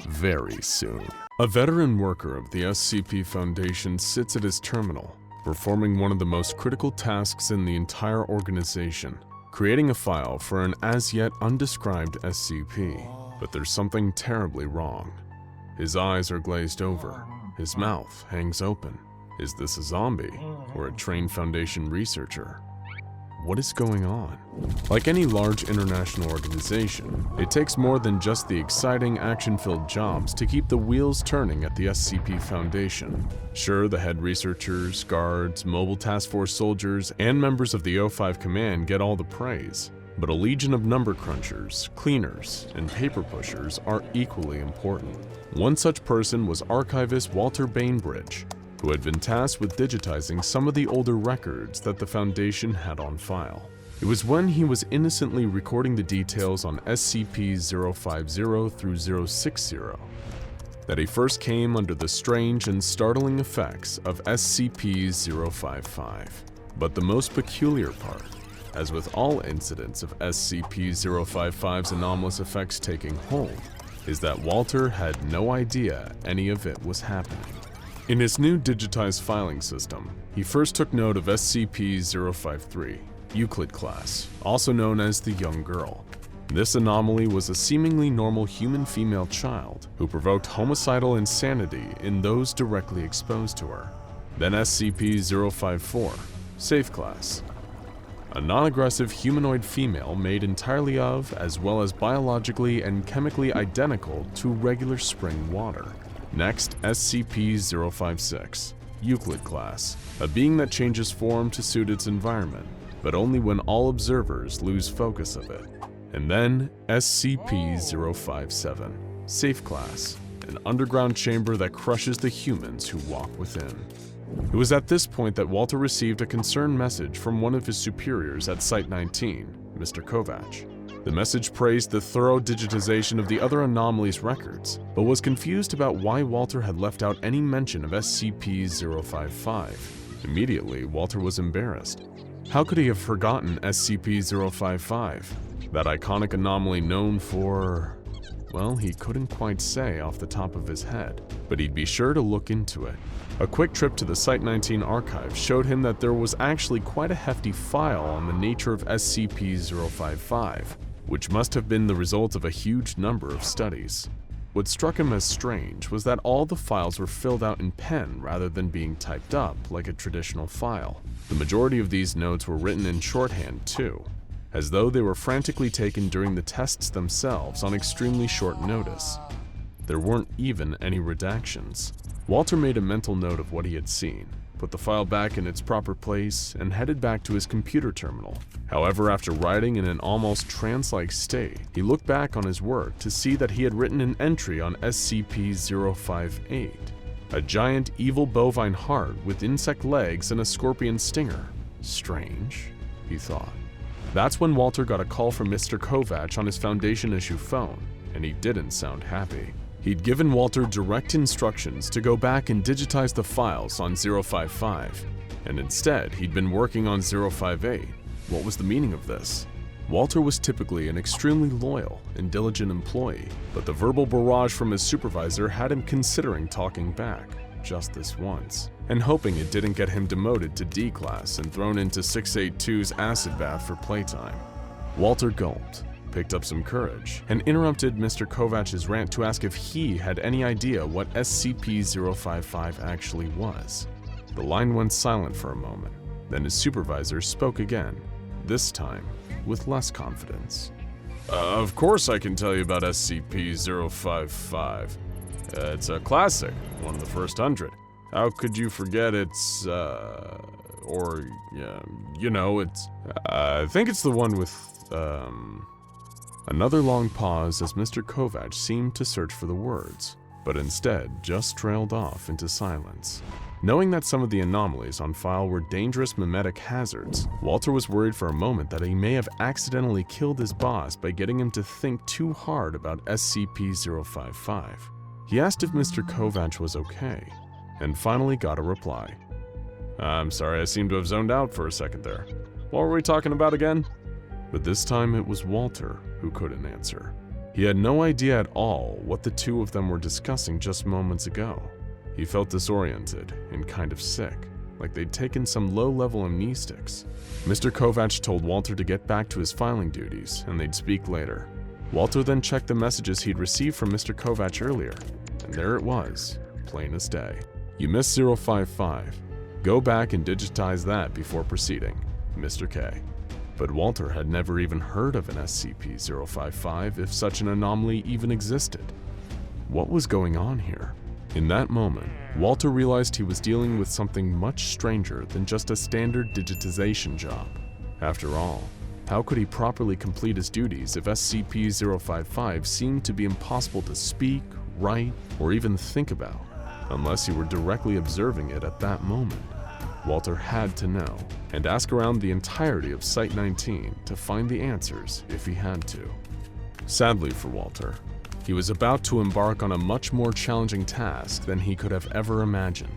[SPEAKER 1] very soon. A veteran worker of the SCP Foundation sits at his terminal, performing one of the most critical tasks in the entire organization, creating a file for an as-yet undescribed SCP. But there's something terribly wrong. His eyes are glazed over, his mouth hangs open. Is this a zombie or a trained Foundation researcher? What is going on? Like any large international organization, it takes more than just the exciting, action-filled jobs to keep the wheels turning at the SCP Foundation. Sure, the head researchers, guards, mobile task force soldiers, and members of the O5 Command get all the praise, but a legion of number crunchers, cleaners, and paper pushers are equally important. One such person was archivist Walter Bainbridge, who had been tasked with digitizing some of the older records that the Foundation had on file. It was when he was innocently recording the details on SCP-050 through 060 that he first came under the strange and startling effects of SCP-055. But the most peculiar part, as with all incidents of SCP-055's anomalous effects taking hold, is that Walter had no idea any of it was happening. In his new digitized filing system, he first took note of SCP-053, Euclid class, also known as the Young Girl. This anomaly was a seemingly normal human female child who provoked homicidal insanity in those directly exposed to her. Then SCP-054, Safe class, a non-aggressive humanoid female made entirely of, as well as biologically and chemically identical to regular spring water. Next, SCP-056, Euclid class, a being that changes form to suit its environment, but only when all observers lose focus of it. And then SCP-057, Safe class, an underground chamber that crushes the humans who walk within. It was at this point that Walter received a concerned message from one of his superiors at Site-19, Mr. Kovac. The message praised the thorough digitization of the other anomalies' records, but was confused about why Walter had left out any mention of SCP-055. Immediately, Walter was embarrassed. How could he have forgotten SCP-055, that iconic anomaly known for... well, he couldn't quite say off the top of his head, but he'd be sure to look into it. A quick trip to the Site-19 archive showed him that there was actually quite a hefty file on the nature of SCP-055, which must have been the result of a huge number of studies. What struck him as strange was that all the files were filled out in pen rather than being typed up like a traditional file. The majority of these notes were written in shorthand too, as though they were frantically taken during the tests themselves on extremely short notice. There weren't even any redactions. Walter made a mental note of what he had seen, put the file back in its proper place, and headed back to his computer terminal. However, after writing in an almost trance-like state, he looked back on his work to see that he had written an entry on SCP-058, a giant evil bovine heart with insect legs and a scorpion stinger. Strange, he thought. That's when Walter got a call from Mr. Kovac on his Foundation issue phone, and he didn't sound happy. He'd given Walter direct instructions to go back and digitize the files on 055, and instead he'd been working on 058. What was the meaning of this? Walter was typically an extremely loyal and diligent employee, but the verbal barrage from his supervisor had him considering talking back, just this once, and hoping it didn't get him demoted to D class and thrown into 682's acid bath for playtime. Walter gulped, picked up some courage, and interrupted Mr. Kovac's rant to ask if he had any idea what SCP-055 actually was. The line went silent for a moment, then his supervisor spoke again, this time with less confidence. Of course I can tell you about SCP-055. It's a classic, one of the first 100. How could you forget it's, I think it's the one with, Another long pause as Mr. Kovac seemed to search for the words, but instead just trailed off into silence. Knowing that some of the anomalies on file were dangerous mimetic hazards, Walter was worried for a moment that he may have accidentally killed his boss by getting him to think too hard about SCP-055. He asked if Mr. Kovac was okay, and finally got a reply. I'm sorry, I seem to have zoned out for a second there. What were we talking about again? But this time it was Walter who couldn't answer. He had no idea at all what the two of them were discussing just moments ago. He felt disoriented and kind of sick, like they'd taken some low-level amnestics. Mr. Kovac told Walter to get back to his filing duties and they'd speak later. Walter then checked the messages he'd received from Mr. Kovac earlier, and there it was, plain as day. You missed 055. Go back and digitize that before proceeding, Mr. K. But Walter had never even heard of an SCP-055 if such an anomaly even existed. What was going on here? In that moment, Walter realized he was dealing with something much stranger than just a standard digitization job. After all, how could he properly complete his duties if SCP-055 seemed to be impossible to speak, write, or even think about, unless he were directly observing it at that moment? Walter had to know, and ask around the entirety of Site-19 to find the answers if he had to. Sadly for Walter, he was about to embark on a much more challenging task than he could have ever imagined.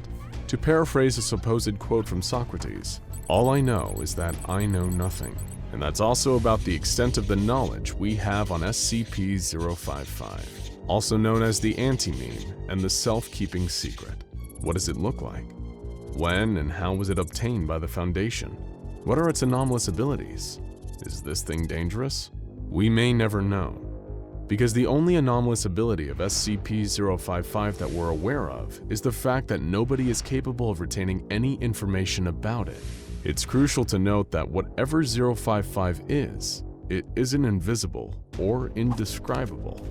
[SPEAKER 1] To paraphrase a supposed quote from Socrates, all I know is that I know nothing, and that's also about the extent of the knowledge we have on SCP-055, also known as the anti-meme and the self-keeping secret. What does it look like? When and how was it obtained by the Foundation? What are its anomalous abilities? Is this thing dangerous? We may never know, because the only anomalous ability of SCP-055 that we're aware of is the fact that nobody is capable of retaining any information about it. It's crucial to note that whatever 055 is, it isn't invisible or indescribable.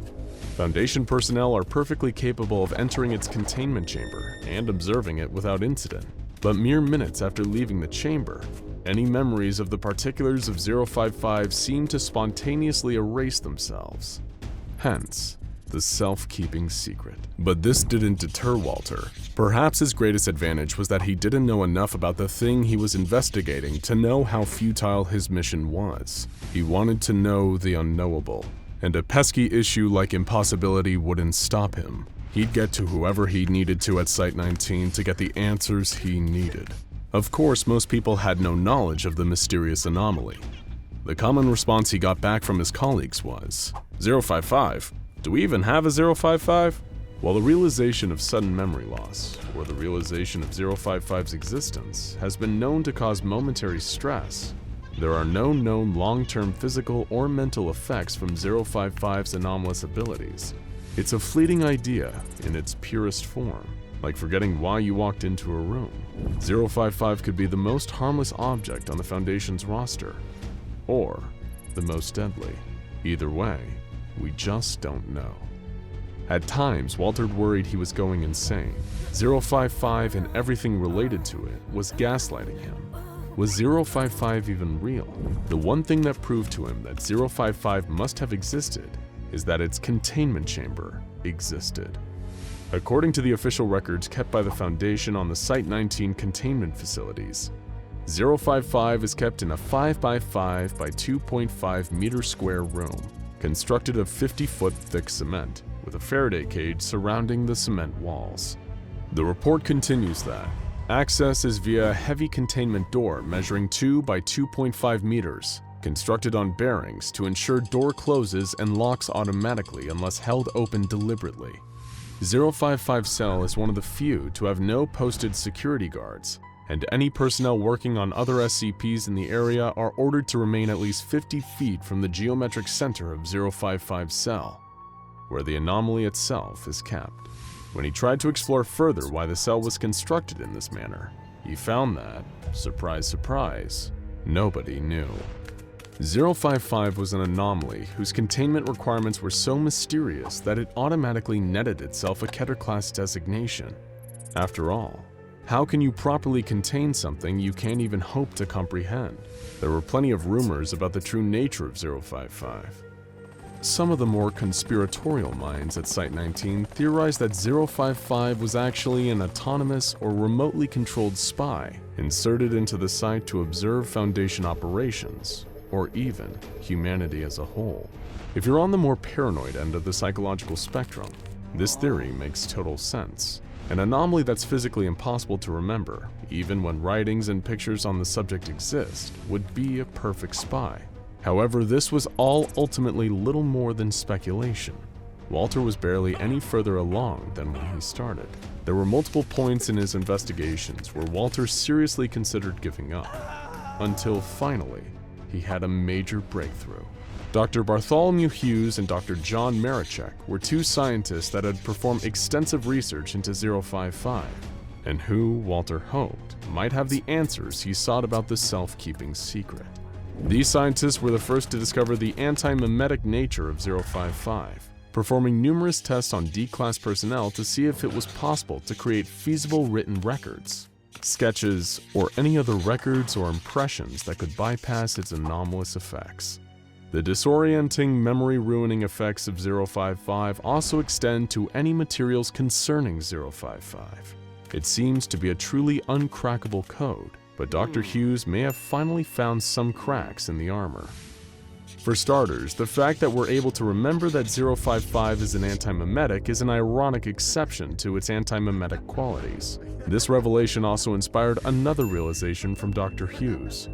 [SPEAKER 1] Foundation personnel are perfectly capable of entering its containment chamber and observing it without incident, but mere minutes after leaving the chamber, any memories of the particulars of 055 seem to spontaneously erase themselves. Hence, the self-keeping secret. But this didn't deter Walter. Perhaps his greatest advantage was that he didn't know enough about the thing he was investigating to know how futile his mission was. He wanted to know the unknowable, and a pesky issue like impossibility wouldn't stop him. He'd get to whoever he needed to at Site-19 to get the answers he needed. Of course, most people had no knowledge of the mysterious anomaly. The common response he got back from his colleagues was, 055? Do we even have a 055? While the realization of sudden memory loss, or the realization of 055's existence, has been known to cause momentary stress, there are no known long-term physical or mental effects from 055's anomalous abilities. It's a fleeting idea in its purest form, like forgetting why you walked into a room. 055 could be the most harmless object on the Foundation's roster, or the most deadly. Either way, we just don't know.
[SPEAKER 4] At times, Walter worried he was going insane. 055 and everything related to it was gaslighting him. Was 055 even real? The one thing that proved to him that 055 must have existed is that its containment chamber existed. According to the official records kept by the Foundation on the Site-19 containment facilities, 055 is kept in a 5x5 by 2.5 meter square room, constructed of 50-foot thick cement, with a Faraday cage surrounding the cement walls. The report continues that access is via a heavy containment door measuring 2 by 2.5 meters, constructed on bearings to ensure door closes and locks automatically unless held open deliberately. 055 cell is one of the few to have no posted security guards, and any personnel working on other SCPs in the area are ordered to remain at least 50 feet from the geometric center of 055 cell, where the anomaly itself is kept. When he tried to explore further why the cell was constructed in this manner, he found that, surprise surprise, nobody knew. 055 was an anomaly whose containment requirements were so mysterious that it automatically netted itself a Keter class designation. After all, how can you properly contain something you can't even hope to comprehend? There were plenty of rumors about the true nature of 055. Some of the more conspiratorial minds at Site-19 theorized that 055 was actually an autonomous or remotely controlled spy inserted into the site to observe Foundation operations, or even humanity as a whole. If you're on the more paranoid end of the psychological spectrum, this theory makes total sense. An anomaly that's physically impossible to remember, even when writings and pictures on the subject exist, would be a perfect spy. However, this was all ultimately little more than speculation. Walter was barely any further along than when he started. There were multiple points in his investigations where Walter seriously considered giving up, until finally, he had a major breakthrough. Dr. Bartholomew Hughes and Dr. John Marichek were two scientists that had performed extensive research into 055, and who, Walter hoped, might have the answers he sought about the self-keeping secret. These scientists were the first to discover the anti-memetic nature of 055, performing numerous tests on D-Class personnel to see if it was possible to create feasible written records, sketches, or any other records or impressions that could bypass its anomalous effects. The disorienting, memory-ruining effects of 055 also extend to any materials concerning 055. It seems to be a truly uncrackable code, but Dr. Hughes may have finally found some cracks in the armor. For starters, the fact that we're able to remember that 055 is an anti-memetic is an ironic exception to its anti-memetic qualities. This revelation also inspired another realization from Dr. Hughes.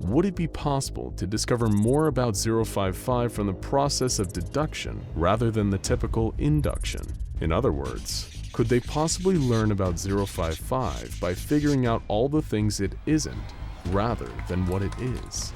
[SPEAKER 4] Would it be possible to discover more about 055 from the process of deduction rather than the typical induction? In other words, could they possibly learn about 055 by figuring out all the things it isn't rather than what it is?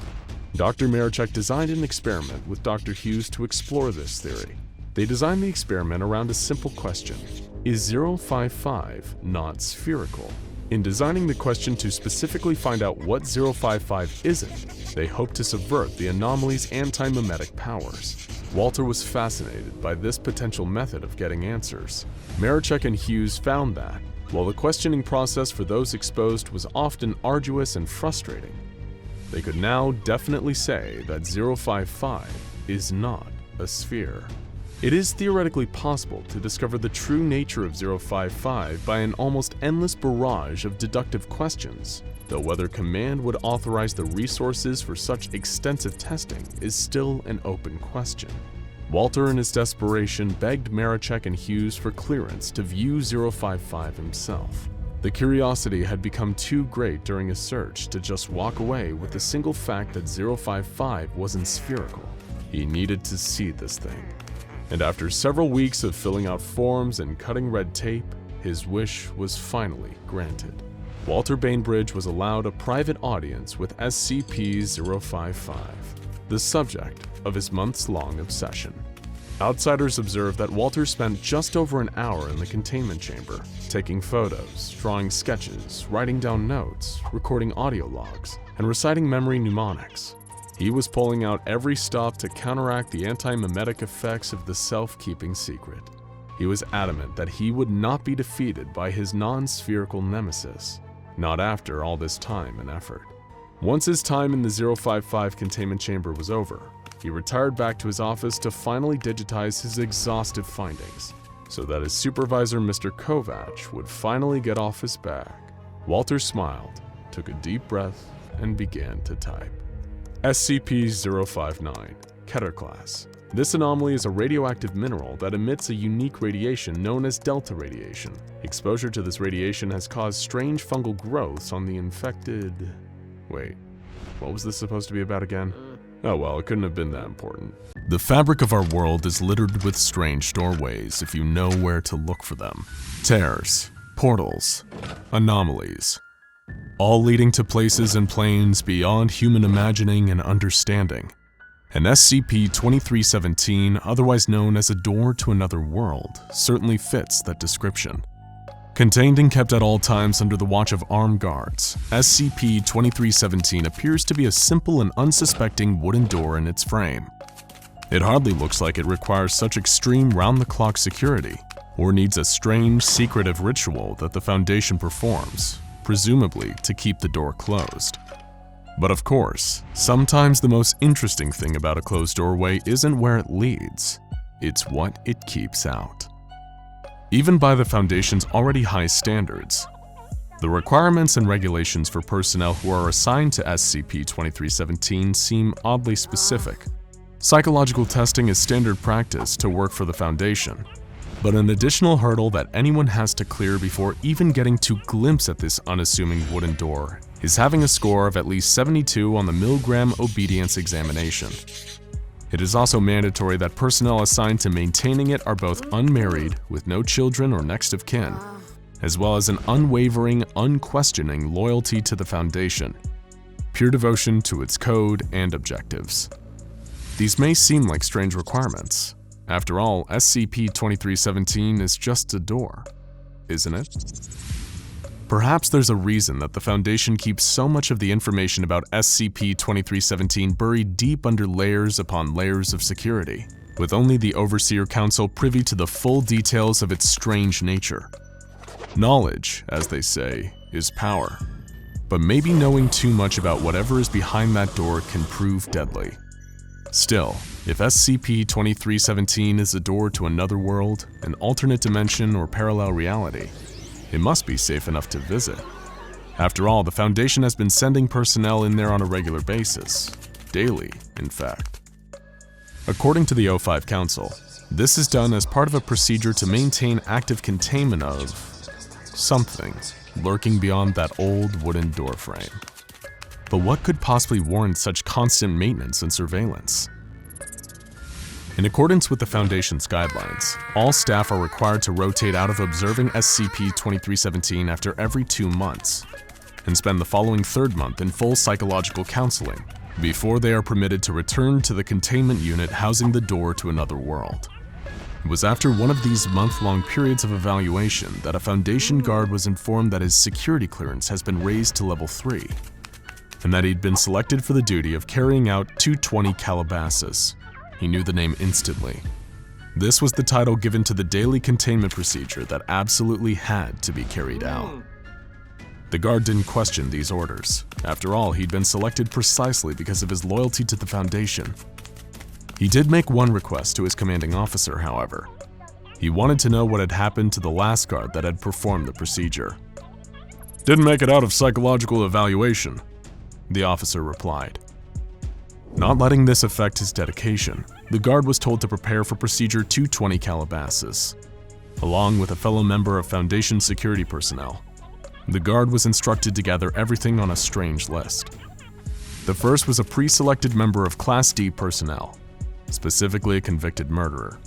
[SPEAKER 4] Dr. Marichek designed an experiment with Dr. Hughes to explore this theory. They designed the experiment around a simple question: is 055 not spherical? In designing the question to specifically find out what 055 isn't, they hoped to subvert the anomaly's anti-memetic powers. Walter was fascinated by this potential method of getting answers. Marichek and Hughes found that, while the questioning process for those exposed was often arduous and frustrating, they could now definitely say that 055 is not a sphere. It is theoretically possible to discover the true nature of 055 by an almost endless barrage of deductive questions, though whether Command would authorize the resources for such extensive testing is still an open question. Walter, in his desperation, begged Marichek and Hughes for clearance to view 055 himself. The curiosity had become too great during his search to just walk away with the single fact that 055 wasn't spherical. He needed to see this thing. And after several weeks of filling out forms and cutting red tape, his wish was finally granted. Walter Bainbridge was allowed a private audience with SCP-055, the subject of his months-long obsession. Outsiders observed that Walter spent just over an hour in the containment chamber, taking photos, drawing sketches, writing down notes, recording audio logs, and reciting memory mnemonics. He was pulling out every stop to counteract the anti-memetic effects of the self-keeping secret.
[SPEAKER 1] He was adamant that he would not be defeated by his non-spherical nemesis, not after all this time and effort. Once his time in the 055 containment chamber was over, he retired back to his office to finally digitize his exhaustive findings, so that his supervisor, Mr. Kovac, would finally get off his back. Walter smiled, took a deep breath, and began to type. SCP-059, Keter class. This anomaly is a radioactive mineral that emits a unique radiation known as delta radiation. Exposure to this radiation has caused strange fungal growths on the infected... Wait, what was this supposed to be about again? Oh well, it couldn't have been that important. The fabric of our world is littered with strange doorways if you know where to look for them. Tears, portals, anomalies, all leading to places and planes beyond human imagining and understanding. And SCP-2317, otherwise known as a door to another world, certainly fits that description. Contained and kept at all times under the watch of armed guards, SCP-2317 appears to be a simple and unsuspecting wooden door in its frame. It hardly looks like it requires such extreme round-the-clock security, or needs a strange, secretive ritual that the Foundation performs, presumably to keep the door closed. But of course, sometimes the most interesting thing about a closed doorway isn't where it leads, it's what it keeps out. Even by the Foundation's already high standards, the requirements and regulations for personnel who are assigned to SCP-2317 seem oddly specific. Psychological testing is standard practice to work for the Foundation, but an additional hurdle that anyone has to clear before even getting to glimpse at this unassuming wooden door is having a score of at least 72 on the Milgram Obedience Examination. It is also mandatory that personnel assigned to maintaining it are both unmarried, with no children or next of kin, as well as an unwavering, unquestioning loyalty to the Foundation, pure devotion to its code and objectives. These may seem like strange requirements. After all, SCP-2317 is just a door, isn't it? Perhaps there's a reason that the Foundation keeps so much of the information about SCP-2317 buried deep under layers upon layers of security, with only the Overseer Council privy to the full details of its strange nature. Knowledge, as they say, is power. But maybe knowing too much about whatever is behind that door can prove deadly. Still, if SCP-2317 is a door to another world, an alternate dimension or parallel reality, it must be safe enough to visit. After all, the Foundation has been sending personnel in there on a regular basis. Daily, in fact. According to the O5 Council, this is done as part of a procedure to maintain active containment of something lurking beyond that old wooden doorframe. But what could possibly warrant such constant maintenance and surveillance? In accordance with the Foundation's guidelines, all staff are required to rotate out of observing SCP-2317 after every 2 months, and spend the following 3rd month in full psychological counseling, before they are permitted to return to the containment unit housing the door to another world. It was after one of these month-long periods of evaluation that a Foundation guard was informed that his security clearance has been raised to level 3, and that he'd been selected for the duty of carrying out 220 Calabasas. He knew the name instantly. This was the title given to the daily containment procedure that absolutely had to be carried out. The guard didn't question these orders. After all, he'd been selected precisely because of his loyalty to the Foundation. He did make one request to his commanding officer, however. He wanted to know what had happened to the last guard that had performed the procedure. "Didn't make it out of psychological evaluation," the officer replied. Not letting this affect his dedication, the guard was told to prepare for Procedure 220 Calabasas. Along with a fellow member of Foundation security personnel, the guard was instructed to gather everything on a strange list. The first was a pre-selected member of Class D personnel, specifically a convicted murderer.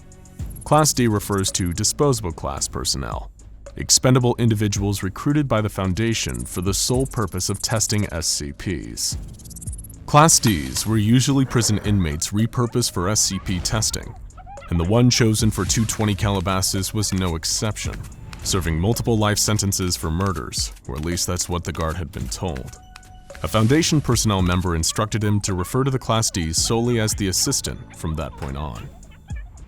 [SPEAKER 1] Class D refers to disposable class personnel, expendable individuals recruited by the Foundation for the sole purpose of testing SCPs. Class Ds were usually prison inmates repurposed for SCP testing, and the one chosen for 220 Calabasas was no exception, serving multiple life sentences for murders, or at least that's what the guard had been told. A Foundation personnel member instructed him to refer to the Class Ds solely as the assistant from that point on.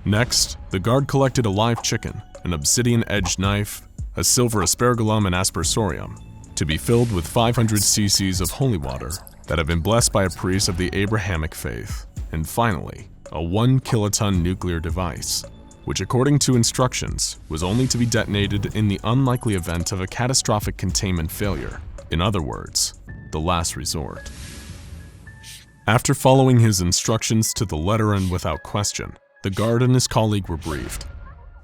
[SPEAKER 1] Next, the guard collected a live chicken an obsidian-edged knife, a silver aspergillum and aspersorium, to be filled with 500 cc's of holy water that have been blessed by a priest of the Abrahamic faith, and finally, a 1 kiloton nuclear device, which according to instructions was only to be detonated in the unlikely event of a catastrophic containment failure. In other words, the last resort. After following his instructions to the letter and without question, the guard and his colleague were briefed.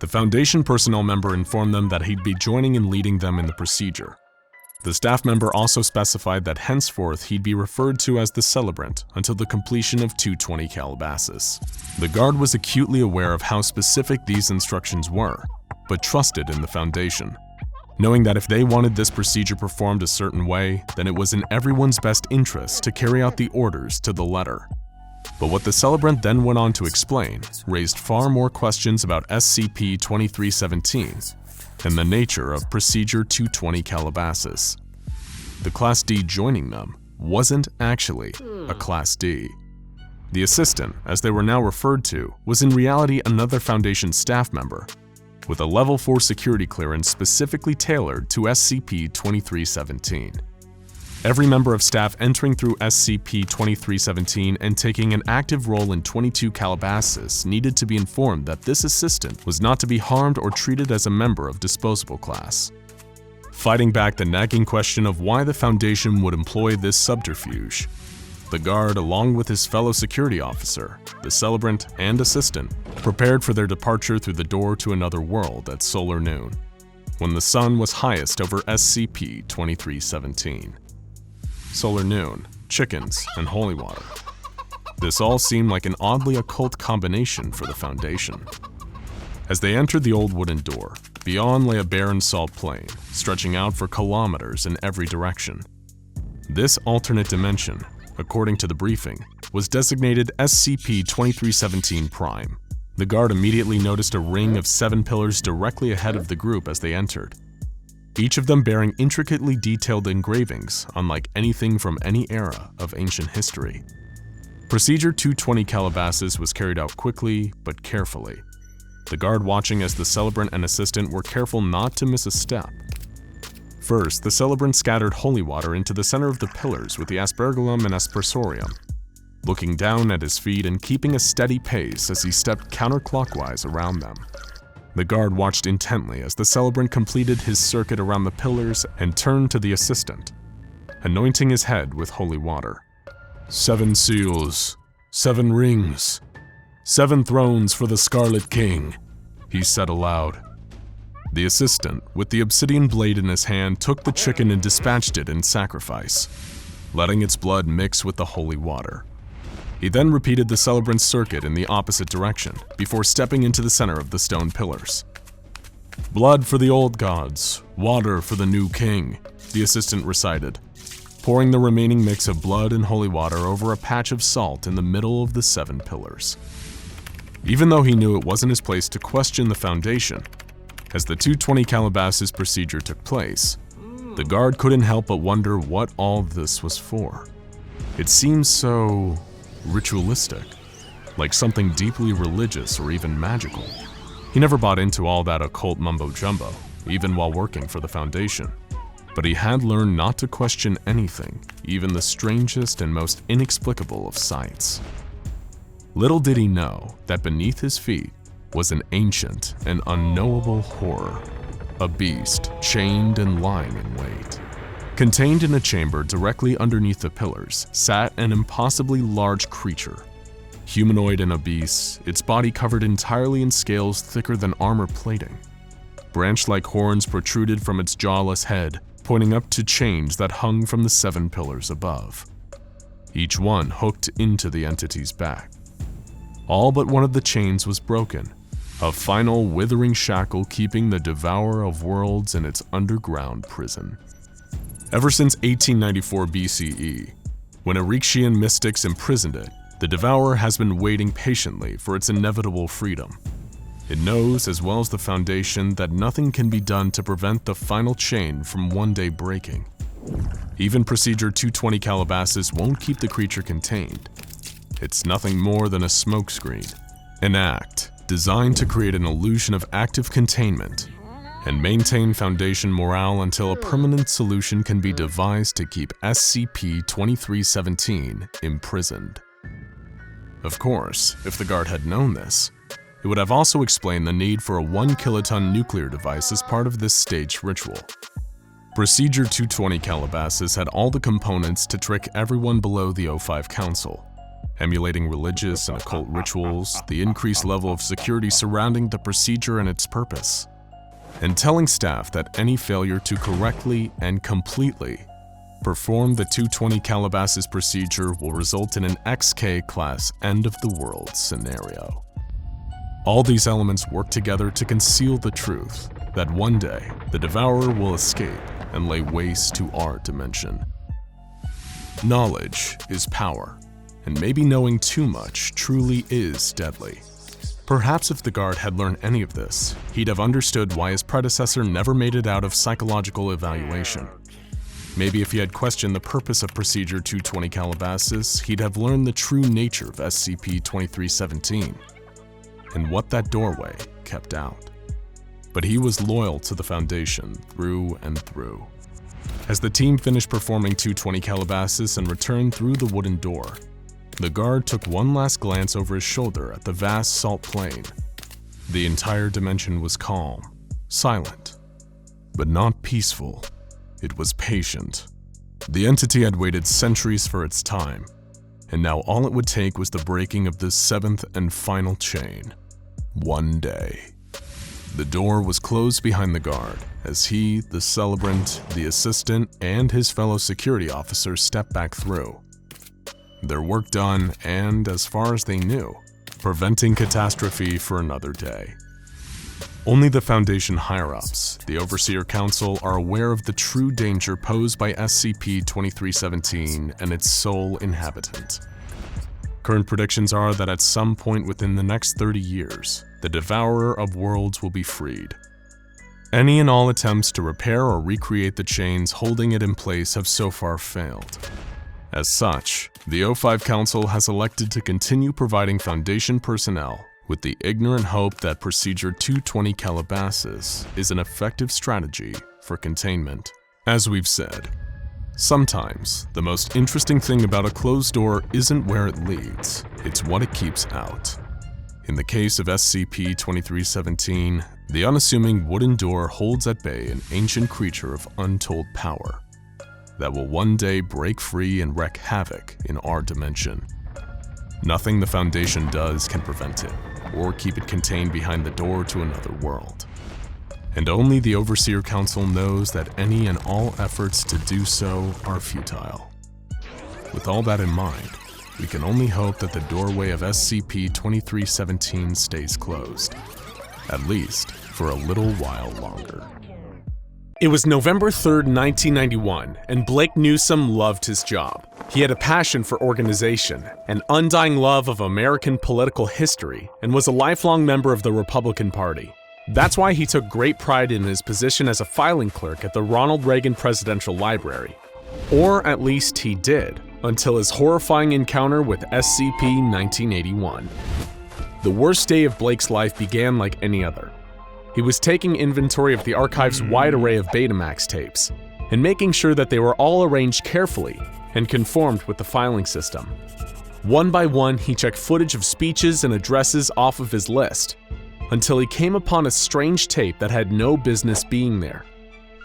[SPEAKER 1] The Foundation personnel member informed them that he'd be joining and leading them in the procedure. The staff member also specified that henceforth he'd be referred to as the Celebrant until the completion of 220 Calabasas. The guard was acutely aware of how specific these instructions were, but trusted in the Foundation, knowing that if they wanted this procedure performed a certain way, then it was in everyone's best interest to carry out the orders to the letter. But what the Celebrant then went on to explain raised far more questions about SCP-2317 and the nature of Procedure 220 Calabasas. The Class D joining them wasn't actually a Class D. The assistant, as they were now referred to, was in reality another Foundation staff member, with a Level 4 security clearance specifically tailored to SCP-2317. Every member of staff entering through SCP-2317 and taking an active role in 22 Calabasas needed to be informed that this assistant was not to be harmed or treated as a member of disposable class. Fighting back the nagging question of why the Foundation would employ this subterfuge, the guard, along with his fellow security officer, the Celebrant, and assistant, prepared for their departure through the door to another world at solar noon, when the sun was highest over SCP-2317. Solar noon, chickens, and holy water. This all seemed like an oddly occult combination for the Foundation. As they entered the old wooden door, beyond lay a barren salt plain, stretching out for kilometers in every direction. This alternate dimension, according to the briefing, was designated SCP-2317 Prime. The guard immediately noticed a ring of 7 pillars directly ahead of the group as they entered, each of them bearing intricately detailed engravings unlike anything from any era of ancient history. Procedure 220 Calabasas was carried out quickly but carefully, the guard watching as the Celebrant and assistant were careful not to miss a step. First, the Celebrant scattered holy water into the center of the pillars with the aspergillum and aspersorium, looking down at his feet and keeping a steady pace as he stepped counterclockwise around them. The guard watched intently as the Celebrant completed his circuit around the pillars and turned to the assistant, anointing his head with holy water. 7 seals, 7 rings, 7 thrones for the Scarlet King, he said aloud. The assistant, with the obsidian blade in his hand, took the chicken and dispatched it in sacrifice, letting its blood mix with the holy water. He then repeated the Celebrant's circuit in the opposite direction before stepping into the center of the stone pillars. Blood for the old gods, water for the new king, the assistant recited, pouring the remaining mix of blood and holy water over a patch of salt in the middle of the 7 pillars. Even though he knew it wasn't his place to question the Foundation, as the 220 Calabasas procedure took place, the guard couldn't help but wonder what all this was for. It seems so ritualistic, like something deeply religious or even magical. He never bought into all that occult mumbo-jumbo, even while working for the Foundation. But he had learned not to question anything, even the strangest and most inexplicable of sights. Little did he know that beneath his feet was an ancient and unknowable horror, a beast chained and lying in wait. Contained in a chamber directly underneath the pillars sat an impossibly large creature. Humanoid and obese, its body covered entirely in scales thicker than armor plating. Branch-like horns protruded from its jawless head, pointing up to chains that hung from the 7 pillars above, each one hooked into the entity's back. All but one of the chains was broken, a final withering shackle keeping the Devourer of Worlds in its underground prison. Ever since 1894 BCE, when Erexian mystics imprisoned it, the Devourer has been waiting patiently for its inevitable freedom. It knows, as well as the Foundation, that nothing can be done to prevent the final chain from one day breaking. Even Procedure 220 Calabasas won't keep the creature contained. It's nothing more than a smokescreen, an act
[SPEAKER 4] designed to create an illusion of active containment and maintain Foundation morale until a permanent solution can be devised to keep SCP-2317 imprisoned. Of course, if the guard had known this, it would have also explained the need for a 1-kiloton nuclear device as part of this staged ritual. Procedure 220 Calabasas had all the components to trick everyone below the O5 Council, emulating religious and occult rituals, the increased level of security surrounding the procedure and its purpose, and telling staff that any failure to correctly and completely perform the 220 Calabasas procedure will result in an XK class end of the world scenario. All these elements work together to conceal the truth that one day the Devourer will escape and lay waste to our dimension. Knowledge is power, and maybe knowing too much truly is deadly. Perhaps if the guard had learned any of this, he'd have understood why his predecessor never made it out of psychological evaluation. Maybe if he had questioned the purpose of Procedure 220 Calabasas, he'd have learned the true nature of SCP-2317 and what that doorway kept out. But he was loyal to the Foundation through and through. As the team finished performing 220 Calabasas and returned through the wooden door, the guard took one last glance over his shoulder at the vast salt plain. The entire dimension was calm, silent, but not peaceful. It was patient. The entity had waited centuries for its time, and now all it would take was the breaking of the 7th and final chain. One day. The door was closed behind the guard as he, the celebrant, the assistant, and his fellow security officers stepped back through. Their work done and, as far as they knew, preventing catastrophe for another day. Only the Foundation higher-ups, the Overseer Council, are aware of the true danger posed by SCP-2317 and its sole inhabitant. Current predictions are that at some point within the next 30 years, the Devourer of Worlds will be freed. Any and all attempts to repair or recreate the chains holding it in place have so far failed. As such, the O5 Council has elected to continue providing Foundation personnel with the ignorant hope that Procedure 220 Calabasas is an effective strategy for containment. As we've said, sometimes the most interesting thing about a closed door isn't where it leads, it's what it keeps out. In the case of SCP-2317, the unassuming wooden door holds at bay an ancient creature of untold power that will one day break free and wreak havoc in our dimension. Nothing the Foundation does can prevent it, or keep it contained behind the door to another world. And only the Overseer Council knows that any and all efforts to do so are futile. With all that in mind, we can only hope that the doorway of SCP-2317 stays closed, at least for a little while longer.
[SPEAKER 1] It was November 3rd, 1991, and Blake Newsome loved his job. He had a passion for organization, an undying love of American political history, and was a lifelong member of the Republican Party. That's why he took great pride in his position as a filing clerk at the Ronald Reagan Presidential Library. Or at least he did, until his horrifying encounter with SCP-1981. The worst day of Blake's life began like any other. He was taking inventory of the archive's wide array of Betamax tapes, and making sure that they were all arranged carefully and conformed with the filing system. One by one, he checked footage of speeches and addresses off of his list, until he came upon a strange tape that had no business being there.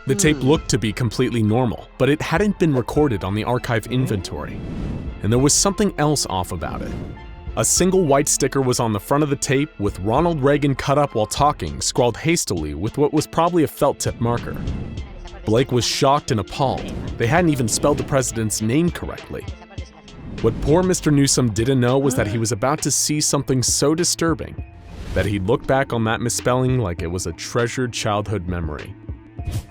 [SPEAKER 1] The tape looked to be completely normal, but it hadn't been recorded on the archive inventory, and there was something else off about it. A single white sticker was on the front of the tape with Ronald Reagan cut up while talking, scrawled hastily with what was probably a felt tip marker. Blake was shocked and appalled. They hadn't even spelled the president's name correctly. What poor Mr. Newsome didn't know was that he was about to see something so disturbing that he'd look back on that misspelling like it was a treasured childhood memory.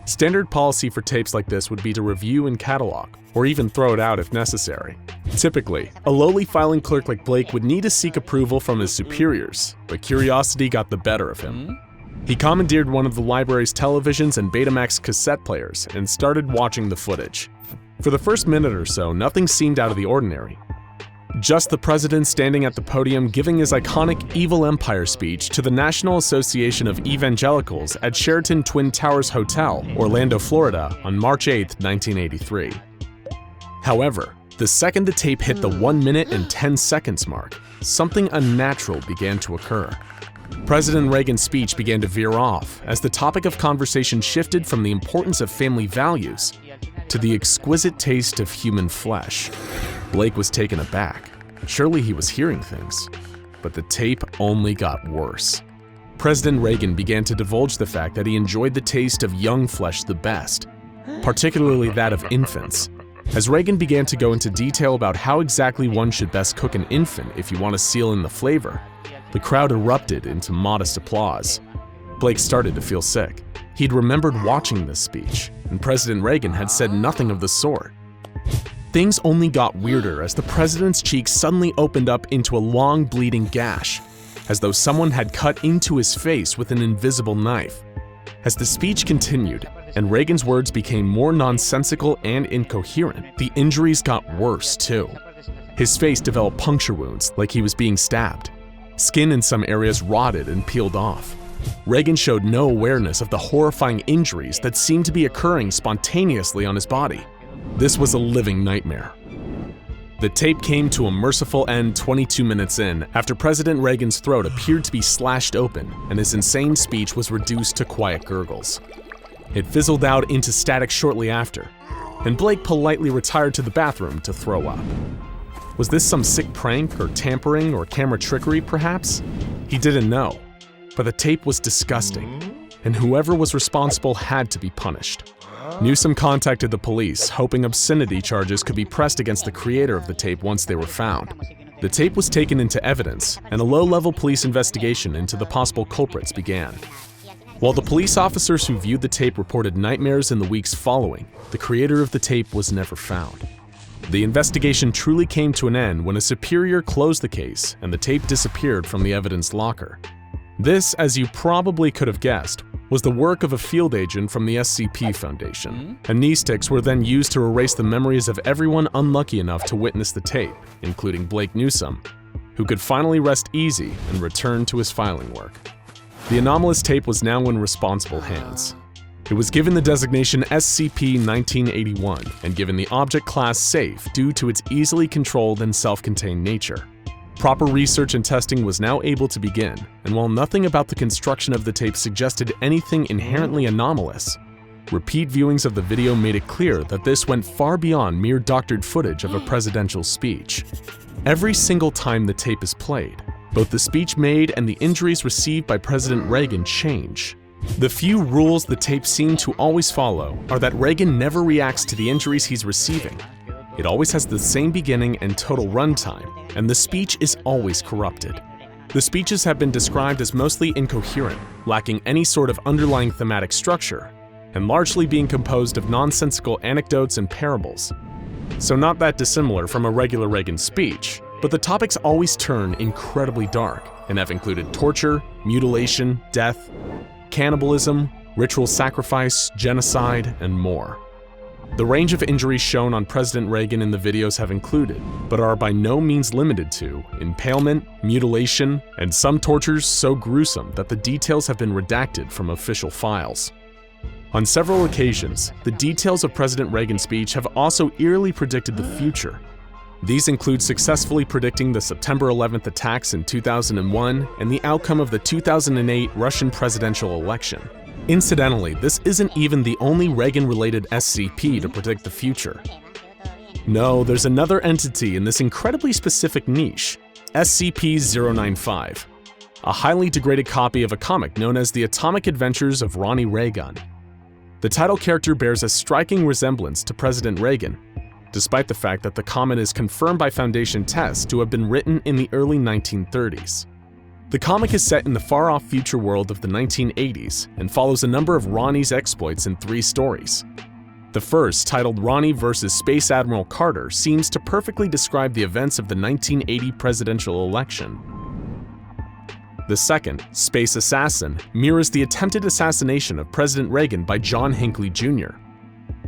[SPEAKER 1] Standard policy for tapes like this would be to review and catalog, or even throw it out if necessary. Typically, a lowly filing clerk like Blake would need to seek approval from his superiors, but curiosity got the better of him. He commandeered one of the library's televisions and Betamax cassette players and started watching the footage. For the first minute or so, nothing seemed out of the ordinary. Just the president standing at the podium giving his iconic Evil Empire speech to the National Association of Evangelicals at Sheraton Twin Towers Hotel, Orlando, Florida, on March 8, 1983. However, the second the tape hit the 1 minute and 10 seconds mark, something unnatural began to occur. President Reagan's speech began to veer off as the topic of conversation shifted from the importance of family values to the exquisite taste of human flesh. Blake was taken aback. Surely he was hearing things. But the tape only got worse. President Reagan began to divulge the fact that he enjoyed the taste of young flesh the best, particularly that of infants. As Reagan began to go into detail about how exactly one should best cook an infant if you want to seal in the flavor, the crowd erupted into modest applause. Blake started to feel sick. He'd remembered watching this speech, and President Reagan had said nothing of the sort. Things only got weirder as the president's cheek suddenly opened up into a long bleeding gash, as though someone had cut into his face with an invisible knife. As the speech continued, and Reagan's words became more nonsensical and incoherent, the injuries got worse too. His face developed puncture wounds like he was being stabbed. Skin in some areas rotted and peeled off. Reagan showed no awareness of the horrifying injuries that seemed to be occurring spontaneously on his body. This was a living nightmare. The tape came to a merciful end 22 minutes in, after President Reagan's throat appeared to be slashed open and his insane speech was reduced to quiet gurgles. It fizzled out into static shortly after, and Blake politely retired to the bathroom to throw up. Was this some sick prank or tampering or camera trickery, perhaps? He didn't know, but the tape was disgusting, and whoever was responsible had to be punished. Newsom contacted the police, hoping obscenity charges could be pressed against the creator of the tape once they were found. The tape was taken into evidence, and a low-level police investigation into the possible culprits began. While the police officers who viewed the tape reported nightmares in the weeks following, the creator of the tape was never found. The investigation truly came to an end when a superior closed the case and the tape disappeared from the evidence locker. This, as you probably could have guessed, was the work of a field agent from the SCP Foundation. Amnestics were then used to erase the memories of everyone unlucky enough to witness the tape, including Blake Newsom, who could finally rest easy and return to his filing work. The Anomalous tape was now in responsible hands. It was given the designation SCP-1981 and given the object class Safe due to its easily controlled and self-contained nature. Proper research and testing was now able to begin, and while nothing about the construction of the tape suggested anything inherently anomalous, repeat viewings of the video made it clear that this went far beyond mere doctored footage of a presidential speech. Every single time the tape is played, both the speech made and the injuries received by President Reagan change. The few rules the tape seemed to always follow are that Reagan never reacts to the injuries he's receiving. It always has the same beginning and total runtime, and the speech is always corrupted. The speeches have been described as mostly incoherent, lacking any sort of underlying thematic structure, and largely being composed of nonsensical anecdotes and parables. So not that dissimilar from a regular Reagan speech, but the topics always turn incredibly dark and have included torture, mutilation, death, cannibalism, ritual sacrifice, genocide, and more. The range of injuries shown on President Reagan in the videos have included, but are by no means limited to, impalement, mutilation, and some tortures so gruesome that the details have been redacted from official files. On several occasions, the details of President Reagan's speech have also eerily predicted the future. These include successfully predicting the September 11th attacks in 2001 and the outcome of the 2008 Russian presidential election. Incidentally, this isn't even the only Reagan-related SCP to predict the future. No, there's another entity in this incredibly specific niche, SCP-095, a highly degraded copy of a comic known as The Atomic Adventures of Ronnie Reagan. The title character bears a striking resemblance to President Reagan, despite the fact that the comic is confirmed by Foundation tests to have been written in the early 1930s. The comic is set in the far-off future world of the 1980s and follows a number of Ronnie's exploits in 3 stories. The first, titled Ronnie vs. Space Admiral Carter, seems to perfectly describe the events of the 1980 presidential election. The second, Space Assassin, mirrors the attempted assassination of President Reagan by John Hinckley Jr.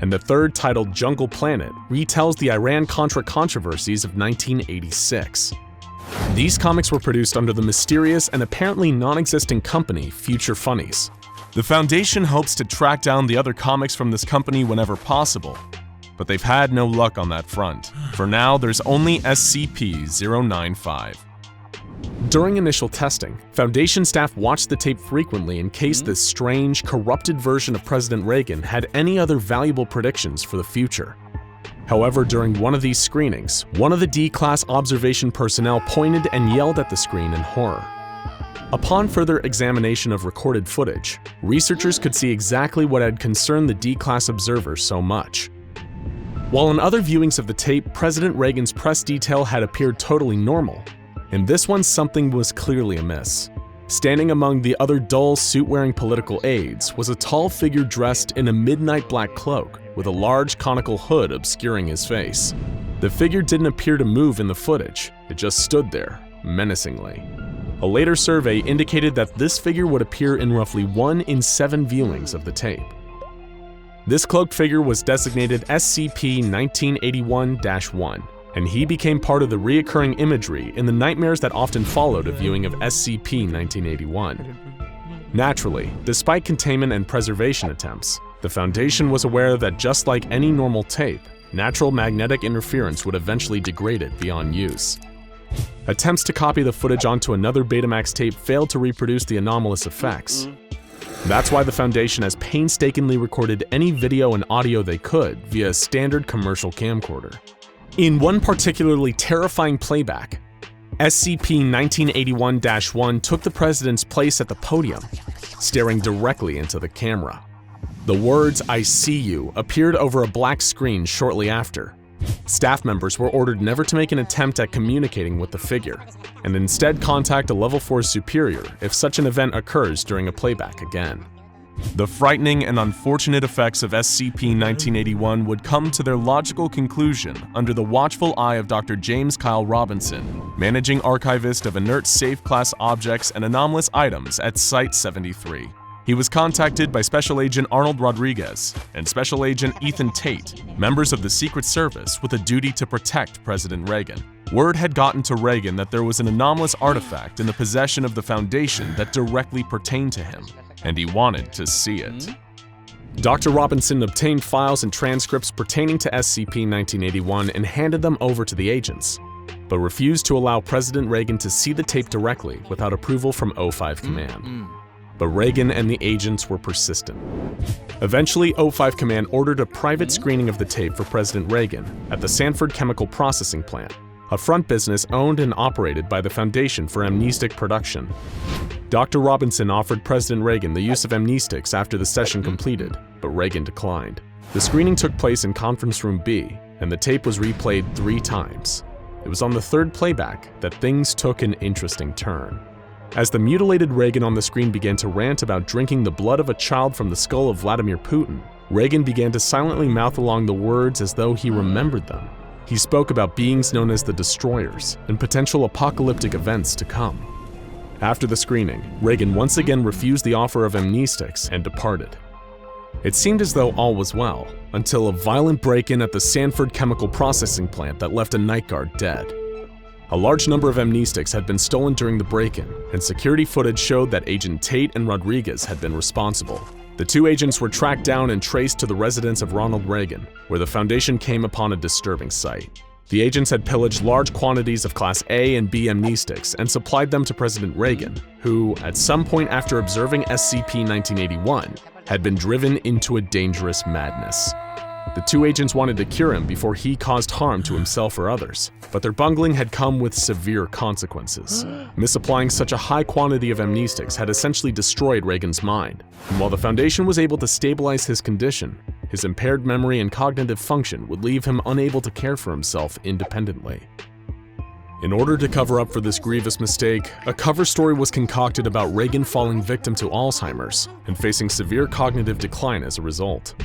[SPEAKER 1] and the third, titled Jungle Planet, retells the Iran-Contra controversies of 1986. These comics were produced under the mysterious and apparently non-existent company Future Funnies. The Foundation hopes to track down the other comics from this company whenever possible, but they've had no luck on that front. For now, there's only SCP-095. During initial testing, Foundation staff watched the tape frequently in case this strange, corrupted version of President Reagan had any other valuable predictions for the future. However, during one of these screenings, one of the D-Class observation personnel pointed and yelled at the screen in horror. Upon further examination of recorded footage, researchers could see exactly what had concerned the D-Class observer so much. While in other viewings of the tape, President Reagan's press detail had appeared totally normal, in this one something was clearly amiss. Standing among the other dull, suit-wearing political aides was a tall figure dressed in a midnight black cloak with a large conical hood obscuring his face. The figure didn't appear to move in the footage, it just stood there, menacingly. A later survey indicated that this figure would appear in roughly 1 in 7 viewings of the tape. This cloaked figure was designated SCP-1981-1, and he became part of the reoccurring imagery in the nightmares that often followed a viewing of SCP-1981. Naturally, despite containment and preservation attempts, the Foundation was aware that just like any normal tape, natural magnetic interference would eventually degrade it beyond use. Attempts to copy the footage onto another Betamax tape failed to reproduce the anomalous effects. That's why the Foundation has painstakingly recorded any video and audio they could via a standard commercial camcorder. In one particularly terrifying playback, SCP-1981-1 took the president's place at the podium, staring directly into the camera. The words, "I see you," appeared over a black screen shortly after. Staff members were ordered never to make an attempt at communicating with the figure, and instead contact a Level 4 superior if such an event occurs during a playback again. The frightening and unfortunate effects of SCP-1981 would come to their logical conclusion under the watchful eye of Dr. James Kyle Robinson, Managing Archivist of Inert Safe Class Objects and Anomalous Items at Site-73. He was contacted by Special Agent Arnold Rodriguez and Special Agent Ethan Tate, members of the Secret Service with a duty to protect President Reagan. Word had gotten to Reagan that there was an anomalous artifact in the possession of the Foundation that directly pertained to him, and he wanted to see it. Dr. Robinson obtained files and transcripts pertaining to SCP-1981 and handed them over to the agents, but refused to allow President Reagan to see the tape directly without approval from O5 Command. But Reagan and the agents were persistent. Eventually, O5 Command ordered a private screening of the tape for President Reagan at the Sanford Chemical Processing Plant, a front business owned and operated by the Foundation for Amnestic Production. Dr. Robinson offered President Reagan the use of amnestics after the session completed, but Reagan declined. The screening took place in Conference Room B, and the tape was replayed 3 times. It was on the 3rd playback that things took an interesting turn. As the mutilated Reagan on the screen began to rant about drinking the blood of a child from the skull of Vladimir Putin, Reagan began to silently mouth along the words as though he remembered them. He spoke about beings known as the Destroyers and potential apocalyptic events to come. After the screening, Reagan once again refused the offer of amnestics and departed. It seemed as though all was well, until a violent break-in at the Sanford Chemical Processing Plant that left a night guard dead. A large number of amnestics had been stolen during the break-in, and security footage showed that Agent Tate and Rodriguez had been responsible. The 2 agents were tracked down and traced to the residence of Ronald Reagan, where the Foundation came upon a disturbing sight. The agents had pillaged large quantities of Class A and B amnestics and supplied them to President Reagan, who, at some point after observing SCP-1981, had been driven into a dangerous madness. The 2 agents wanted to cure him before he caused harm to himself or others, but their bungling had come with severe consequences. Misapplying such a high quantity of amnestics had essentially destroyed Reagan's mind, and while the Foundation was able to stabilize his condition, his impaired memory and cognitive function would leave him unable to care for himself independently. In order to cover up for this grievous mistake, a cover story was concocted about Reagan falling victim to Alzheimer's and facing severe cognitive decline as a result.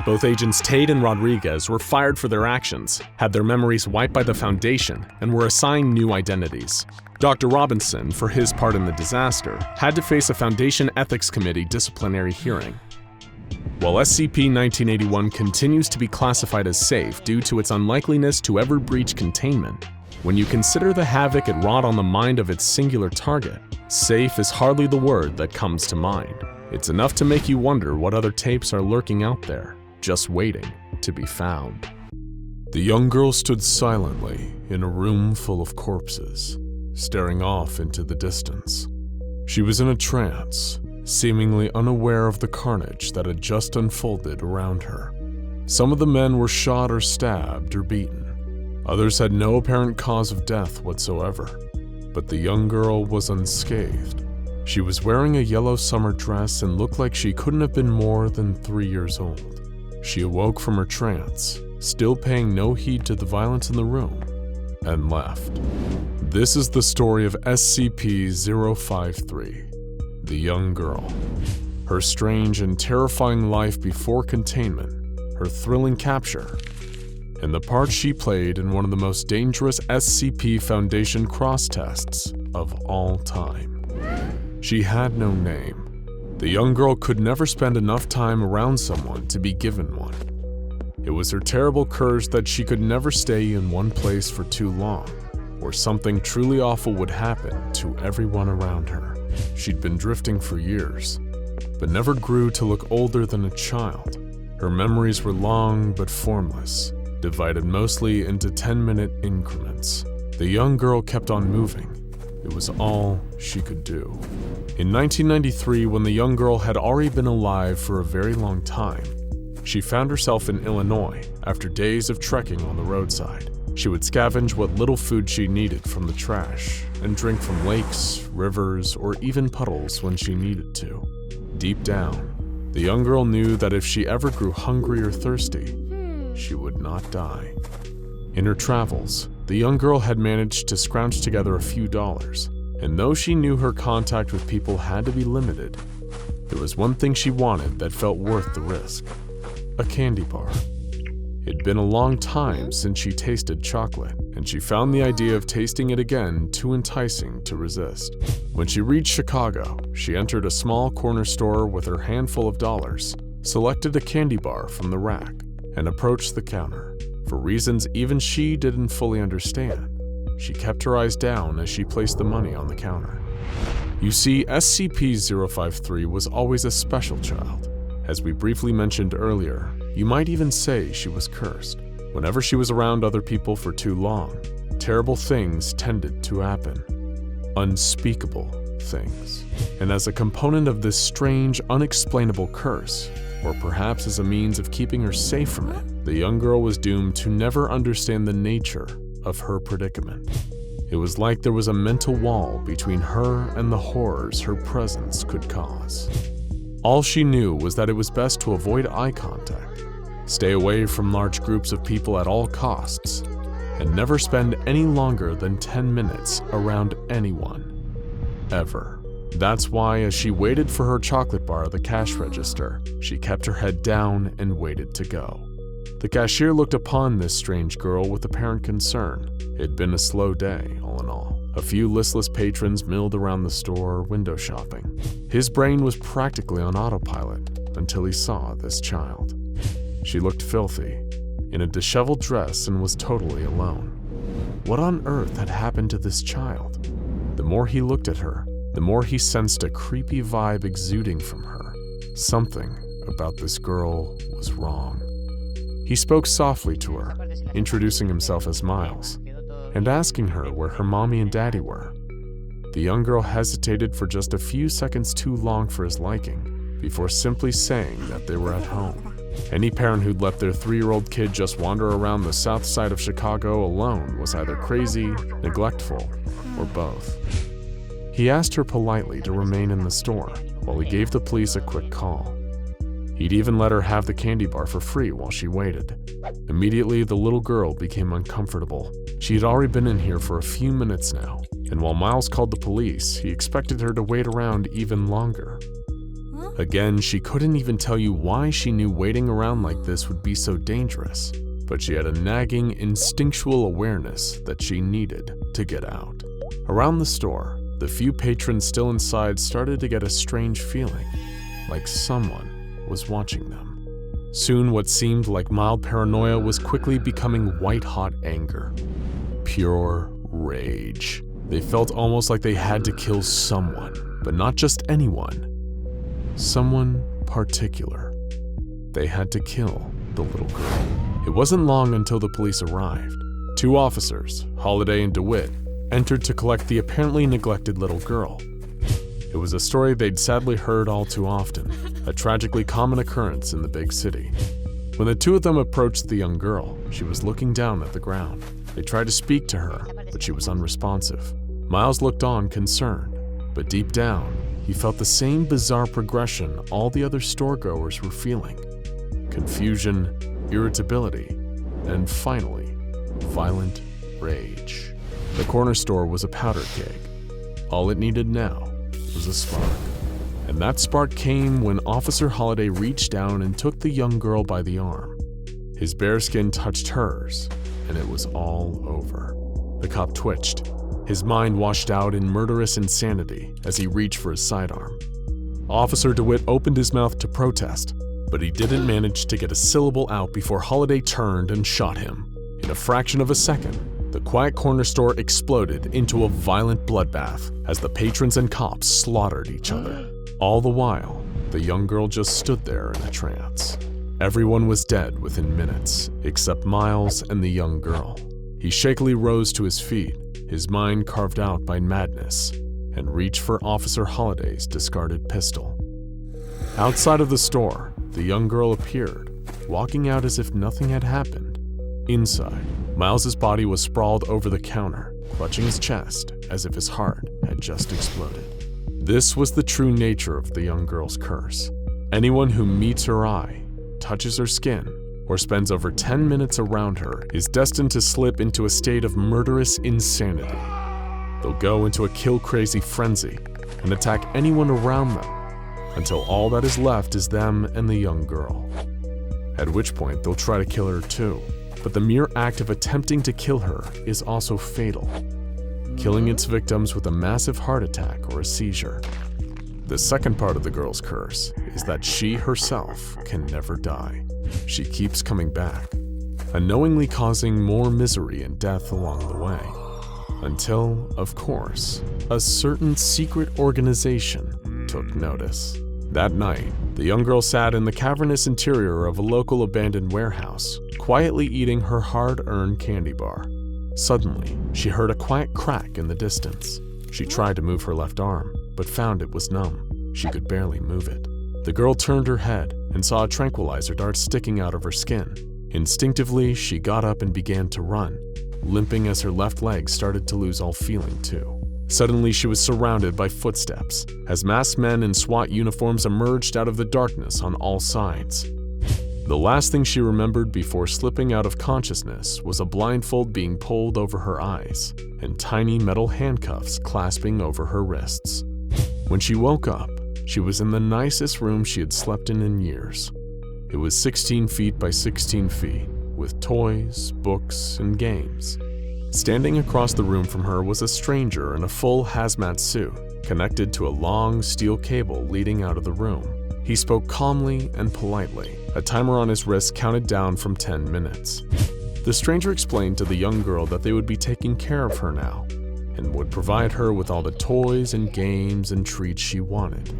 [SPEAKER 1] Both agents Tate and Rodriguez were fired for their actions, had their memories wiped by the Foundation, and were assigned new identities. Dr. Robinson, for his part in the disaster, had to face a Foundation Ethics Committee disciplinary hearing.
[SPEAKER 4] While SCP-1981 continues to be classified as safe due to its unlikeliness to ever breach containment, when you consider the havoc it wrought on the mind of its singular target, safe is hardly the word that comes to mind. It's enough to make you wonder what other tapes are lurking out there, just waiting to be found.
[SPEAKER 2] The young girl stood silently in a room full of corpses, staring off into the distance. She was in a trance, seemingly unaware of the carnage that had just unfolded around her. Some of the men were shot or stabbed or beaten. Others had no apparent cause of death whatsoever, but the young girl was unscathed. She was wearing a yellow summer dress and looked like she couldn't have been more than 3 years old. She awoke from her trance, still paying no heed to the violence in the room, and left. This is the story of SCP-053, the young girl. Her strange and terrifying life before containment, her thrilling capture, and the part she played in one of the most dangerous SCP Foundation cross-tests of all time. She had no name. The young girl could never spend enough time around someone to be given one. It was her terrible curse that she could never stay in one place for too long, or something truly awful would happen to everyone around her. She'd been drifting for years, but never grew to look older than a child. Her memories were long but formless, divided mostly into 10-minute increments. The young girl kept on moving. It was all she could do. In 1993, when the young girl had already been alive for a very long time, she found herself in Illinois after days of trekking on the roadside. She would scavenge what little food she needed from the trash and drink from lakes, rivers, or even puddles when she needed to. Deep down, the young girl knew that if she ever grew hungry or thirsty, she would not die. In her travels, the young girl had managed to scrounge together a few dollars, and though she knew her contact with people had to be limited, there was one thing she wanted that felt worth the risk: a candy bar. It'd been a long time since she tasted chocolate, and she found the idea of tasting it again too enticing to resist. When she reached Chicago, she entered a small corner store with her handful of dollars, selected a candy bar from the rack, and approached the counter. For reasons even she didn't fully understand, she kept her eyes down as she placed the money on the counter. You see, SCP-053 was always a special child. As we briefly mentioned earlier, you might even say she was cursed. Whenever she was around other people for too long, terrible things tended to happen. Unspeakable things. And as a component of this strange, unexplainable curse, or perhaps as a means of keeping her safe from it, the young girl was doomed to never understand the nature of her predicament. It was like there was a mental wall between her and the horrors her presence could cause. All she knew was that it was best to avoid eye contact, stay away from large groups of people at all costs, and never spend any longer than 10 minutes around anyone, ever. That's why, as she waited for her chocolate bar at the cash register, she kept her head down and waited to go. The cashier looked upon this strange girl with apparent concern. It'd been a slow day, all in all. A few listless patrons milled around the store, window shopping. His brain was practically on autopilot until he saw this child. She looked filthy, in a disheveled dress, and was totally alone. What on earth had happened to this child? The more he looked at her, the more he sensed a creepy vibe exuding from her. Something about this girl was wrong. He spoke softly to her, introducing himself as Miles, and asking her where her mommy and daddy were. The young girl hesitated for just a few seconds too long for his liking, before simply saying that they were at home. Any parent who'd let their 3-year-old kid just wander around the south side of Chicago alone was either crazy, neglectful, or both. He asked her politely to remain in the store while he gave the police a quick call. He'd even let her have the candy bar for free while she waited. Immediately, the little girl became uncomfortable. She had already been in here for a few minutes now, and while Miles called the police, he expected her to wait around even longer. Again, she couldn't even tell you why she knew waiting around like this would be so dangerous, but she had a nagging, instinctual awareness that she needed to get out. Around the store, the few patrons still inside started to get a strange feeling, like someone was watching them. Soon, what seemed like mild paranoia was quickly becoming white-hot anger. Pure rage. They felt almost like they had to kill someone, but not just anyone. Someone particular. They had to kill the little girl. It wasn't long until the police arrived. 2 officers, Holiday and DeWitt, entered to collect the apparently neglected little girl. It was a story they'd sadly heard all too often, a tragically common occurrence in the big city. When the 2 of them approached the young girl, she was looking down at the ground. They tried to speak to her, but she was unresponsive. Miles looked on, concerned, but deep down, he felt the same bizarre progression all the other storegoers were feeling. Confusion, irritability, and finally, violent rage. The corner store was a powder keg. All it needed now was a spark. And that spark came when Officer Holiday reached down and took the young girl by the arm. His bare skin touched hers, and it was all over. The cop twitched. His mind washed out in murderous insanity as he reached for his sidearm. Officer DeWitt opened his mouth to protest, but he didn't manage to get a syllable out before Holiday turned and shot him. In a fraction of a second, the quiet corner store exploded into a violent bloodbath as the patrons and cops slaughtered each other. All the while, the young girl just stood there in a trance. Everyone was dead within minutes, except Miles and the young girl. He shakily rose to his feet, his mind carved out by madness, and reached for Officer Holiday's discarded pistol. Outside of the store, the young girl appeared, walking out as if nothing had happened. Inside, Miles's body was sprawled over the counter, clutching his chest as if his heart had just exploded. This was the true nature of the young girl's curse. Anyone who meets her eye, touches her skin, or spends over 10 minutes around her is destined to slip into a state of murderous insanity. They'll go into a kill-crazy frenzy and attack anyone around them until all that is left is them and the young girl. At which point they'll try to kill her too, but the mere act of attempting to kill her is also fatal, killing its victims with a massive heart attack or a seizure. The second part of the girl's curse is that she herself can never die. She keeps coming back, unknowingly causing more misery and death along the way. Until, of course, a certain secret organization took notice. That night, the young girl sat in the cavernous interior of a local abandoned warehouse, quietly eating her hard-earned candy bar. Suddenly, she heard a quiet crack in the distance. She tried to move her left arm, but found it was numb. She could barely move it. The girl turned her head and saw a tranquilizer dart sticking out of her skin. Instinctively, she got up and began to run, limping as her left leg started to lose all feeling too. Suddenly, she was surrounded by footsteps as masked men in SWAT uniforms emerged out of the darkness on all sides. The last thing she remembered before slipping out of consciousness was a blindfold being pulled over her eyes and tiny metal handcuffs clasping over her wrists. When she woke up, she was in the nicest room she had slept in years. It was 16 feet by 16 feet, with toys, books, and games. Standing across the room from her was a stranger in a full hazmat suit, connected to a long steel cable leading out of the room. He spoke calmly and politely. A timer on his wrist counted down from 10 minutes. The stranger explained to the young girl that they would be taking care of her now, and would provide her with all the toys and games and treats she wanted,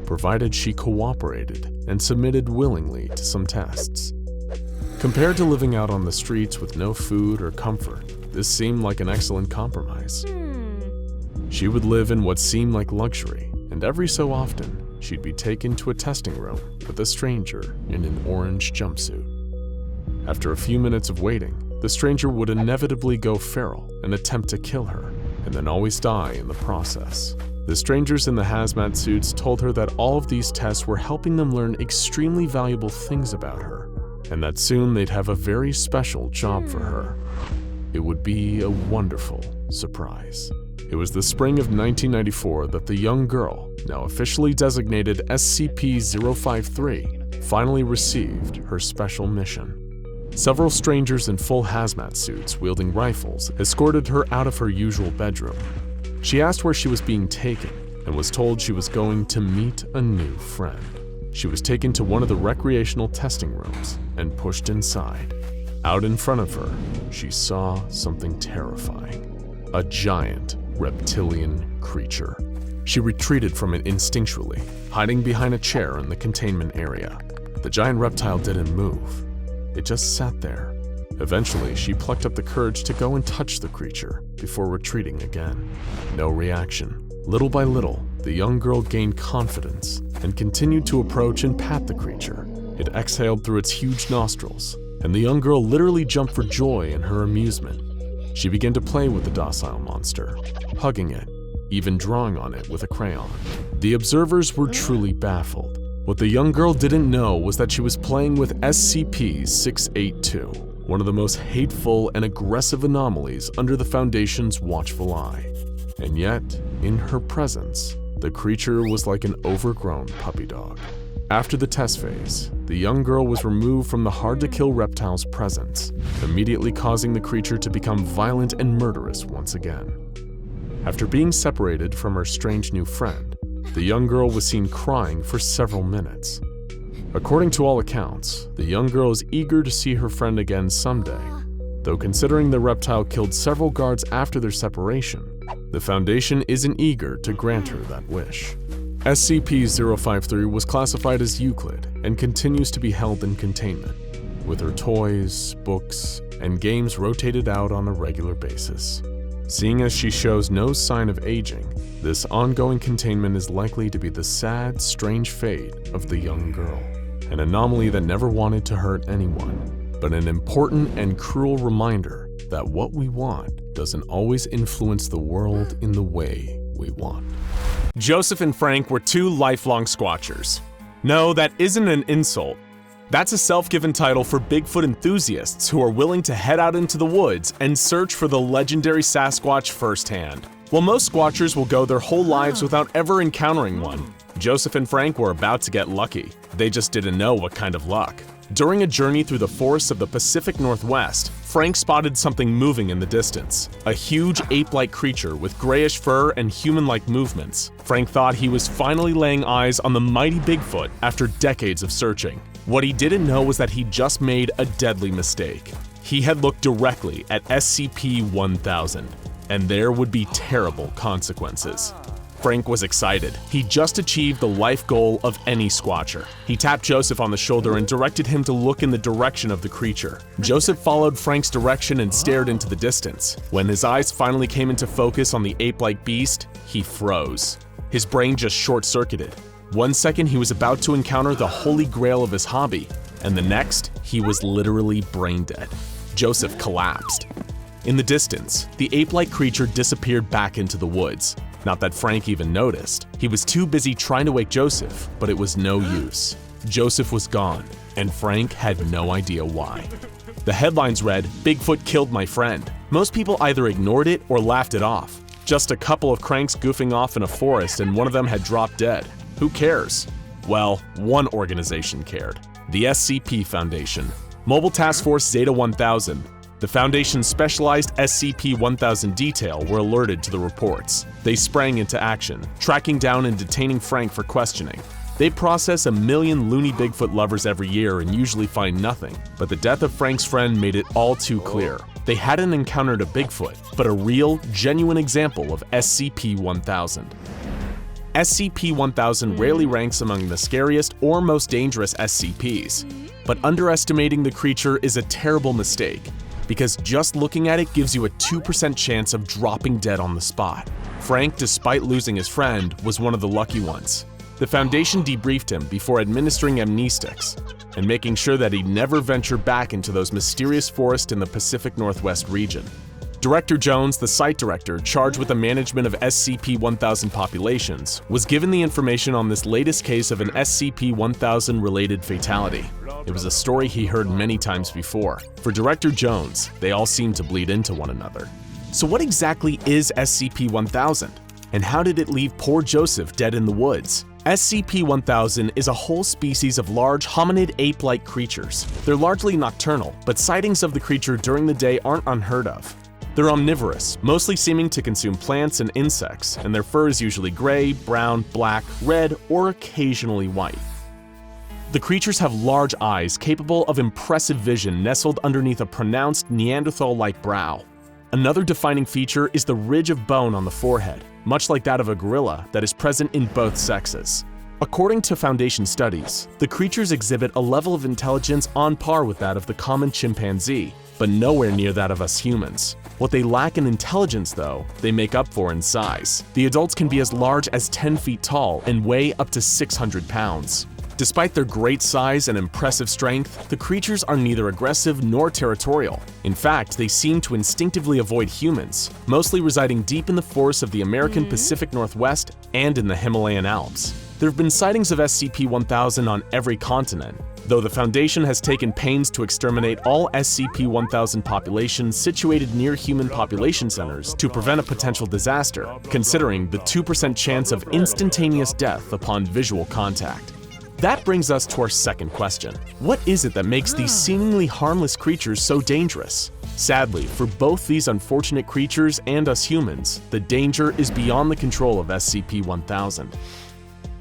[SPEAKER 2] provided she cooperated and submitted willingly to some tests. Compared to living out on the streets with no food or comfort, this seemed like an excellent compromise. She would live in what seemed like luxury, and every so often, she'd be taken to a testing room with a stranger in an orange jumpsuit. After a few minutes of waiting, the stranger would inevitably go feral and attempt to kill her, and then always die in the process. The strangers in the hazmat suits told her that all of these tests were helping them learn extremely valuable things about her, and that soon they'd have a very special job for her. It would be a wonderful surprise. It was the spring of 1994 that the young girl, now officially designated SCP-053, finally received her special mission. Several strangers in full hazmat suits wielding rifles escorted her out of her usual bedroom. She asked where she was being taken and was told she was going to meet a new friend. She was taken to one of the recreational testing rooms and pushed inside. Out in front of her, she saw something terrifying. A giant reptilian creature. She retreated from it instinctually, hiding behind a chair in the containment area. The giant reptile didn't move. It just sat there. Eventually, she plucked up the courage to go and touch the creature before retreating again. No reaction. Little by little, the young girl gained confidence and continued to approach and pat the creature. It exhaled through its huge nostrils, and the young girl literally jumped for joy in her amusement. She began to play with the docile monster, hugging it, even drawing on it with a crayon. The observers were truly baffled. What the young girl didn't know was that she was playing with SCP-682, one of the most hateful and aggressive anomalies under the Foundation's watchful eye. And yet, in her presence, the creature was like an overgrown puppy dog. After the test phase, the young girl was removed from the hard-to-kill reptile's presence, immediately causing the creature to become violent and murderous once again. After being separated from her strange new friend, the young girl was seen crying for several minutes. According to all accounts, the young girl is eager to see her friend again someday, though considering the reptile killed several guards after their separation, the Foundation isn't eager to grant her that wish. SCP-053 was classified as Euclid and continues to be held in containment, with her toys, books, and games rotated out on a regular basis. Seeing as she shows no sign of aging, this ongoing containment is likely to be the sad, strange fate of the young girl, an anomaly that never wanted to hurt anyone, but an important and cruel reminder that what we want doesn't always influence the world in the way we want.
[SPEAKER 1] Joseph and Frank were two lifelong squatchers. No, that isn't an insult. That's a self-given title for Bigfoot enthusiasts who are willing to head out into the woods and search for the legendary Sasquatch firsthand. While most squatchers will go their whole lives without ever encountering one, Joseph and Frank were about to get lucky. They just didn't know what kind of luck. During a journey through the forests of the Pacific Northwest, Frank spotted something moving in the distance. A huge ape-like creature with grayish fur and human-like movements. Frank thought he was finally laying eyes on the mighty Bigfoot after decades of searching. What he didn't know was that he just made a deadly mistake. He had looked directly at SCP-1000, and there would be terrible consequences. Frank was excited. He just achieved the life goal of any squatcher. He tapped Joseph on the shoulder and directed him to look in the direction of the creature. Joseph followed Frank's direction and stared into the distance. When his eyes finally came into focus on the ape-like beast, he froze. His brain just short-circuited. 1 second he was about to encounter the holy grail of his hobby, and the next, he was literally brain dead. Joseph collapsed. In the distance, the ape-like creature disappeared back into the woods. Not that Frank even noticed. He was too busy trying to wake Joseph, but it was no use. Joseph was gone, and Frank had no idea why. The headlines read, "Bigfoot killed my friend." Most people either ignored it or laughed it off. Just a couple of cranks goofing off in a forest and one of them had dropped dead. Who cares? Well, one organization cared. The SCP Foundation. Mobile Task Force Zeta 1000. The Foundation's specialized SCP-1000 detail were alerted to the reports. They sprang into action, tracking down and detaining Frank for questioning. They process 1 million loony Bigfoot lovers every year and usually find nothing, but the death of Frank's friend made it all too clear. They hadn't encountered a Bigfoot, but a real, genuine example of SCP-1000. SCP-1000 rarely ranks among the scariest or most dangerous SCPs, but underestimating the creature is a terrible mistake, because just looking at it gives you a 2% chance of dropping dead on the spot. Frank, despite losing his friend, was one of the lucky ones. The Foundation debriefed him before administering amnestics and making sure that he'd never venture back into those mysterious forests in the Pacific Northwest region. Director Jones, the site director charged with the management of SCP-1000 populations, was given the information on this latest case of an SCP-1000 related fatality. It was a story he heard many times before. For Director Jones, they all seemed to bleed into one another. So what exactly is SCP-1000? And how did it leave poor Joseph dead in the woods? SCP-1000 is a whole species of large hominid ape-like creatures. They're largely nocturnal, but sightings of the creature during the day aren't unheard of. They're omnivorous, mostly seeming to consume plants and insects, and their fur is usually gray, brown, black, red, or occasionally white. The creatures have large eyes capable of impressive vision nestled underneath a pronounced Neanderthal-like brow. Another defining feature is the ridge of bone on the forehead, much like that of a gorilla, that is present in both sexes. According to Foundation studies, the creatures exhibit a level of intelligence on par with that of the common chimpanzee, but nowhere near that of us humans. What they lack in intelligence, though, they make up for in size. The adults can be as large as 10 feet tall and weigh up to 600 pounds. Despite their great size and impressive strength, the creatures are neither aggressive nor territorial. In fact, they seem to instinctively avoid humans, mostly residing deep in the forests of the American Pacific Northwest and in the Himalayan Alps. There have been sightings of SCP-1000 on every continent, though the Foundation has taken pains to exterminate all SCP-1000 populations situated near human population centers to prevent a potential disaster, considering the 2% chance of instantaneous death upon visual contact. That brings us to our second question. What is it that makes these seemingly harmless creatures so dangerous? Sadly, for both these unfortunate creatures and us humans, the danger is beyond the control of SCP-1000.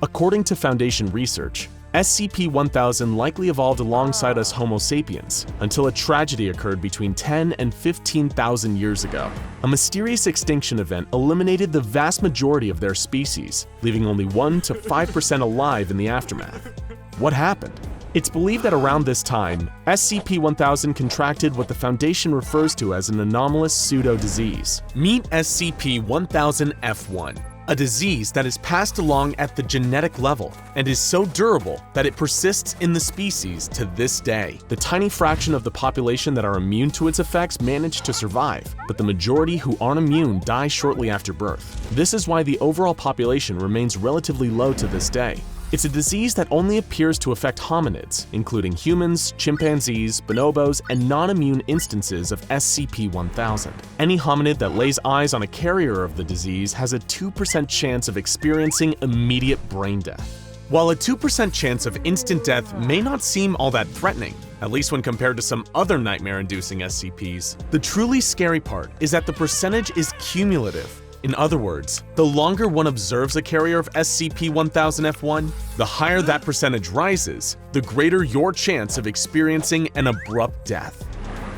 [SPEAKER 1] According to Foundation research, SCP-1000 likely evolved alongside us Homo sapiens until a tragedy occurred between 10 and 15,000 years ago. A mysterious extinction event eliminated the vast majority of their species, leaving only 1 to 5% alive in the aftermath. What happened? It's believed that around this time, SCP-1000 contracted what the Foundation refers to as an anomalous pseudo-disease. Meet SCP-1000-F1. A disease that is passed along at the genetic level and is so durable that it persists in the species to this day. The tiny fraction of the population that are immune to its effects manage to survive, but the majority who aren't immune die shortly after birth. This is why the overall population remains relatively low to this day. It's a disease that only appears to affect hominids, including humans, chimpanzees, bonobos, and non-immune instances of SCP-1000. Any hominid that lays eyes on a carrier of the disease has a 2% chance of experiencing immediate brain death. While a 2% chance of instant death may not seem all that threatening, at least when compared to some other nightmare-inducing SCPs, the truly scary part is that the percentage is cumulative. In other words, the longer one observes a carrier of SCP-1000-F1, the higher that percentage rises, the greater your chance of experiencing an abrupt death.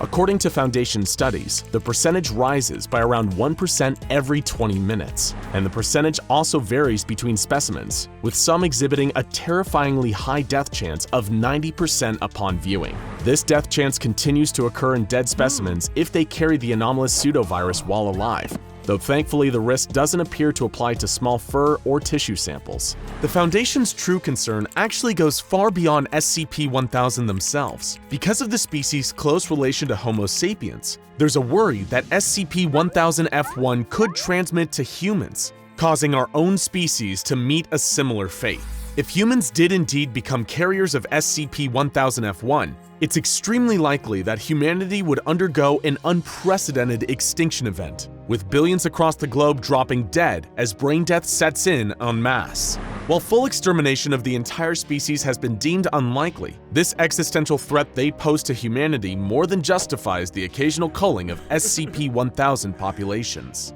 [SPEAKER 1] According to Foundation studies, the percentage rises by around 1% every 20 minutes, and the percentage also varies between specimens, with some exhibiting a terrifyingly high death chance of 90% upon viewing. This death chance continues to occur in dead specimens if they carry the anomalous pseudovirus while alive, though thankfully the risk doesn't appear to apply to small fur or tissue samples. The Foundation's true concern actually goes far beyond SCP-1000 themselves. Because of the species' close relation to Homo sapiens, there's a worry that SCP-1000-F1 could transmit to humans, causing our own species to meet a similar fate. If humans did indeed become carriers of SCP-1000-F1, it's extremely likely that humanity would undergo an unprecedented extinction event, with billions across the globe dropping dead as brain death sets in en masse. While full extermination of the entire species has been deemed unlikely, this existential threat they pose to humanity more than justifies the occasional culling of SCP-1000 populations.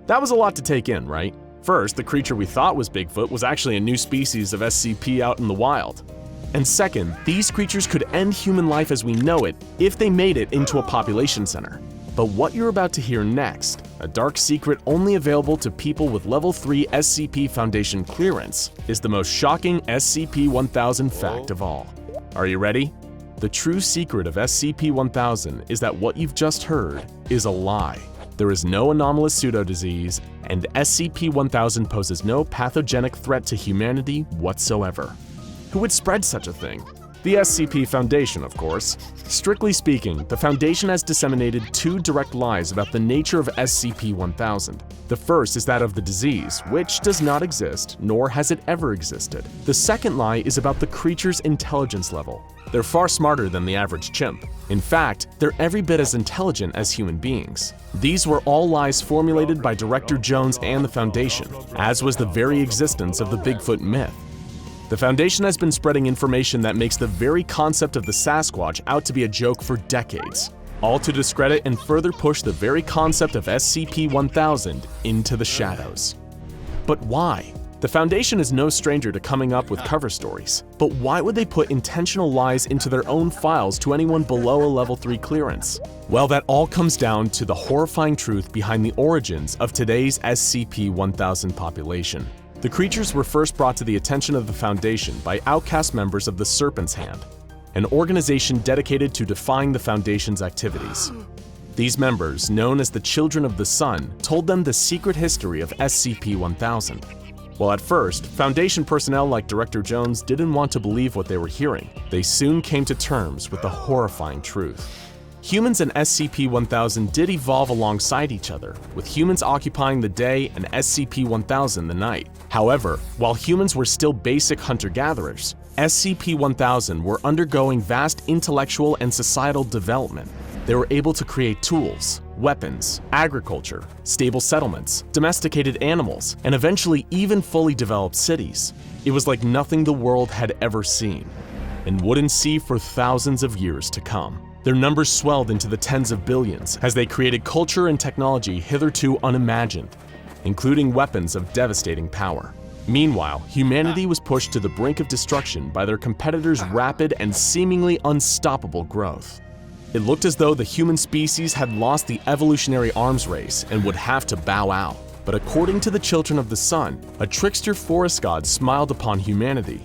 [SPEAKER 1] That was a lot to take in, right? First, the creature we thought was Bigfoot was actually a new species of SCP out in the wild. And second, these creatures could end human life as we know it if they made it into a population center. But what you're about to hear next, a dark secret only available to people with Level 3 SCP Foundation clearance, is the most shocking SCP-1000 fact of all. Are you ready? The true secret of SCP-1000 is that what you've just heard is a lie. There is no anomalous pseudo-disease, and SCP-1000 poses no pathogenic threat to humanity whatsoever. Who would spread such a thing? The SCP Foundation, of course. Strictly speaking, the Foundation has disseminated 2 direct lies about the nature of SCP-1000. The first is that of the disease, which does not exist, nor has it ever existed. The second lie is about the creature's intelligence level. They're far smarter than the average chimp. In fact, they're every bit as intelligent as human beings. These were all lies formulated by Director Jones and the Foundation, as was the very existence of the Bigfoot myth. The Foundation has been spreading information that makes the very concept of the Sasquatch out to be a joke for decades, all to discredit and further push the very concept of SCP-1000 into the shadows. But why? The The Foundation is no stranger to coming up with cover stories, but why would they put intentional lies into their own files to anyone below a level 3 clearance? Well, that all comes down to the horrifying truth behind the origins of today's SCP-1000 population. The creatures were first brought to the attention of the Foundation by outcast members of the Serpent's Hand, an organization dedicated to defying the Foundation's activities. These members, known as the Children of the Sun, told them the secret history of SCP-1000. While at first, Foundation personnel like Director Jones didn't want to believe what they were hearing, they soon came to terms with the horrifying truth. Humans and SCP-1000 did evolve alongside each other, with humans occupying the day and SCP-1000 the night. However, while humans were still basic hunter-gatherers, SCP-1000 were undergoing vast intellectual and societal development. They were able to create tools, weapons, agriculture, stable settlements, domesticated animals, and eventually even fully developed cities. It was like nothing the world had ever seen, and wouldn't see for thousands of years to come. Their numbers swelled into the tens of billions as they created culture and technology hitherto unimagined, including weapons of devastating power. Meanwhile, humanity was pushed to the brink of destruction by their competitors' rapid and seemingly unstoppable growth. It looked as though the human species had lost the evolutionary arms race and would have to bow out. But according to the Children of the Sun, a trickster forest god smiled upon humanity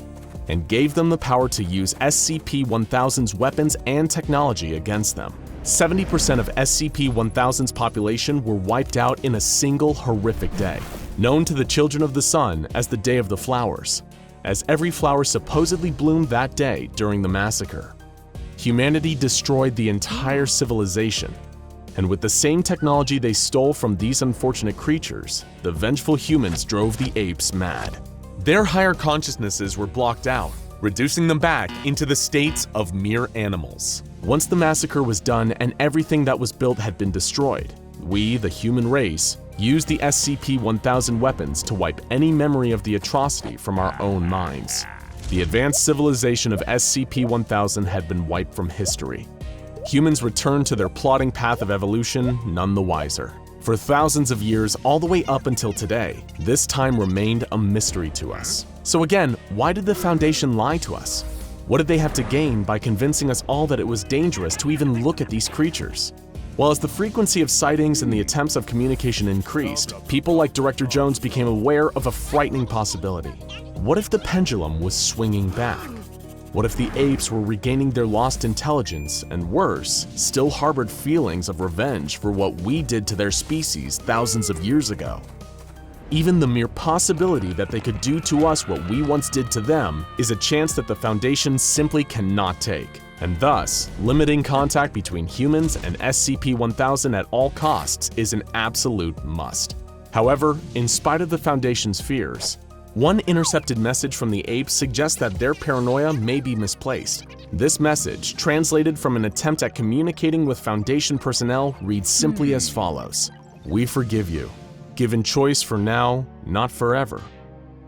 [SPEAKER 1] and gave them the power to use SCP-1000's weapons and technology against them. 70% of SCP-1000's population were wiped out in a single horrific day, known to the Children of the Sun as the Day of the Flowers, as every flower supposedly bloomed that day during the massacre. Humanity destroyed the entire civilization, and with the same technology they stole from these unfortunate creatures, the vengeful humans drove the apes mad. Their higher consciousnesses were blocked out, reducing them back into the states of mere animals. Once the massacre was done and everything that was built had been destroyed, we, the human race, used the SCP-1000 weapons to wipe any memory of the atrocity from our own minds. The advanced civilization of SCP-1000 had been wiped from history. Humans returned to their plodding path of evolution, none the wiser. For thousands of years, all the way up until today, this time remained a mystery to us. So again, why did the Foundation lie to us? What did they have to gain by convincing us all that it was dangerous to even look at these creatures? Well, as the frequency of sightings and the attempts of communication increased, people like Director Jones became aware of a frightening possibility. What if the pendulum was swinging back? What if the apes were regaining their lost intelligence and, worse, still harbored feelings of revenge for what we did to their species thousands of years ago? Even the mere possibility that they could do to us what we once did to them is a chance that the Foundation simply cannot take, and thus, limiting contact between humans and SCP-1000 at all costs is an absolute must. However, in spite of the Foundation's fears, one intercepted message from the apes suggests that their paranoia may be misplaced. This message, translated from an attempt at communicating with Foundation personnel, reads simply as follows: "We forgive you. Given choice for now, not forever.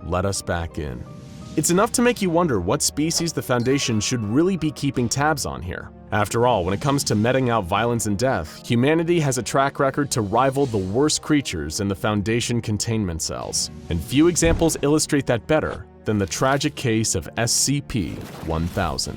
[SPEAKER 1] Let us back in." It's enough to make you wonder what species the Foundation should really be keeping tabs on here. After all, when it comes to meting out violence and death, humanity has a track record to rival the worst creatures in the Foundation containment cells, and few examples illustrate that better than the tragic case of SCP-1000.